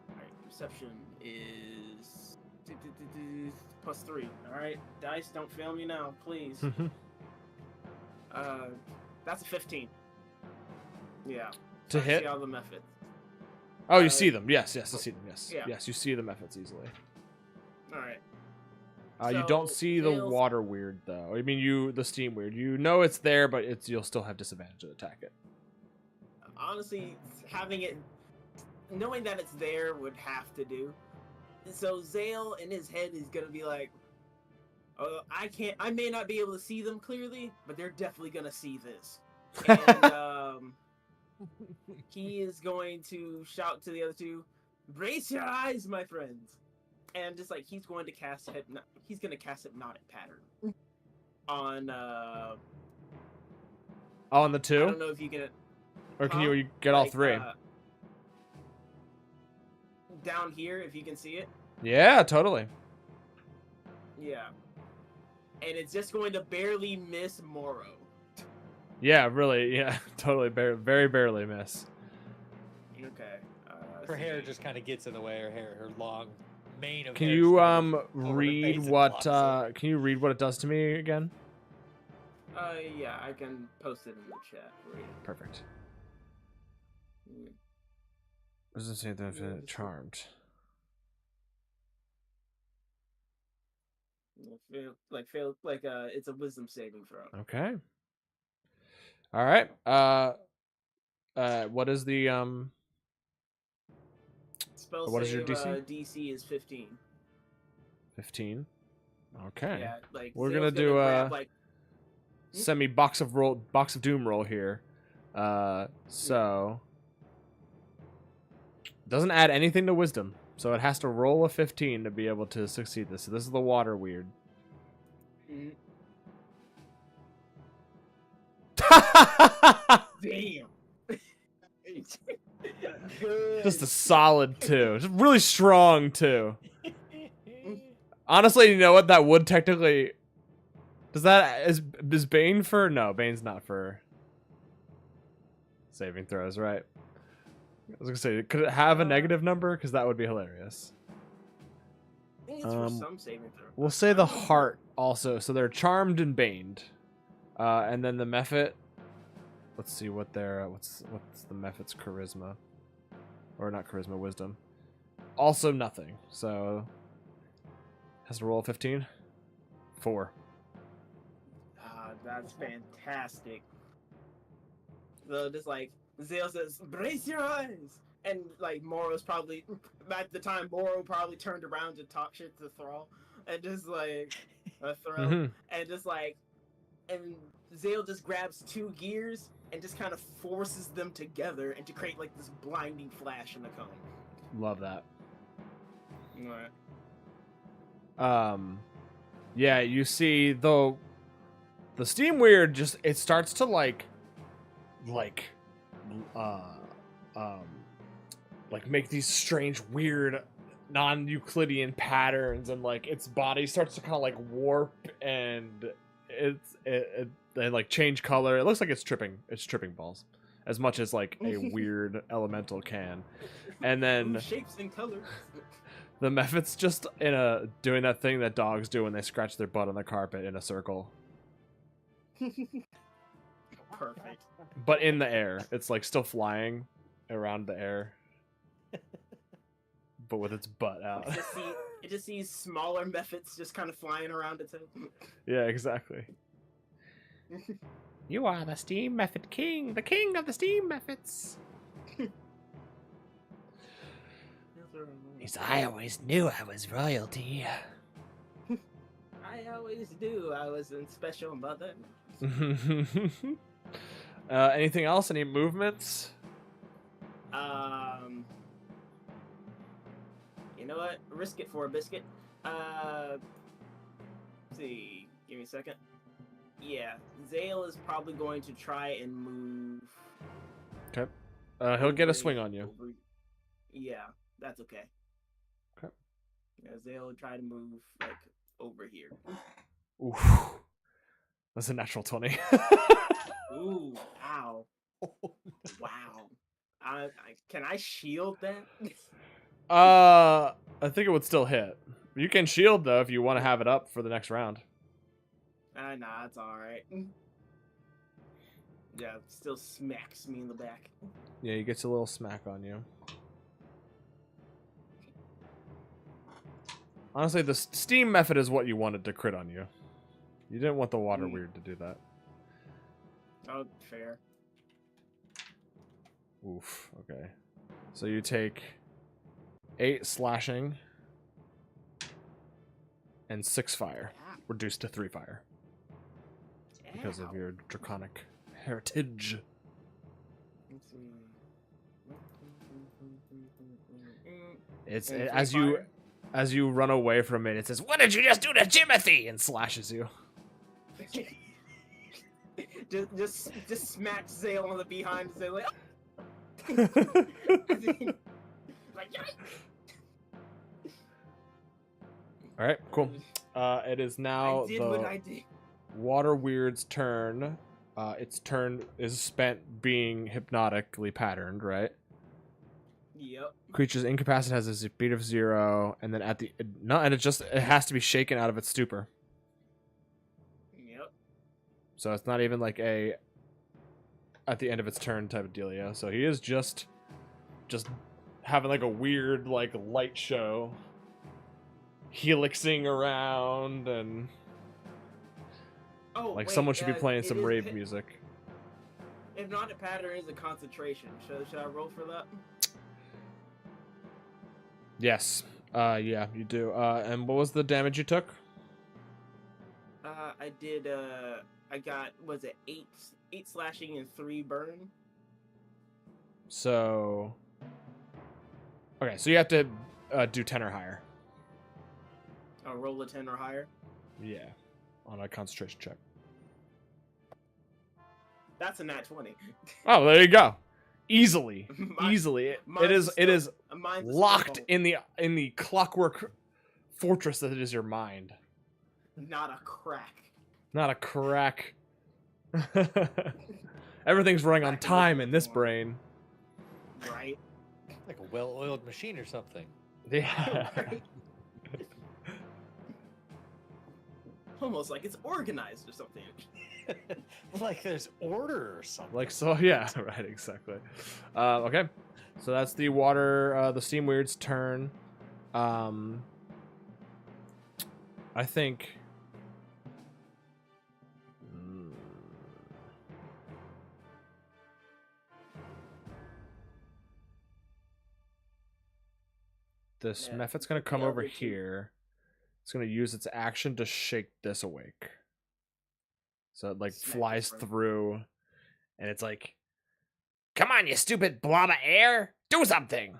Alright, perception is +3. Alright, dice, don't fail me now, please. That's a 15. Yeah. To I hit? see all the methods. Oh, you see them. Yes, you see them. Yes. Yeah. Yes, you see the methods easily. Alright. You don't see the Zale's- water weird though. I mean, the steam weird. You know it's there, but you'll still have disadvantage to attack it. Honestly, having it, knowing that it's there would have to do. So Zale in his head is gonna be like, I may not be able to see them clearly, but they're definitely gonna see this. And he is going to shout to the other two, "Brace your eyes, my friends!" And just like he's going to cast hypnotic pattern on On the I two, don't know if you can, or can you get all like, three? Down here, if you can see it. Yeah, totally. Yeah. And it's just going to barely miss Moro. Yeah, really. Yeah, totally. Very barely miss. Okay. Her hair just kind of gets in the way. Her long mane of Can hair you just kind of over the read face and what blocks it. can you read what it does to me again? Yeah, I can post it in the chat for you. Perfect. Mm. What does it say? The charmed. It's a wisdom saving throw. Okay. All right. What is the Spell what is save, your DC? DC is 15. 15. Okay. Yeah, like We're Zale's gonna do grab, like, semi box of doom roll here. So doesn't add anything to wisdom, so it has to roll a 15 to be able to succeed this. So this is the water weird. mm, damn. Just a solid 2. Just really strong 2. Honestly, you know what? That would technically. Does that is Bane for? No, Bane's not for saving throws, right? I was gonna say, could it have a negative number? Because that would be hilarious. I think it's for some saving throw. We'll say the heart also. So they're charmed and baned, and then the Mephit. Let's see what their what's the Mephit's charisma, or not charisma, wisdom. Also nothing. So Has to roll a 15. 4. That's fantastic. So just like Zale says, brace your eyes, and like Moro's probably at the time Moro probably turned around to talk shit to Thrall, and just like Thrall, and just like, and Zale just grabs 2 gears and just kind of forces them together and to create like this blinding flash in the cone. Love that. Right. Yeah, you see the steam weird just it starts to like make these strange weird non-Euclidean patterns, and like its body starts to kind of like warp, and it like change color. It looks like it's tripping balls as much as like a weird elemental can. And then shapes and colors. The Mephit's just doing that thing that dogs do when they scratch their butt on the carpet in a circle. Perfect. But in the air. It's like still flying around the air. But with its butt out. It just sees smaller Mephits just kind of flying around its head. Yeah, exactly. You are the Steam Mephit King, the king of the Steam Mephits. I always knew I was royalty. I always knew I was in special mother. Anything else? Any movements? You know what? Risk it for a biscuit. Let's see. Give me a second. Yeah, Zale is probably going to try and move. Okay. He'll get a swing on you. Yeah, that's okay. Okay. Yeah, Zale will try to move like over here. Oof. That's a natural 20. Ooh, ow. Wow. Can I shield that? I think it would still hit. You can shield though if you want to have it up for the next round. Nah, it's alright. Yeah, it still smacks me in the back. Yeah, he gets a little smack on you. Honestly, the steam method is what you wanted to crit on you. You didn't want the water weird to do that. Oh, fair. Oof, okay. So you take 8 slashing and 6 fire. Reduced to 3 fire. Because of your draconic heritage. Let's see. It's as you run away from it, it says, "What did you just do to Jimothy?" and slashes you. just smacks Zale on the behind and say like, like all right, cool. It is now the Water Weird's turn. Its turn is spent being hypnotically patterned, right? Yep. Creature's incapacitated has a speed of 0, and then at the it has to be shaken out of its stupor. Yep. So it's not even like a at the end of its turn type of dealio. So he is just having like a weird like light show, helixing around, and like someone should be playing some rave music. Hypnotic pattern is a concentration. Should I roll for that? Yes. Yeah, you do. And what was the damage you took? I did. I got, was it 8 slashing and 3 burn. So. Okay, so you have to do 10 or higher. I'll roll a 10 or higher. Yeah, on a concentration check. That's a nat 20. Oh, there you go. Easily. It is locked in the clockwork fortress that it is your mind. Not a crack. Not a crack. Everything's running on time in this brain. Right? Like a well-oiled machine or something. Yeah. Right? Almost like it's organized or something. Like there's order or something. Like so, yeah, right, exactly. Okay, so that's the water, the steam weird's turn. I think. This Yeah, method's gonna come the over other two. here. It's gonna use its action to shake this awake. So it like Smack flies its friend. through, and it's like, "Come on, you stupid blob of air! Do something!"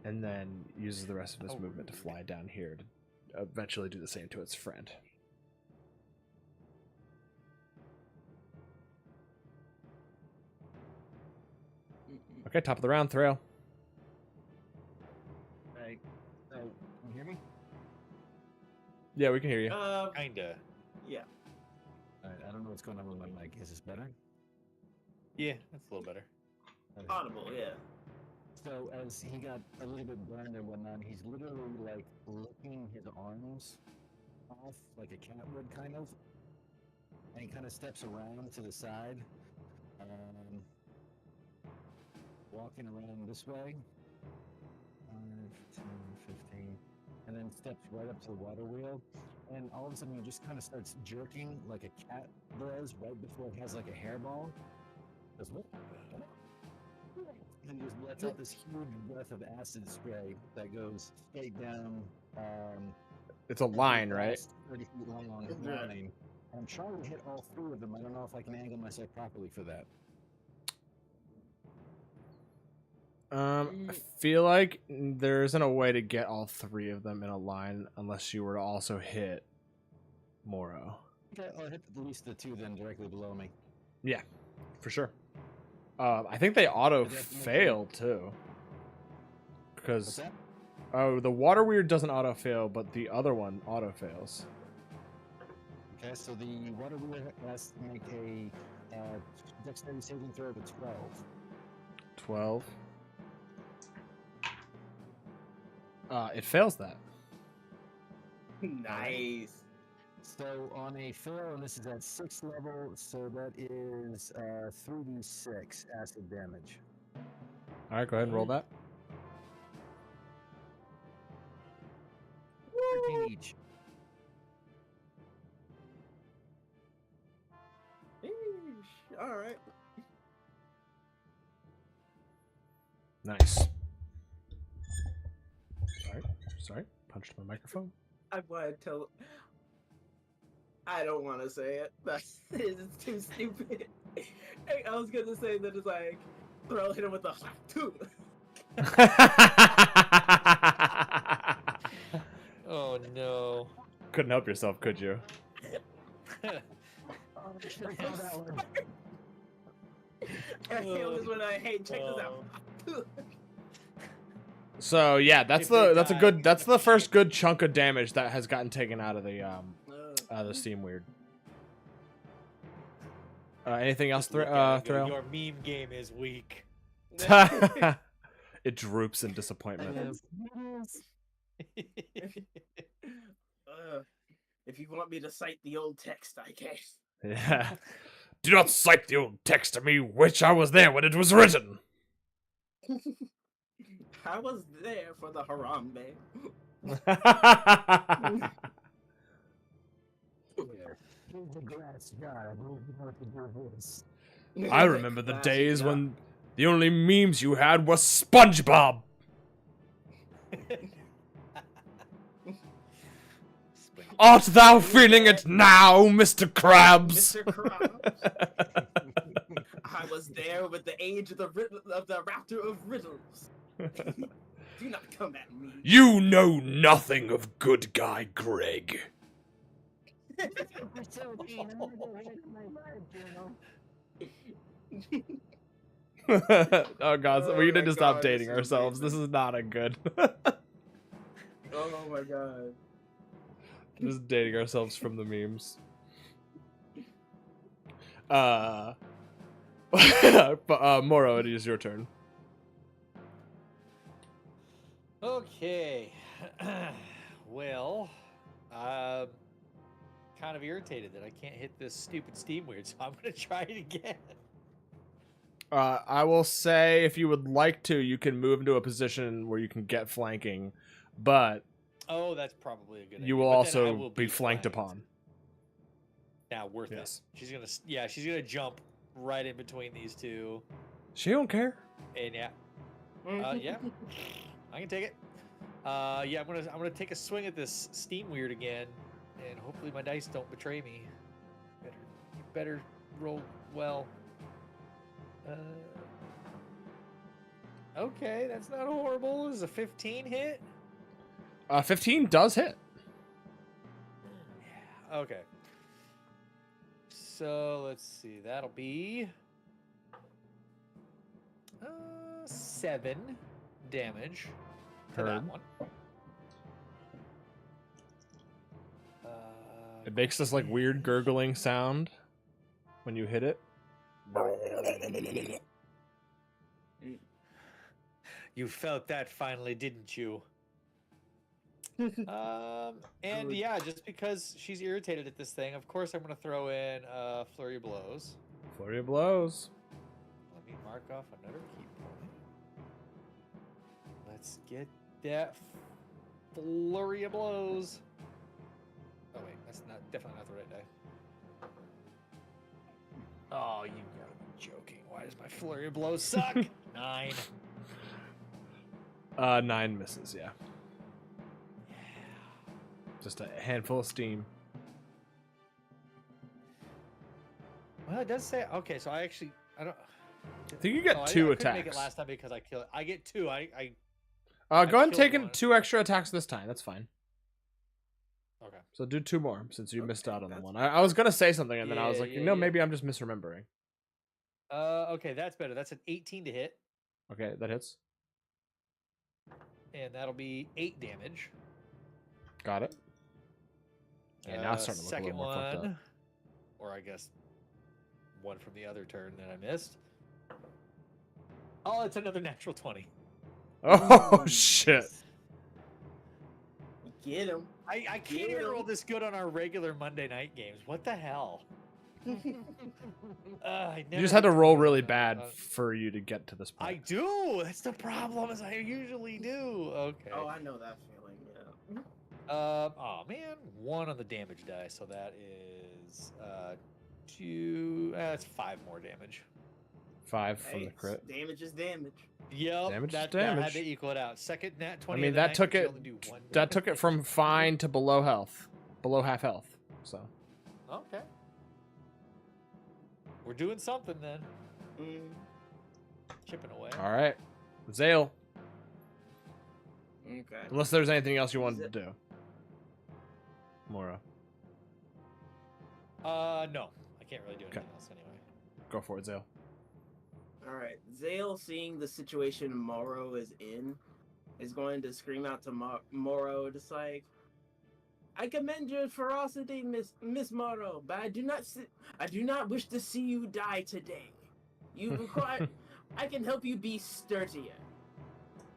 And then uses the rest of its movement to fly down here to eventually do the same to its friend. Okay, top of the round, Thrail. Right. So, can you hear me? Yeah, we can hear you. Kinda. Yeah. All right. I don't know what's going on with my mic. Is this better? Yeah, that's a little better. Okay. Audible, yeah. So as he got a little bit burned and whatnot, he's literally like licking his arms off like a cat would, kind of. And he kind of steps around to the side, walking around this way. 5, 10, 15, and then steps right up to the water wheel. And all of a sudden, he just kind of starts jerking like a cat does right before it has like a hairball. Goes, "What?" And just lets out this huge breath of acid spray that goes straight down. It's a line, right? 30 feet long line. I'm trying to hit all 3 of them. I don't know if I can angle myself properly for that. I feel like there isn't a way to get all 3 of them in a line unless you were to also hit Moro. Okay, I'll hit at least the 2 then directly below me. Yeah, for sure. I think they auto fail too. What's Because that? the water weird doesn't auto fail, but the other one auto fails. Okay, so the water wheel has to make a dexterity saving throw of a 12. 12. It fails that. Nice. So on a fail, and this is at 6th level, so that is 3d6 acid damage. All right, go ahead and roll that. 13 each. All right. Nice. Sorry. Punched my microphone. I want to tell. I don't want to say it. That's it's too stupid. I was gonna say that it's like throw hit him with a two. Oh no. Couldn't help yourself, could you? Oh, I should have thought that one. I feel this when I check this out. So yeah, that's the first good chunk of damage that has gotten taken out of the steam weird. Anything else, Thrail? Your meme game is weak. It droops in disappointment. If you want me to cite the old text, I can. Yeah. Do not cite the old text to me, which I was there when it was written. I was there for the Harambe. I remember the days when the only memes you had was SpongeBob. Art thou feeling it now, Mr. Krabs? Mr. Krabs. I was there with the age of the raptor of riddles. Do not come at me. You know nothing of good guy Greg. Oh god, so we need to stop dating ourselves. This is not a good. Oh my god. Just dating ourselves from the memes. But Moro, it is your turn. Okay. Well, kind of irritated that I can't hit this stupid steam weird, so I'm gonna try it again. I will say, if you would like to, you can move into a position where you can get flanking, but Oh, that's probably a good idea. You will But then I also will be flanked upon. Yeah, worth Yes. it. She's gonna jump right in between these two. She don't care. And yeah, yeah, I can take it. Yeah, I'm gonna take a swing at this steam weird again, and hopefully my dice don't betray me. You better roll well. Okay, that's not horrible. Is a 15 hit? 15 does hit. Yeah. Okay. So let's see. That'll be 7 damage to that Heard. one. It makes this like weird gurgling sound when you hit it. You felt that finally, didn't you? And yeah, just because she's irritated at this thing, of course I'm going to throw in Flurry of Blows. Flurry of blows. Let me mark off another key point. Let's get that Flurry of Blows. Oh wait, that's definitely not the right die. Oh, you gotta be joking. Why does my Flurry of Blows suck? 9. 9 misses, yeah. Just a handful of steam. Well, it does say okay. So I don't. I think you get 2 I attacks. couldn't make it last time because I killed. I get 2. Go ahead and take killed one. 2 extra attacks this time. That's fine. Okay. So do 2 more since you missed out on the that's one. I was gonna say something and then I was Yeah, like, yeah, yeah. maybe I'm just misremembering. Okay, that's better. That's an 18 to hit, Okay, that hits. and that'll be 8 damage. Got it. Yeah, now it's starting to look a little Second more fucked up. one, or I guess one from the other turn that I missed. Oh, it's another natural 20. Oh shit! Get him. I can't even Yeah. roll this good on our regular Monday night games. What the hell? I You never just had to get roll do really that. bad for you to get to this I point. do. That's the problem. Is I usually do. Okay. Oh, I know that feeling. Yeah. Oh man, 1 on the damage die, so that is 2. That's 5 more damage. 5 from the Hey, crit. damage is damage. Yep, Damage is that had damage. to equal it out. Second nat I 20. mean, of the that night, took but you it. only do 1 That took it from fine to below health, below half health. So Okay. We're doing something then. Mm. Chipping away. all right, Zale. Okay. Unless there's anything else you wanted Is to do, Mora, No, I can't really do anything Okay. else anyway. go for it, Zale. All right. Zale, seeing the situation Moro is in, is going to scream out to Moro, just like, "I commend your ferocity, Miss Moro, but I do not wish to see you die today. You require. I can help you be sturdier."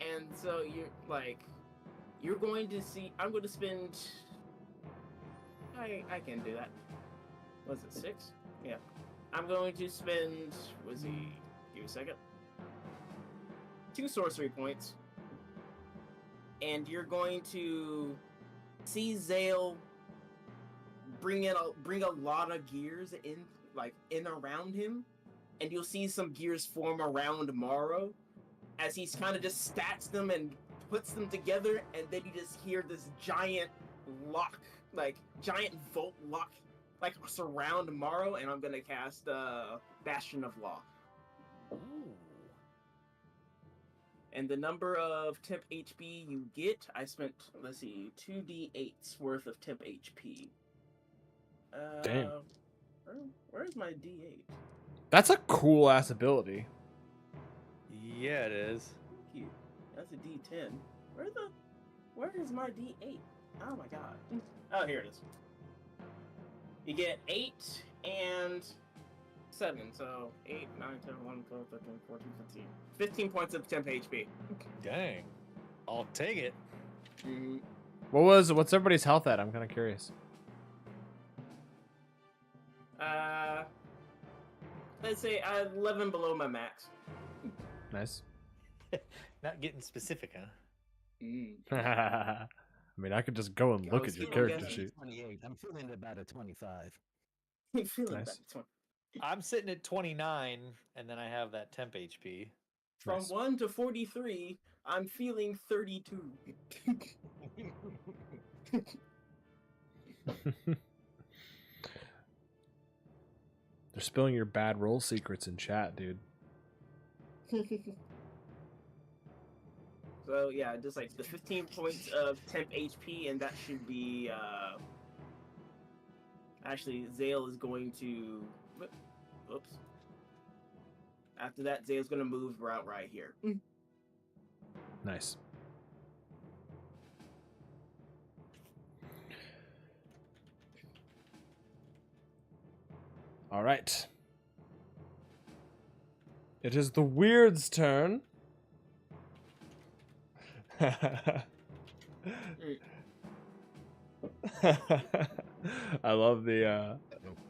And so you're going to see. I'm going to spend. I can do that. Was it 6? Yeah. I'm going to spend. Was he? Give me a second. 2 sorcery points. And you're going to see Zale bring a lot of gears in around him, and you'll see some gears form around Morrow as he's kind of just stacks them and puts them together, and then you just hear this giant volt lock, surround Morrow, and I'm gonna cast Bastion of Law. Ooh. And the number of temp HP you get, I spent, 2d8s worth of temp HP. Damn. Where's my d8? That's a cool ass ability. Yeah, it is. Here. That's a d10. Where is my d8? Oh my god. Oh, here it is. You get 8 and 7, so 8, 9, 10, 11, 12, 13, 14, 15. 15 points of temp HP. Dang. I'll take it. What's everybody's health at? I'm kind of curious. Let's say 11 below my max. Nice. Not getting specific, huh? I mean, I could just go and I look was at your feeling character guessing. sheet. 28. I'm feeling about a 25. I'm feeling Nice. better. 20. I'm sitting at 29, and then I have that temp HP. From Nice. 1 to 43, I'm feeling 32. They're spilling your bad roll secrets in chat, dude. So yeah, just like the 15 points of temp HP, and that should be actually Zale is going to oops. After that, Zale's gonna move right here. Nice. All right. It is the Weird's turn. I love the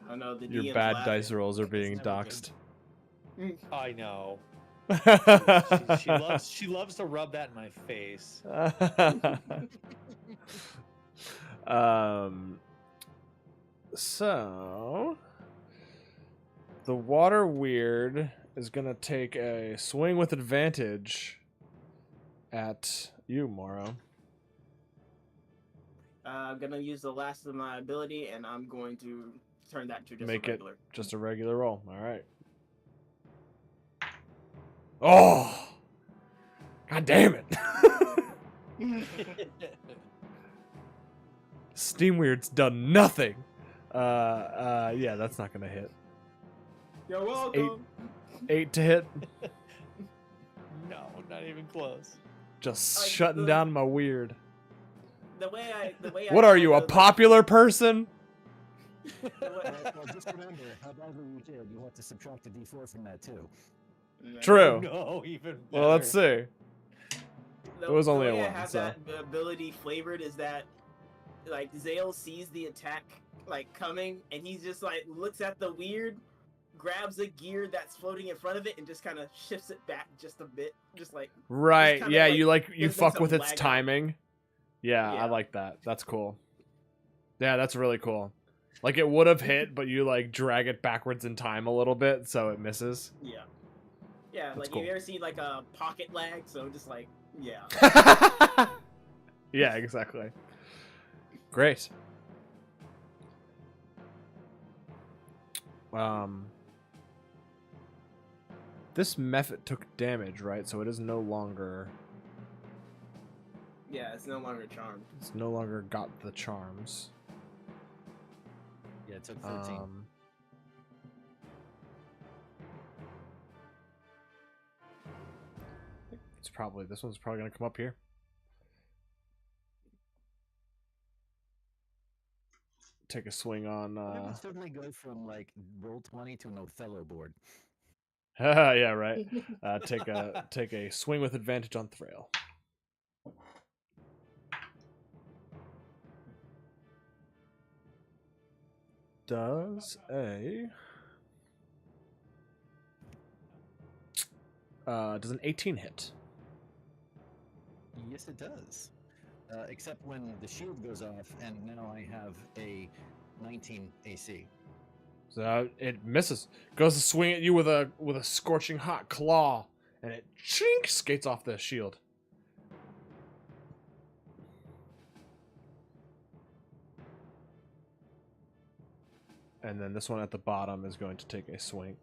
I know the your DM's bad laughing. dice rolls are being It's never doxxed. I know. good. She loves to rub that in my face. So the water weird is gonna take a swing with advantage at you, Moro. I'm gonna use the last of my ability, and I'm going to turn that to just Make a it regular. just a regular roll. All right. Oh, god damn it! Steam Weird's done nothing. Yeah, that's not gonna hit. You're welcome. 8 to hit. No, not even close. Just Like, shutting the- down my weird. The way I What are you, a handle the- popular person? Well, just remember, how badly you did, you'll have to subtract a d4 from that, too. True. No, even better. Well, let's see. The, It was only the a way I one, have so. that ability flavored is that, like, Zale sees the attack like coming, and he just like looks at the weird, grabs a gear that's floating in front of it, and just kind of shifts it back just a bit, just like Right, kinda yeah, like- you there's fuck some with its lag on it. timing. Yeah, Yeah. I like that. That's cool. Yeah, that's really cool. Like, it would have hit, but you, like, drag it backwards in time a little bit, so it misses. yeah, yeah. That's Like cool. you ever see like a pocket lag? So just like yeah. Yeah, exactly. Great. This method took damage, right? So it is no longer... Yeah, it's no longer charmed. It's no longer got the charms. Yeah, it took 13. It's probably... This one's probably going to come up here. Take a swing on... It would certainly go from, like, roll 20 to an Othello board. Yeah, right. Take a swing with advantage on Thrail. Does an 18 hit? Yes, it does. Except when the shield goes off, and now I have a 19 AC. So it misses. Goes to swing at you with a scorching hot claw, and it chink skates off the shield. And then this one at the bottom is going to take a swing.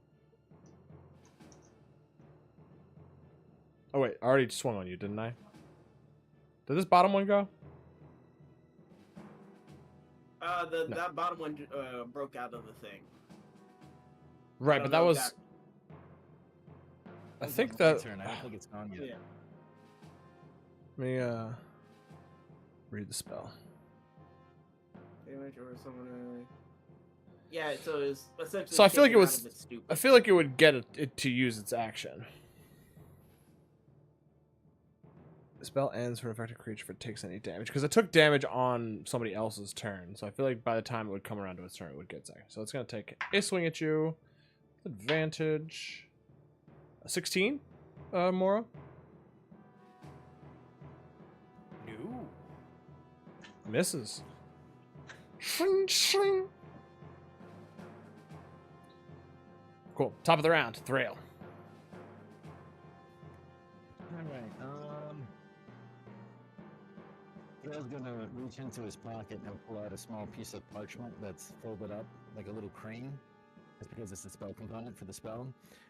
Oh wait, I already swung on you, didn't I? Did this bottom one go? No. That bottom one broke out of the thing. Right, but that was... I That was think my that... turn. I don't think it's gone yet. Yeah. Let me read the spell. Damage or someone. Yeah, so it's essentially. So I feel like it shaken out was- of its stupor. I feel like it would get it to use its action. The spell ends for an affected creature if it takes any damage. Because it took damage on somebody else's turn. So I feel like by the time it would come around to its turn, it would get its action. So it's going to take a swing at you. Advantage. A 16, Mora? No. Misses. Shing, shing. Cool. Top of the round, Thrail. All right. Dale's gonna reach into his pocket and pull out a small piece of parchment that's folded up like a little crane. That's because it's the spell component for the spell.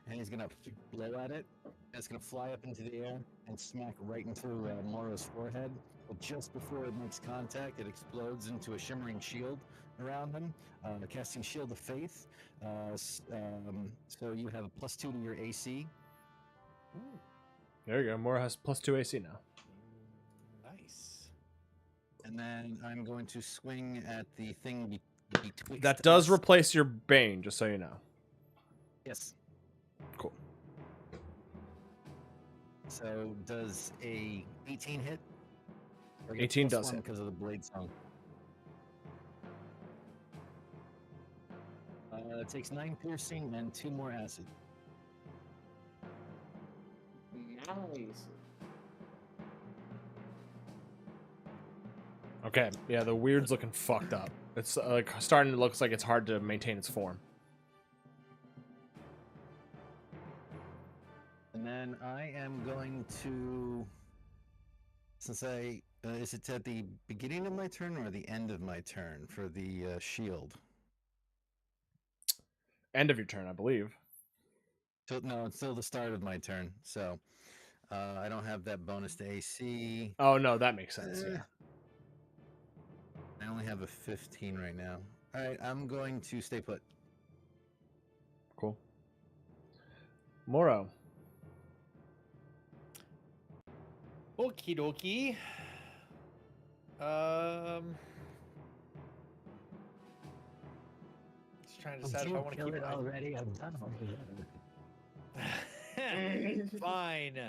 And he's gonna blow at it. And it's gonna fly up into the air and smack right into Moro's forehead. But just before it makes contact, it explodes into a shimmering shield around him, casting Shield of Faith. So you have a +2 to your AC. There you go. Mora has +2 AC now. Nice. And then I'm going to swing at the thing betwixt That does us. replace your Bane, just so you know. Yes. Cool. So does a 18 hit? Or get 18 +1 does hit. because of the blade song. It takes 9 piercing and 2 more acid. Nice. Okay. Yeah, the weird's looking fucked up. It's like starting to look like it's hard to maintain its form. And then I am going to, since is it at the beginning of my turn or the end of my turn for the shield? End of your turn, I believe. So, no, it's still the start of my turn. So I don't have that bonus to AC. Oh no, that makes sense. Yeah. I only have a 15 right now. All right, I'm going to stay put. Cool. Moro. Okie dokie. Just trying to decide if I want to keep it already. I'm done already. Fine.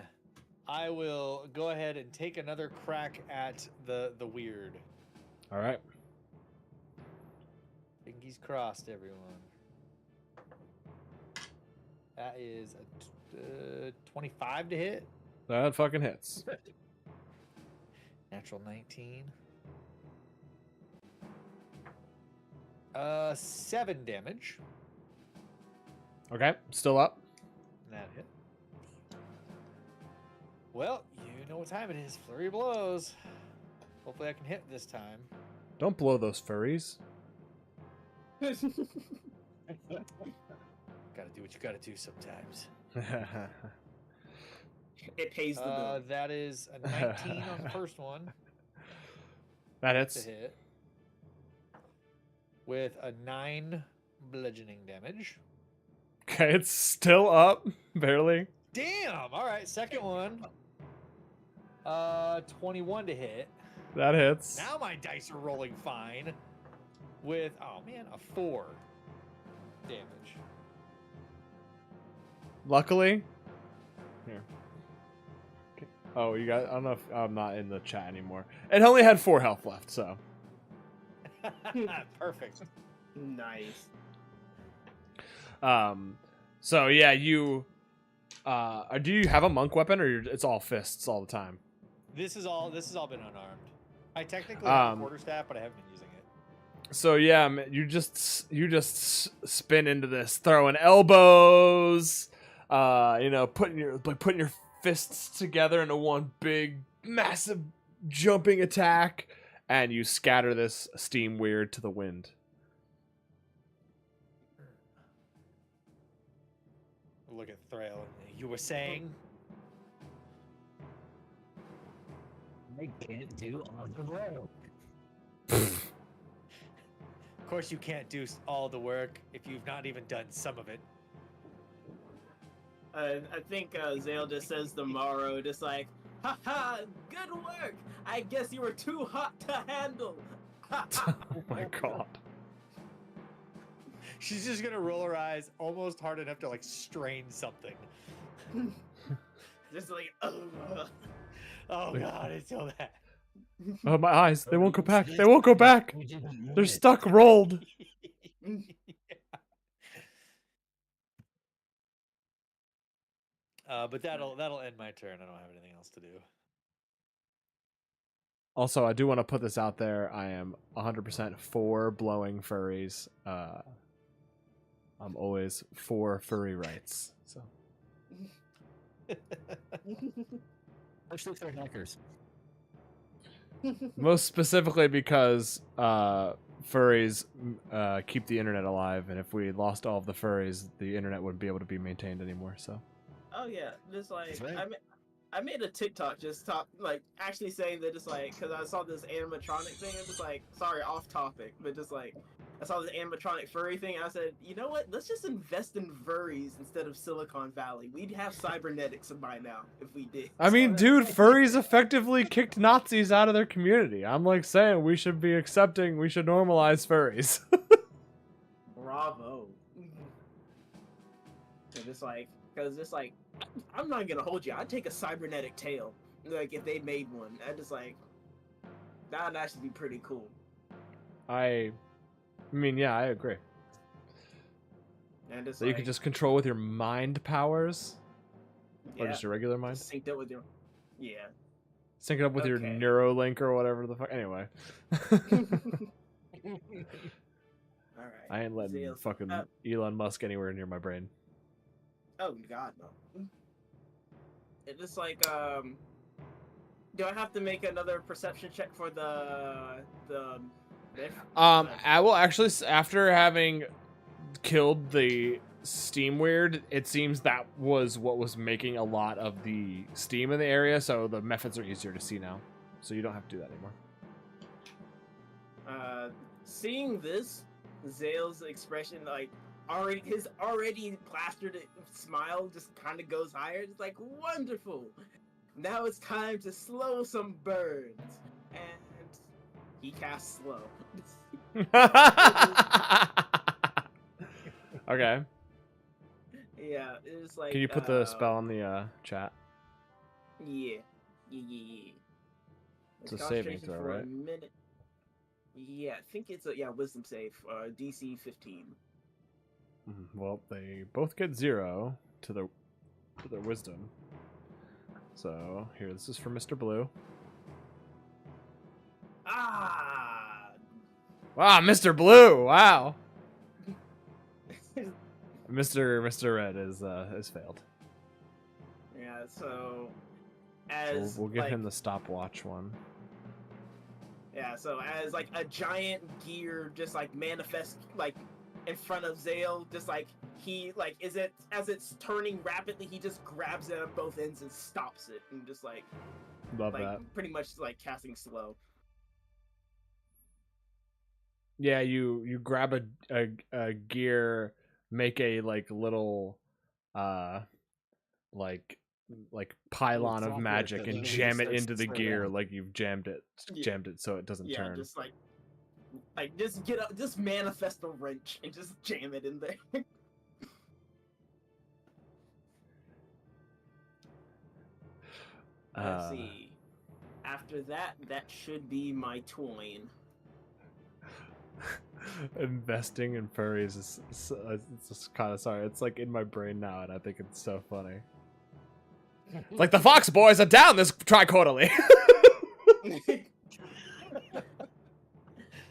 I will go ahead and take another crack at the weird. All right. Fingers crossed, everyone. That is a 25 to hit. That fucking hits. Natural 19. 7 damage. Okay. Still up. That hit. Well, you know what time it is. Flurry of blows. Hopefully I can hit this time. Don't blow those furries. Gotta do what you gotta do sometimes. It pays the bill. That is a 19 on the first one That to hits. hit. With a 9 bludgeoning damage. Okay, it's still up, barely. Damn! Alright, second one. 21 to hit. That hits. Now my dice are rolling fine. With, oh man, a 4 damage. Luckily. Here. Okay. Oh, you got. I don't know if I'm not in the chat anymore. It only had 4 health left, so. Perfect. Nice. So yeah, you. Do you have a monk weapon, or it's all fists all the time? This has all been unarmed. I technically have a quarterstaff, but I haven't been using it. So yeah, you just spin into this, throwing elbows, putting your fists together into one big, massive jumping attack, and you scatter this steam weird to the wind. Look at Thrail. You were saying? I can't do all the work. Of course you can't do all the work if you've not even done some of it. I think Zale just says to Morrow, just like, "Ha ha, good work! I guess you were too hot to handle." Oh my god. She's just gonna roll her eyes almost hard enough to like strain something. Just like, Oh god, it's so bad. Oh, my eyes. They won't go back. They won't go back. They're stuck rolled. But that'll end my turn. I don't have anything else to do. Also, I do want to put this out there. I am 100% for blowing furries. I'm always for furry rights. So, Especially if they're hackers. most specifically because furries keep the internet alive, and if we lost all of the furries, the internet wouldn't be able to be maintained anymore. So, Oh yeah, just like That's right. I made a TikTok just actually saying that, just like, because I saw this animatronic thing, and just like, sorry, off topic, but just like I saw this animatronic furry thing, and I said, you know what? Let's just invest in furries instead of Silicon Valley. We'd have cybernetics by now if we did. I mean, dude, furries effectively kicked Nazis out of their community. I'm like saying we should normalize furries. Bravo. And just like, because it's like, I'm not gonna hold you. I'd take a cybernetic tail, like if they made one. I just like that'd actually be pretty cool. I mean, yeah, I agree. And just So you could just control with your mind powers, or yeah, just your regular mind. just synced up with your Sync it up with your Okay. Neuralink or whatever the fuck. Anyway, All right. I ain't letting Zeus, fucking Elon Musk anywhere near my brain. Oh God, no. It's just like do I have to make another perception check for the myth? I will actually, after having killed the steam weird, it seems that was what was making a lot of the steam in the area, so the methods are easier to see now. So you don't have to do that anymore. Seeing this, Zale's expression, like his already plastered smile just kind of goes higher. It's like, wonderful. Now it's time to slow some birds, and he casts slow. Okay. Yeah, it's like. Can you put the spell in the chat? Yeah. It's a saving throw, For a right? minute. Yeah, I think it's a wisdom save. DC 15. Well, they both get 0 to their wisdom. So here, this is for Mr. Blue. Ah. Wow, Mr. Blue! Wow. Mr. Red is failed. Yeah. So So as we'll give like, him the stopwatch one. Yeah, so as like a giant gear just like manifests like in front of Zale, just like he like as it's turning rapidly, he just grabs it on both ends and stops it, and just like Love that. pretty much like casting slow. Yeah, you grab a gear, make a like little like pylon of software magic that and literally jam it starts into to the slow gear down. like you've jammed it so it doesn't Yeah, turn. just like just get up, just manifest a wrench and just jam it in there. Let's see. After that, that should be my twine. Investing in furries is it's just kind of sorry. It's like in my brain now, and I think it's so funny. It's like the Fox boys are down this triquarterly.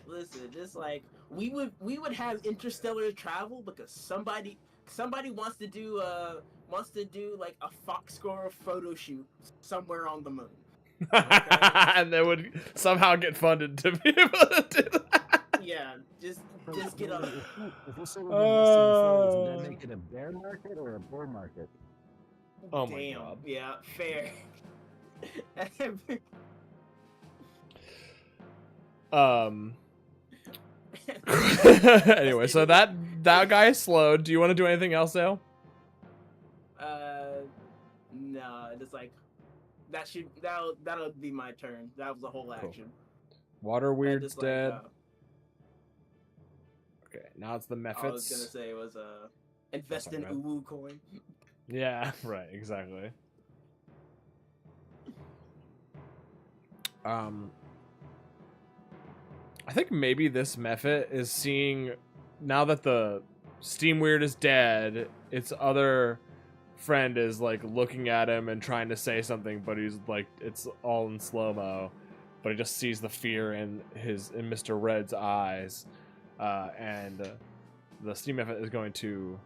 Listen, just like we would have interstellar travel because somebody wants to do like a Fox score photo shoot somewhere on the moon. And they would somehow get funded to be able to do that. Yeah, just get up. If we're still living in Falls, would that make it a bear market or a bull market? Oh my Damn. God. Yeah, fair. Anyway, so that guy is slowed. Do you want to do anything else, Dale? No, it's like that'll be my turn. That was the whole action. Water And weird's just, dead. Okay, now it's the I was methods. gonna say it was invest in right. Uwu coin. Yeah, right, exactly. I think maybe this method is seeing, now that the Steam Weird is dead, its other friend is like looking at him and trying to say something, but he's like, it's all in slow-mo. but he just sees the fear in Mr. Red's eyes, and the steam effort is going to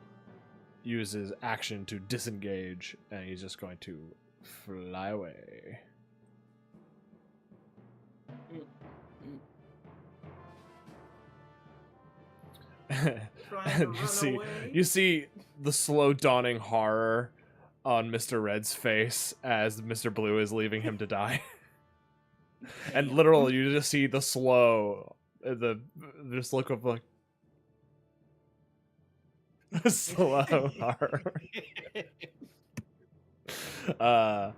use his action to disengage, and he's just going to fly away. And you see the slow dawning horror on Mr. Red's face as Mr. Blue is leaving him to die. And literally you just see the slow this look of like slow horror. But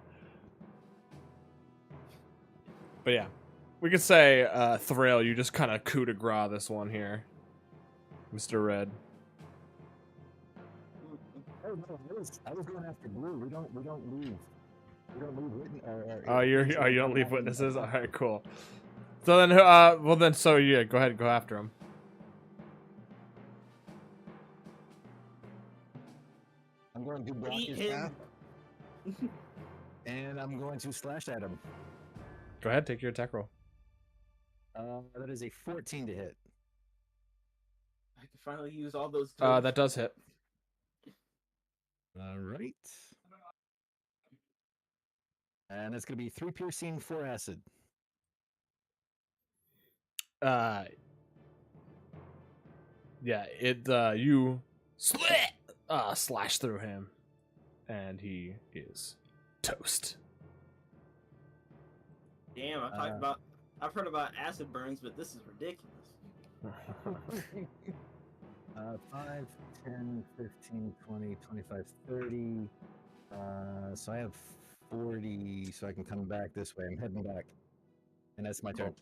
yeah, we could say Thrill, you just kind of coup de grace this one here, Mr. Red. Oh no, I was going after Blue. We don't leave. We don't leave witnesses. You don't leave witnesses. All right, cool. So then, so yeah, go ahead and go after him. I'm going to block his path, and I'm going to slash at him. Go ahead, take your attack roll. That is a 14 to hit. I can finally use all those. That does hit. All right. And it's going to be 3 piercing, 4 acid. Yeah, you slash through him, and he is toast. Damn, I've heard about acid burns, but this is ridiculous. 5, 10, 15, 20, 25, 30. So I have 40, so I can come back this way. I'm heading back. And that's my turn.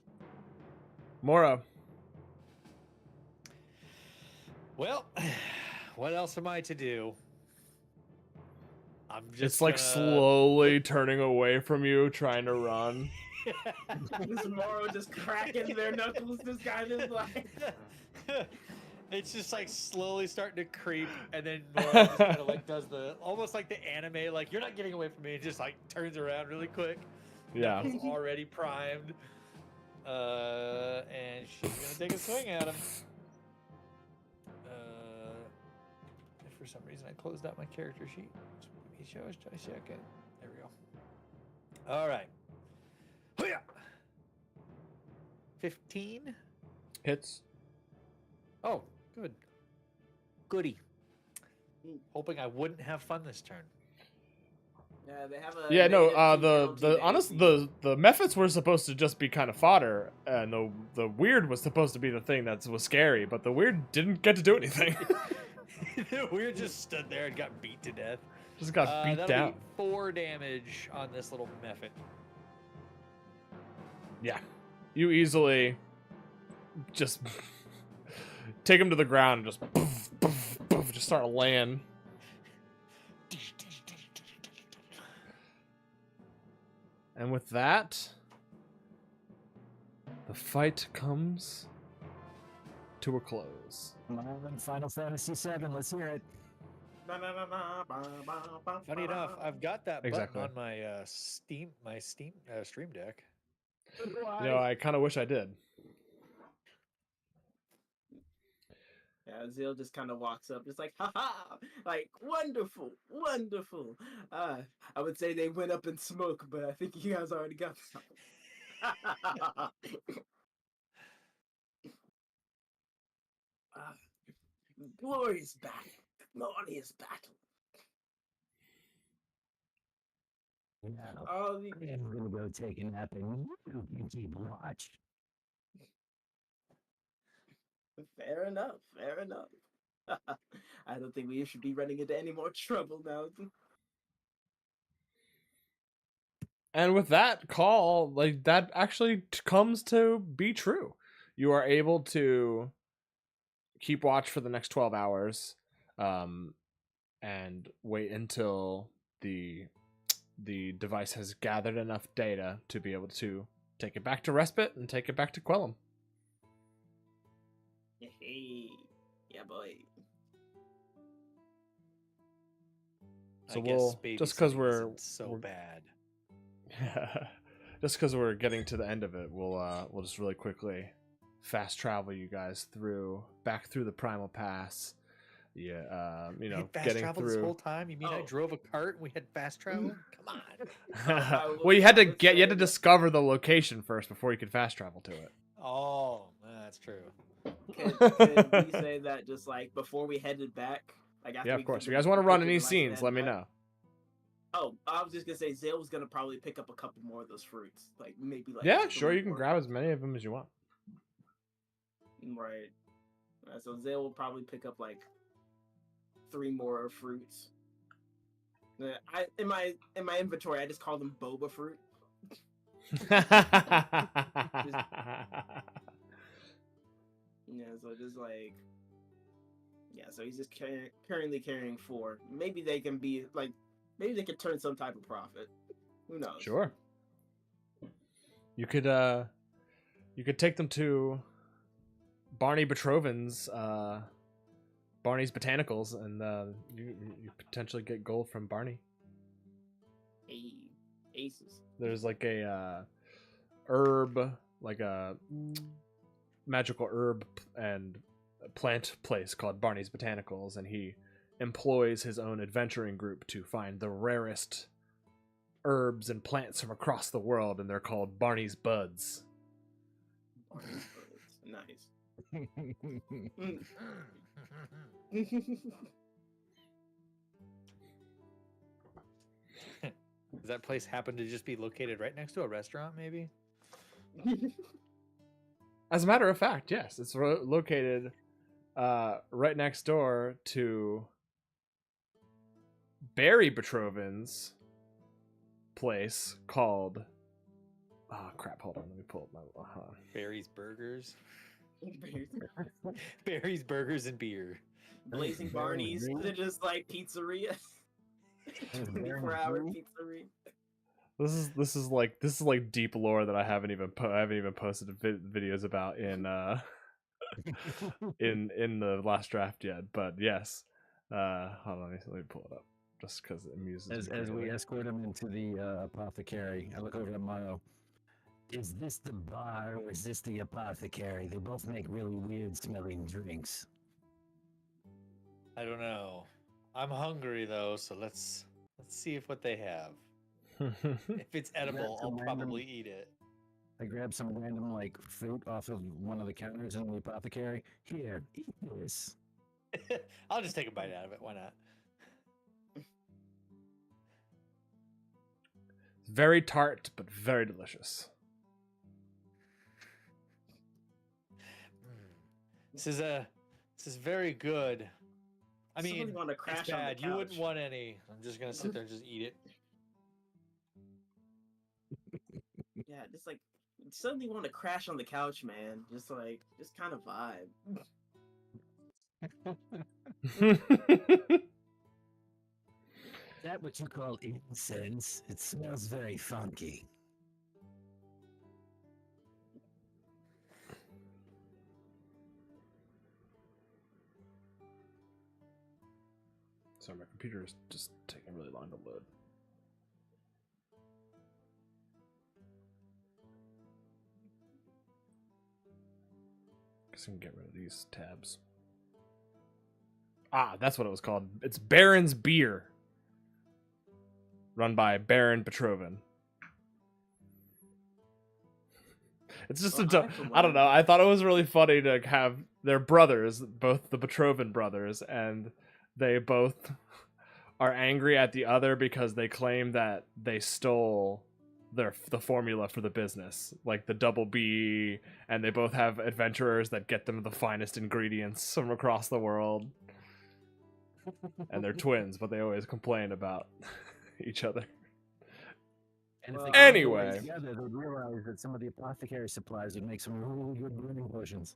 Mora. Well, what else am I to do? I'm just It's like slowly turning away from you, trying to run. This Moro just cracking their knuckles. This guy just like. It's just like slowly starting to creep, and then Moro just kind of like does the almost like the anime, like you're not getting away from me. It just like turns around really quick. Yeah. Knuckles already primed. And she's gonna take a swing at him. If for some reason I closed out my character sheet, show us just a second. There we go. All right. 15 Hits. Oh, good. Goody. Hoping I wouldn't have fun this turn. Yeah, they have a. Yeah, no. negative The penalty honest to the methods were supposed to just be kind of fodder, and the weird was supposed to be the thing that was scary, but the weird didn't get to do anything. The weird just stood there and got beat to death. Just got beat that'll down. Be 4 damage on this little method. Yeah, you easily just take him to the ground and just poof, poof, poof, just start laying. And with that, the fight comes to a close. Come on, Final Fantasy VII, let's hear it. Funny enough, I've got that button Exactly. on my Steam Stream Deck. You know, I kind of wish I did. Yeah, Zil just kind of walks up, just like, haha, like, wonderful, wonderful. I would say they went up in smoke, but I think you guys already got some. Glorious battle, glorious battle. Yeah, All the I'm gonna go take a nap and you can keep watch. Fair enough, fair enough. I don't think we should be running into any more trouble now. And with that call, like that actually comes to be true. You are able to keep watch for the next 12 hours, and wait until the device has gathered enough data to be able to take it back to Respite and take it back to Quellum. Hey, yeah, boy. So I guess we'll just because babysitting we're isn't so bad. just because we're getting to the end of it, we'll just really quickly fast travel you guys back through the Primal Pass. Yeah, We had fast getting travel through. this whole time. You mean I Oh. drove a cart and we had fast travel? Come on. Well, you had I to would you had say to that- discover the location first before you could fast travel to it. Oh, that's true. Could we say that just like before we headed back? Like after Yeah, we of course. If did you the guys want to run picking any lights and scenes, headed let me back- know. Oh, I was just gonna say Zale was gonna probably pick up a couple more of those fruits, like maybe like Yeah, sure. 3 You can more. grab as many of them as you want. Right. So Zale will probably pick up like 3 more fruits. In my inventory, I just call them boba fruit. Yeah, so just like, yeah, so he's just currently carrying 4. Maybe they can be like, maybe they could turn some type of profit. Who knows? Sure. You could take them to Barney Betroven's Barney's Botanicals, and you potentially get gold from Barney. Hey, aces. There's like a herb, like a magical herb and plant place called Barney's Botanicals, and he employs his own adventuring group to find the rarest herbs and plants from across the world, and they're called Barney's Buds. Nice. Does that place happen to just be located right next to a restaurant, maybe? As a matter of fact, yes, it's located right next door to Barry Betroven's place called. Oh crap! Hold on, let me pull up my. Barry's Burgers. Barry's Burgers and Beer. Blazing Barney's. They're just like pizzeria. 24-hour pizzeria. This is like deep lore that I haven't even posted videos about in in the last draft yet. But yes, hold on, let me pull it up just because it amuses me. As we greatly. escort him into the apothecary, I look over at Milo. Is this the bar or is this the apothecary? They both make really weird smelling drinks. I don't know. I'm hungry though, so let's see if what they have. If it's edible, I'll some random- probably eat it. I grab some random like fruit off of one of the counters in the apothecary. Here, eat this. I'll just take a bite out of it. Why not? Very tart, but very delicious. This is very good. I Somebody mean, wanna crash it's on the bad. You wouldn't couch. want any. I'm just gonna sit there and just eat it. Yeah, just like suddenly want to crash on the couch, man. Just kind of vibe. Is that what you call incense? It smells very funky. Sorry, my computer is just taking really long to load. Guess I can get rid of these tabs. Ah, that's what it was called. It's Baron's Beer. Run by Baron Petroven. It's just I don't know. I thought it was really funny to have their brothers, both the Petroven brothers, and they both are angry at the other because they claim that they stole the formula for the business, like the double B, and they both have adventurers that get them the finest ingredients from across the world. And they're twins, but they always complain about each other. And Well, if they come Anyway. together, they'd realize that some of the apothecary supplies would make some really good brewing potions.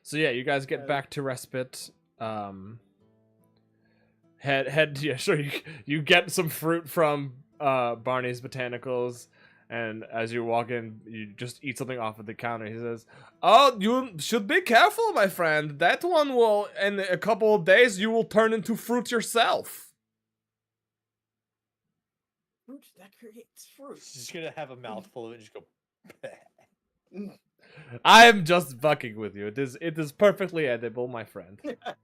So yeah, you guys get back to Respite. Head yeah, sure, you get some fruit from Barney's Botanicals, and as you walk in, you just eat something off of the counter. He says, "Oh, you should be careful, my friend. That one will, in a couple of days, you will turn into fruit yourself." fruit that creates fruit. She's just gonna have a mouthful of it and just go. "Bleh." I am just fucking with you. It is perfectly edible, my friend. But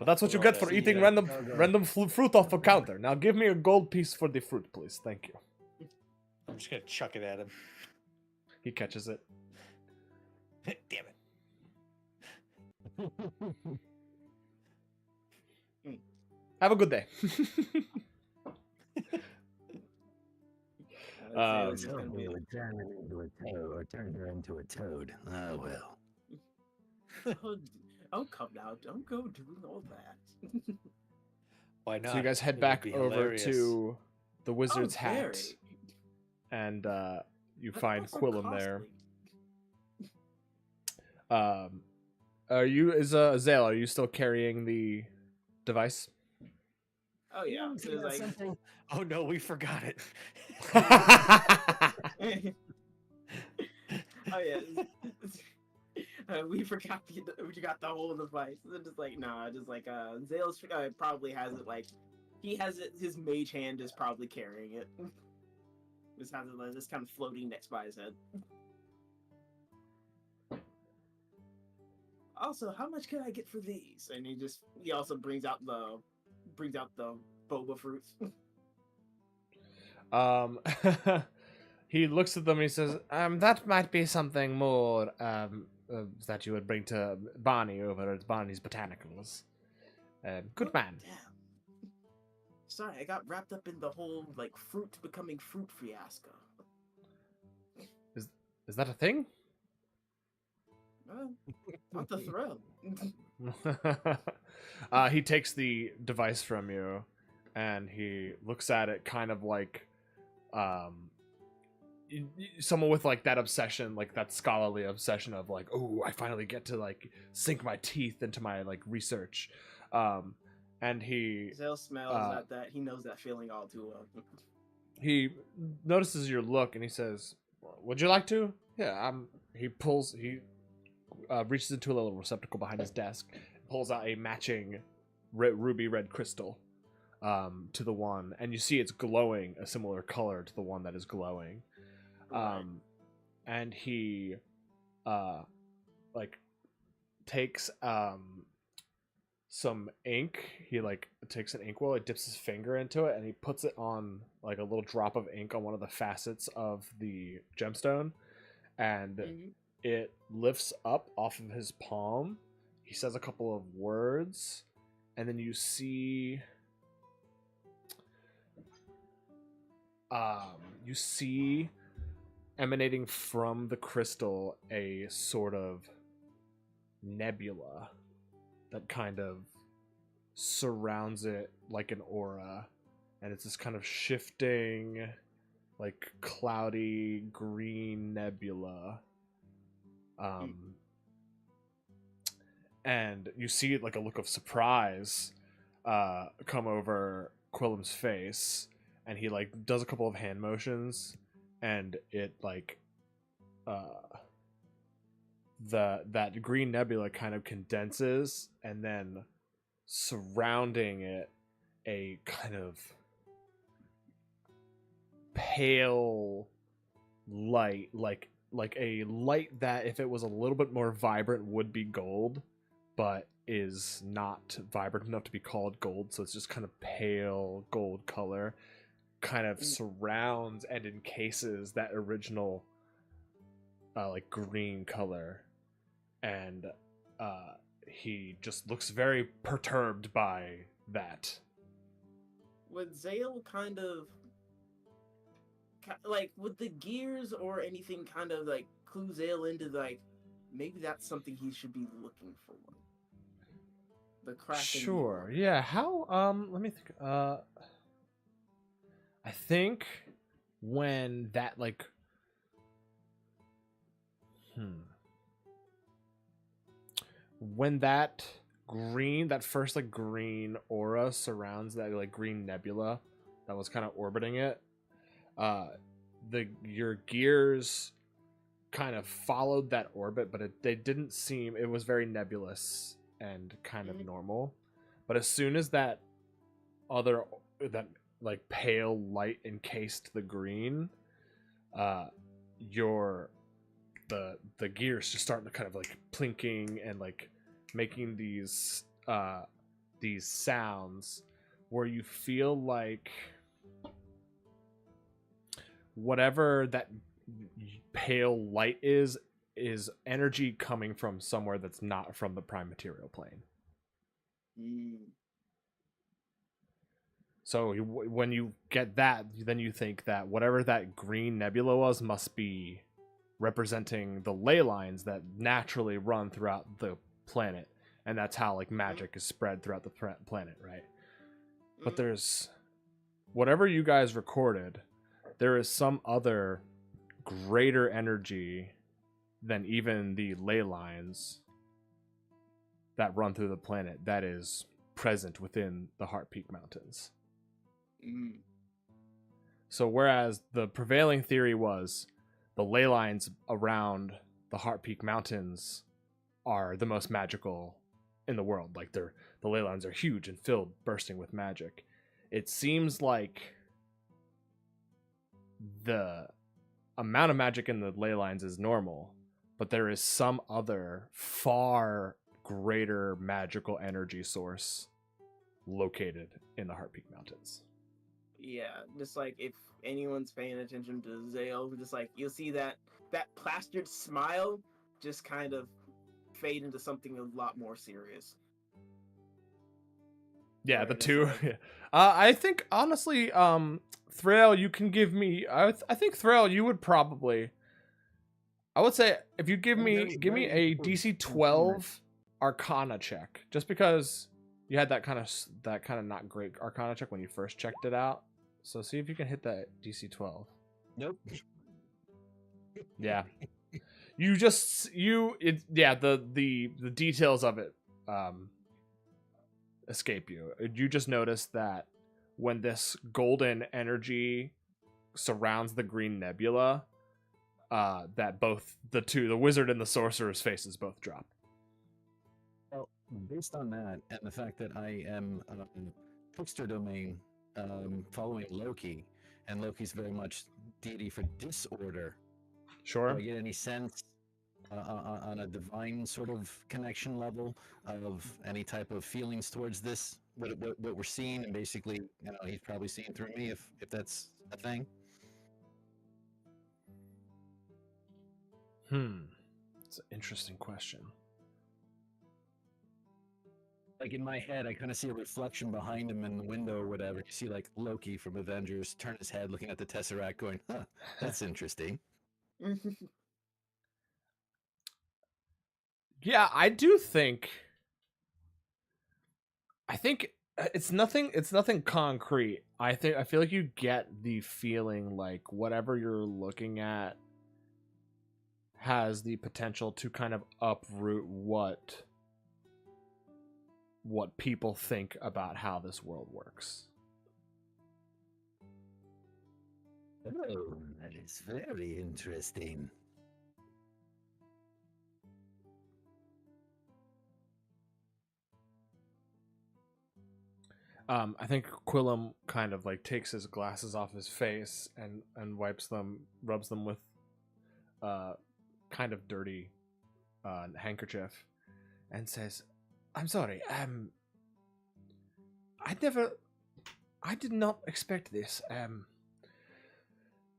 that's what you get for eating random fruit off a counter. Now give me a gold piece for the fruit, please. Thank you. I'm just gonna chuck it at him. He catches it. Damn it. Have a good day. Zale's just Oh, gonna we be would turn him into a toad, or turn her into a toad. Oh well. oh, come now. Don't go doing all that. Why not? So you guys head It would back be over hilarious. to the wizard's Oh, hat, very. and you That's find so Quillum there. costly. Zale, are you still carrying the device? Oh yeah. So it's like, something. Oh no, we forgot it. oh yeah. We forgot the whole device. It's just like nah, just like Zale's probably has it like he has it. His mage hand is probably carrying it. Just has it just kind of floating next by his head. Also, how much can I get for these? And he also brings out the boba fruits. He looks at them and he says, that might be something more that you would bring to Barney over at Barney's Botanicals. Good man. Damn. Sorry, I got wrapped up in the whole like fruit becoming fruit fiasco. Is that a thing? Not the thrill. He takes the device from you and he looks at it kind of like someone with like that obsession, like that scholarly obsession of like, oh, I finally get to like sink my teeth into my like research. And he Zale smells at that. He knows that feeling all too well. he notices your look and he says, would you like to? Yeah. He reaches into a little receptacle behind his desk, pulls out a matching ruby red crystal to the one, and you see it's glowing a similar color to the one that is glowing. Right. And he like takes some ink. He like takes an inkwell, he dips his finger into it, and he puts it on like a little drop of ink on one of the facets of the gemstone, and it lifts up off of his palm. He says a couple of words, and then you see emanating from the crystal a sort of nebula that kind of surrounds it like an aura, and it's this kind of shifting, like cloudy green nebula. And you see like a look of surprise come over Quillum's face, and he like does a couple of hand motions, and it like that green nebula kind of condenses, and then surrounding it a kind of pale light, like a light that if it was a little bit more vibrant would be gold, but is not vibrant enough to be called gold, so it's just kind of pale gold color, kind of surrounds and encases that original like green color, and he just looks very perturbed by that. Would Zale kind of like, would the gears or anything kind of like clue Zale into like maybe that's something he should be looking for? The crack. Sure. Yeah. How? Let me think. I think when that like, when that first like green aura surrounds that like green nebula that was kind of orbiting it, your gears kind of followed that orbit, but they didn't seem, it was very nebulous and kind of normal. But as soon as that like pale light encased the green, your the gears just starting to kind of like plinking and like making these sounds where you feel like whatever that pale light is energy coming from somewhere that's not from the prime material plane. So when you get that, then you think that whatever that green nebula was must be representing the ley lines that naturally run throughout the planet, and that's how like magic is spread throughout the planet, right? But there's whatever you guys recorded, there is some other greater energy than even the ley lines that run through the planet that is present within the Heartpeak Mountains. So whereas the prevailing theory was the ley lines around the Heartpeak Mountains are the most magical in the world, like the ley lines are huge and filled, bursting with magic. It seems like the amount of magic in the ley lines is normal, but there is some other far greater magical energy source located in the Heartpeak Mountains. Yeah, just like if anyone's paying attention to Zale, just like you'll see that plastered smile just kind of fade into something a lot more serious. Yeah, Right, the it's two. like- I think honestly, Thrail, you can give me. I think Thrail, you would probably. I would say if you give me a DC 12 Arcana check, just because you had that kind of not great Arcana check when you first checked it out. So see if you can hit that DC 12. Nope. Yeah. The details of it escape you. You just notice that when this golden energy surrounds the green nebula, that both the wizard and the sorcerer's faces both drop. Well, based on that, and the fact that I am trickster domain, following Loki, and Loki's very much deity for disorder. Sure. Do I get any sense on a divine sort of connection level of any type of feelings towards this? What we're seeing, and basically, he's probably seeing through me if that's a thing. It's an interesting question. Like in my head, I kind of see a reflection behind him in the window or whatever. You see like Loki from Avengers turn his head looking at the Tesseract going, huh, that's interesting. Yeah, I do think. I think it's nothing concrete. I feel like you get the feeling like whatever you're looking at has the potential to kind of uproot what people think about how this world works. Oh, that is very interesting. I think Quillum kind of like takes his glasses off his face and wipes them, rubs them with kind of dirty handkerchief, and says, "I'm sorry. I did not expect this.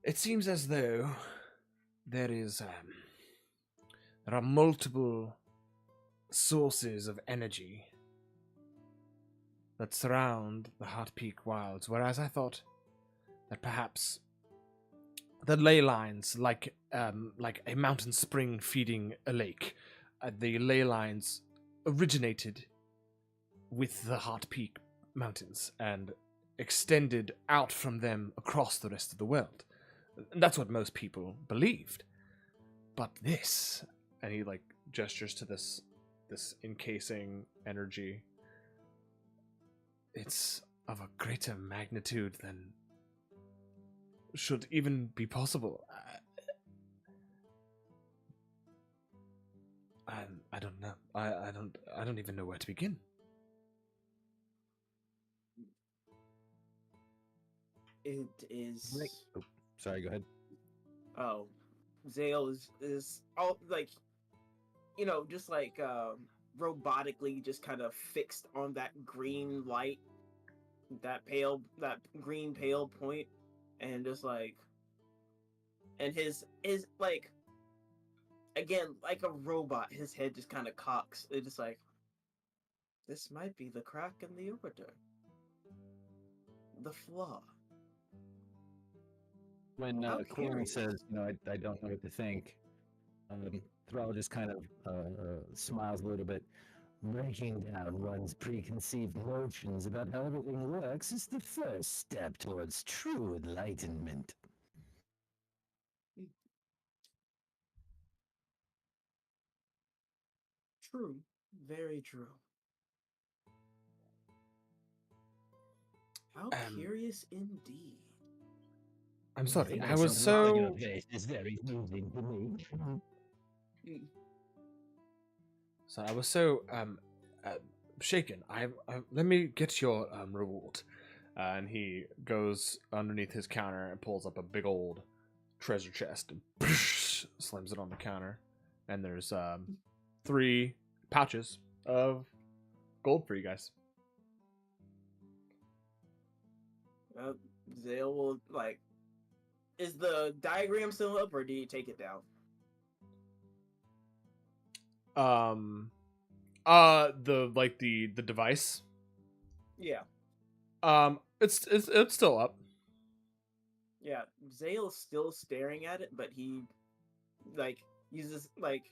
It seems as though there are multiple sources of energy that surround the Heartpeak Wilds, whereas I thought that perhaps the ley lines, like a mountain spring feeding a lake, the ley lines originated with the Heartpeak Mountains and extended out from them across the rest of the world. That's what most people believed. But this, and he like gestures to this encasing energy, it's of a greater magnitude than should even be possible. I don't know. I don't even know where to begin. it is. Oh, sorry, go ahead. Oh, Zale is all like, just like robotically just kind of fixed on that green light, that green pale point, and just like, and his like, again, like a robot, his head just kind of cocks. It's just like, this might be the crack in the orbiter, the flaw. When How Quinn curious. says, I don't know what to think, Thrall just kind of smiles a little bit. Breaking down one's preconceived notions about how everything works is the first step towards true enlightenment. True, very true. How curious indeed. I'm sorry. I Yes, was a lot of your so. face is very moving to me. So I was so shaken. Let me get your reward. And he goes underneath his counter and pulls up a big old treasure chest and slams it on the counter. And there's 3 pouches of gold for you guys. Zale will like. Is the diagram still up, or do you take it down? The device. Yeah. It's still up. Yeah, Zale's still staring at it, but he like uses like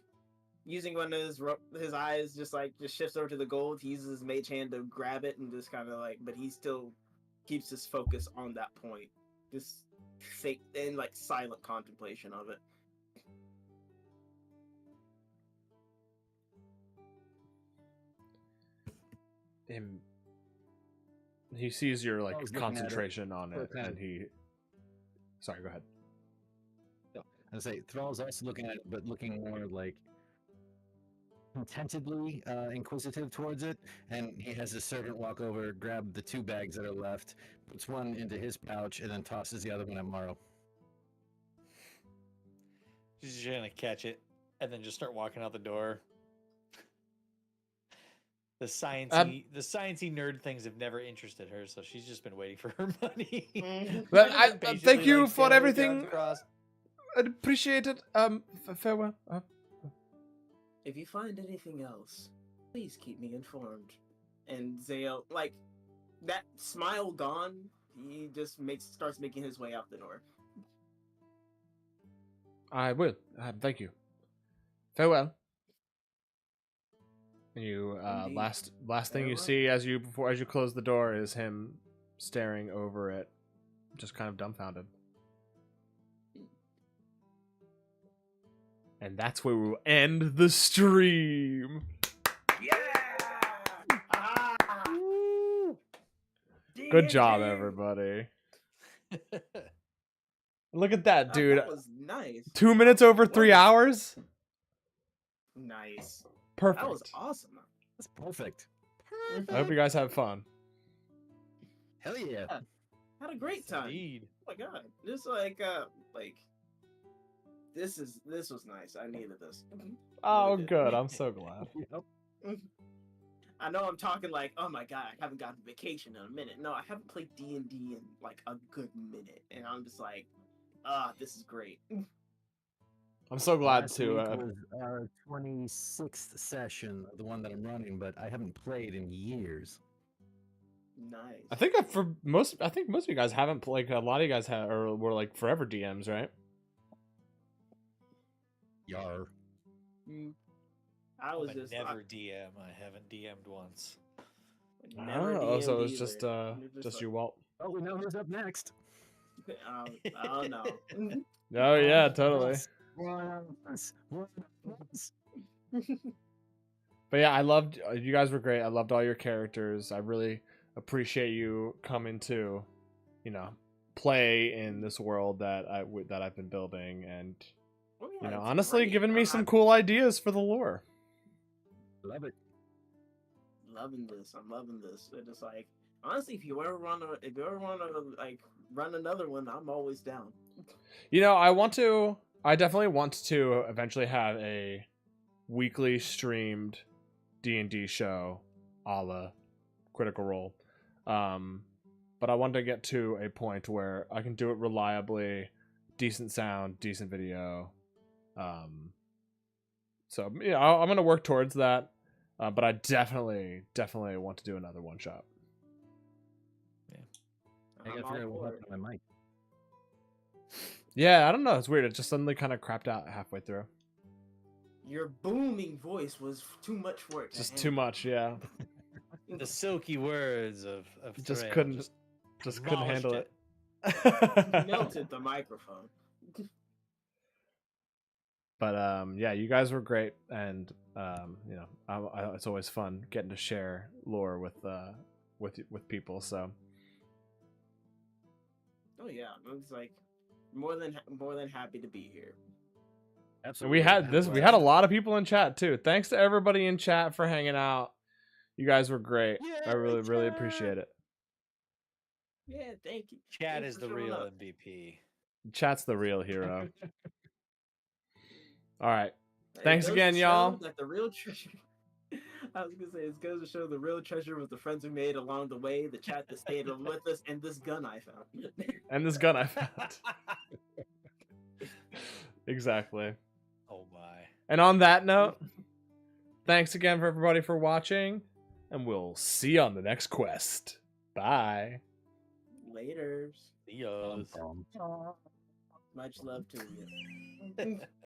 using one of his eyes just shifts over to the gold. He uses his mage hand to grab it and just kind of like, but he still keeps his focus on that point, just fake and like silent contemplation of it. He sees your like was looking at it. concentration on it, Okay. and he. Sorry, go ahead. I say Thrall's also looking at it, but looking more like contentedly inquisitive towards it, and he has his servant walk over, grab the 2 bags that are left, puts one into his pouch, and then tosses the other one at Morrow. She's just gonna catch it and then just start walking out the door. The sciencey nerd things have never interested her, so she's just been waiting for her money. But She's I been patiently, thank you like, for standing with her everything. arms crossed. I'd appreciate it. Farewell. If you find anything else, please keep me informed. And Zale, like that smile gone, he just starts making his way out the door. I will. Thank you. Farewell. And you Indeed. last thing you Farewell. see as you close the door is him staring over it, just kind of dumbfounded. And that's where we'll end the stream. Yeah! Good job, DnD! everybody. Look at that, dude. That was nice. 2 minutes over 3 hours. Nice. Perfect. That was awesome. That's perfect. I hope you guys have fun. Hell yeah. Had a great time. Indeed. Oh my god. Just this was nice. I needed this. Oh, Really did. good. I'm so glad. Yep. I know I'm talking like, oh my god, I haven't gotten vacation in a minute. No, I haven't played DnD in like a good minute, and I'm just like, this is great. I'm so glad Last to. week was our 26th session, the one that I'm running, but I haven't played in years. Nice. I think most of you guys haven't played. A lot of you guys have, or were like forever DMs, right? Yar. I I'm was a just never DM. I haven't DM'd once. never Oh, so DM'd it's just either. just you, Walt. Oh, we know who's up next. Oh no. Oh yeah, totally. But yeah, I loved you guys were great. I loved all your characters. I really appreciate you coming to, play in this world that I've been building, and Oh, yeah, it's honestly, great. giving me some cool ideas for the lore. Love it. Loving this. I'm loving this. It's just like, honestly, if you ever want to like run another one, I'm always down. You know, I definitely want to eventually have a weekly streamed D&D show a la Critical Role. But I want to get to a point where I can do it reliably, decent sound, decent video. So yeah, I'm gonna work towards that. But I definitely want to do another one shot. I gotta figure out what happened to my mic. Yeah, I don't know. It's weird. It just suddenly kind of crapped out halfway through. Your booming voice was too much for it. Just too much, yeah. The silky words of Just Thrail couldn't handle demolished it. Melted the microphone. But yeah, you guys were great, and you know, it's always fun getting to share lore with people. So. Oh yeah, it's like more than happy to be here. And Absolutely. we had a lot of people in chat too. Thanks to everybody in chat for hanging out. You guys were great. I really appreciate it. Yeah, thank you. Chad Thanks is for the showing real up. MVP. Chat's the real hero. All right. It Thanks goes again, to y'all. show that the real treasure. I was gonna say it goes to show the real treasure was the friends we made along the way, the chat that stayed with us, and this gun I found. And this gun I found. Exactly. Oh my. And on that note, thanks again for everybody for watching, and we'll see you on the next quest. Bye. Laters. Dios. Much love to you.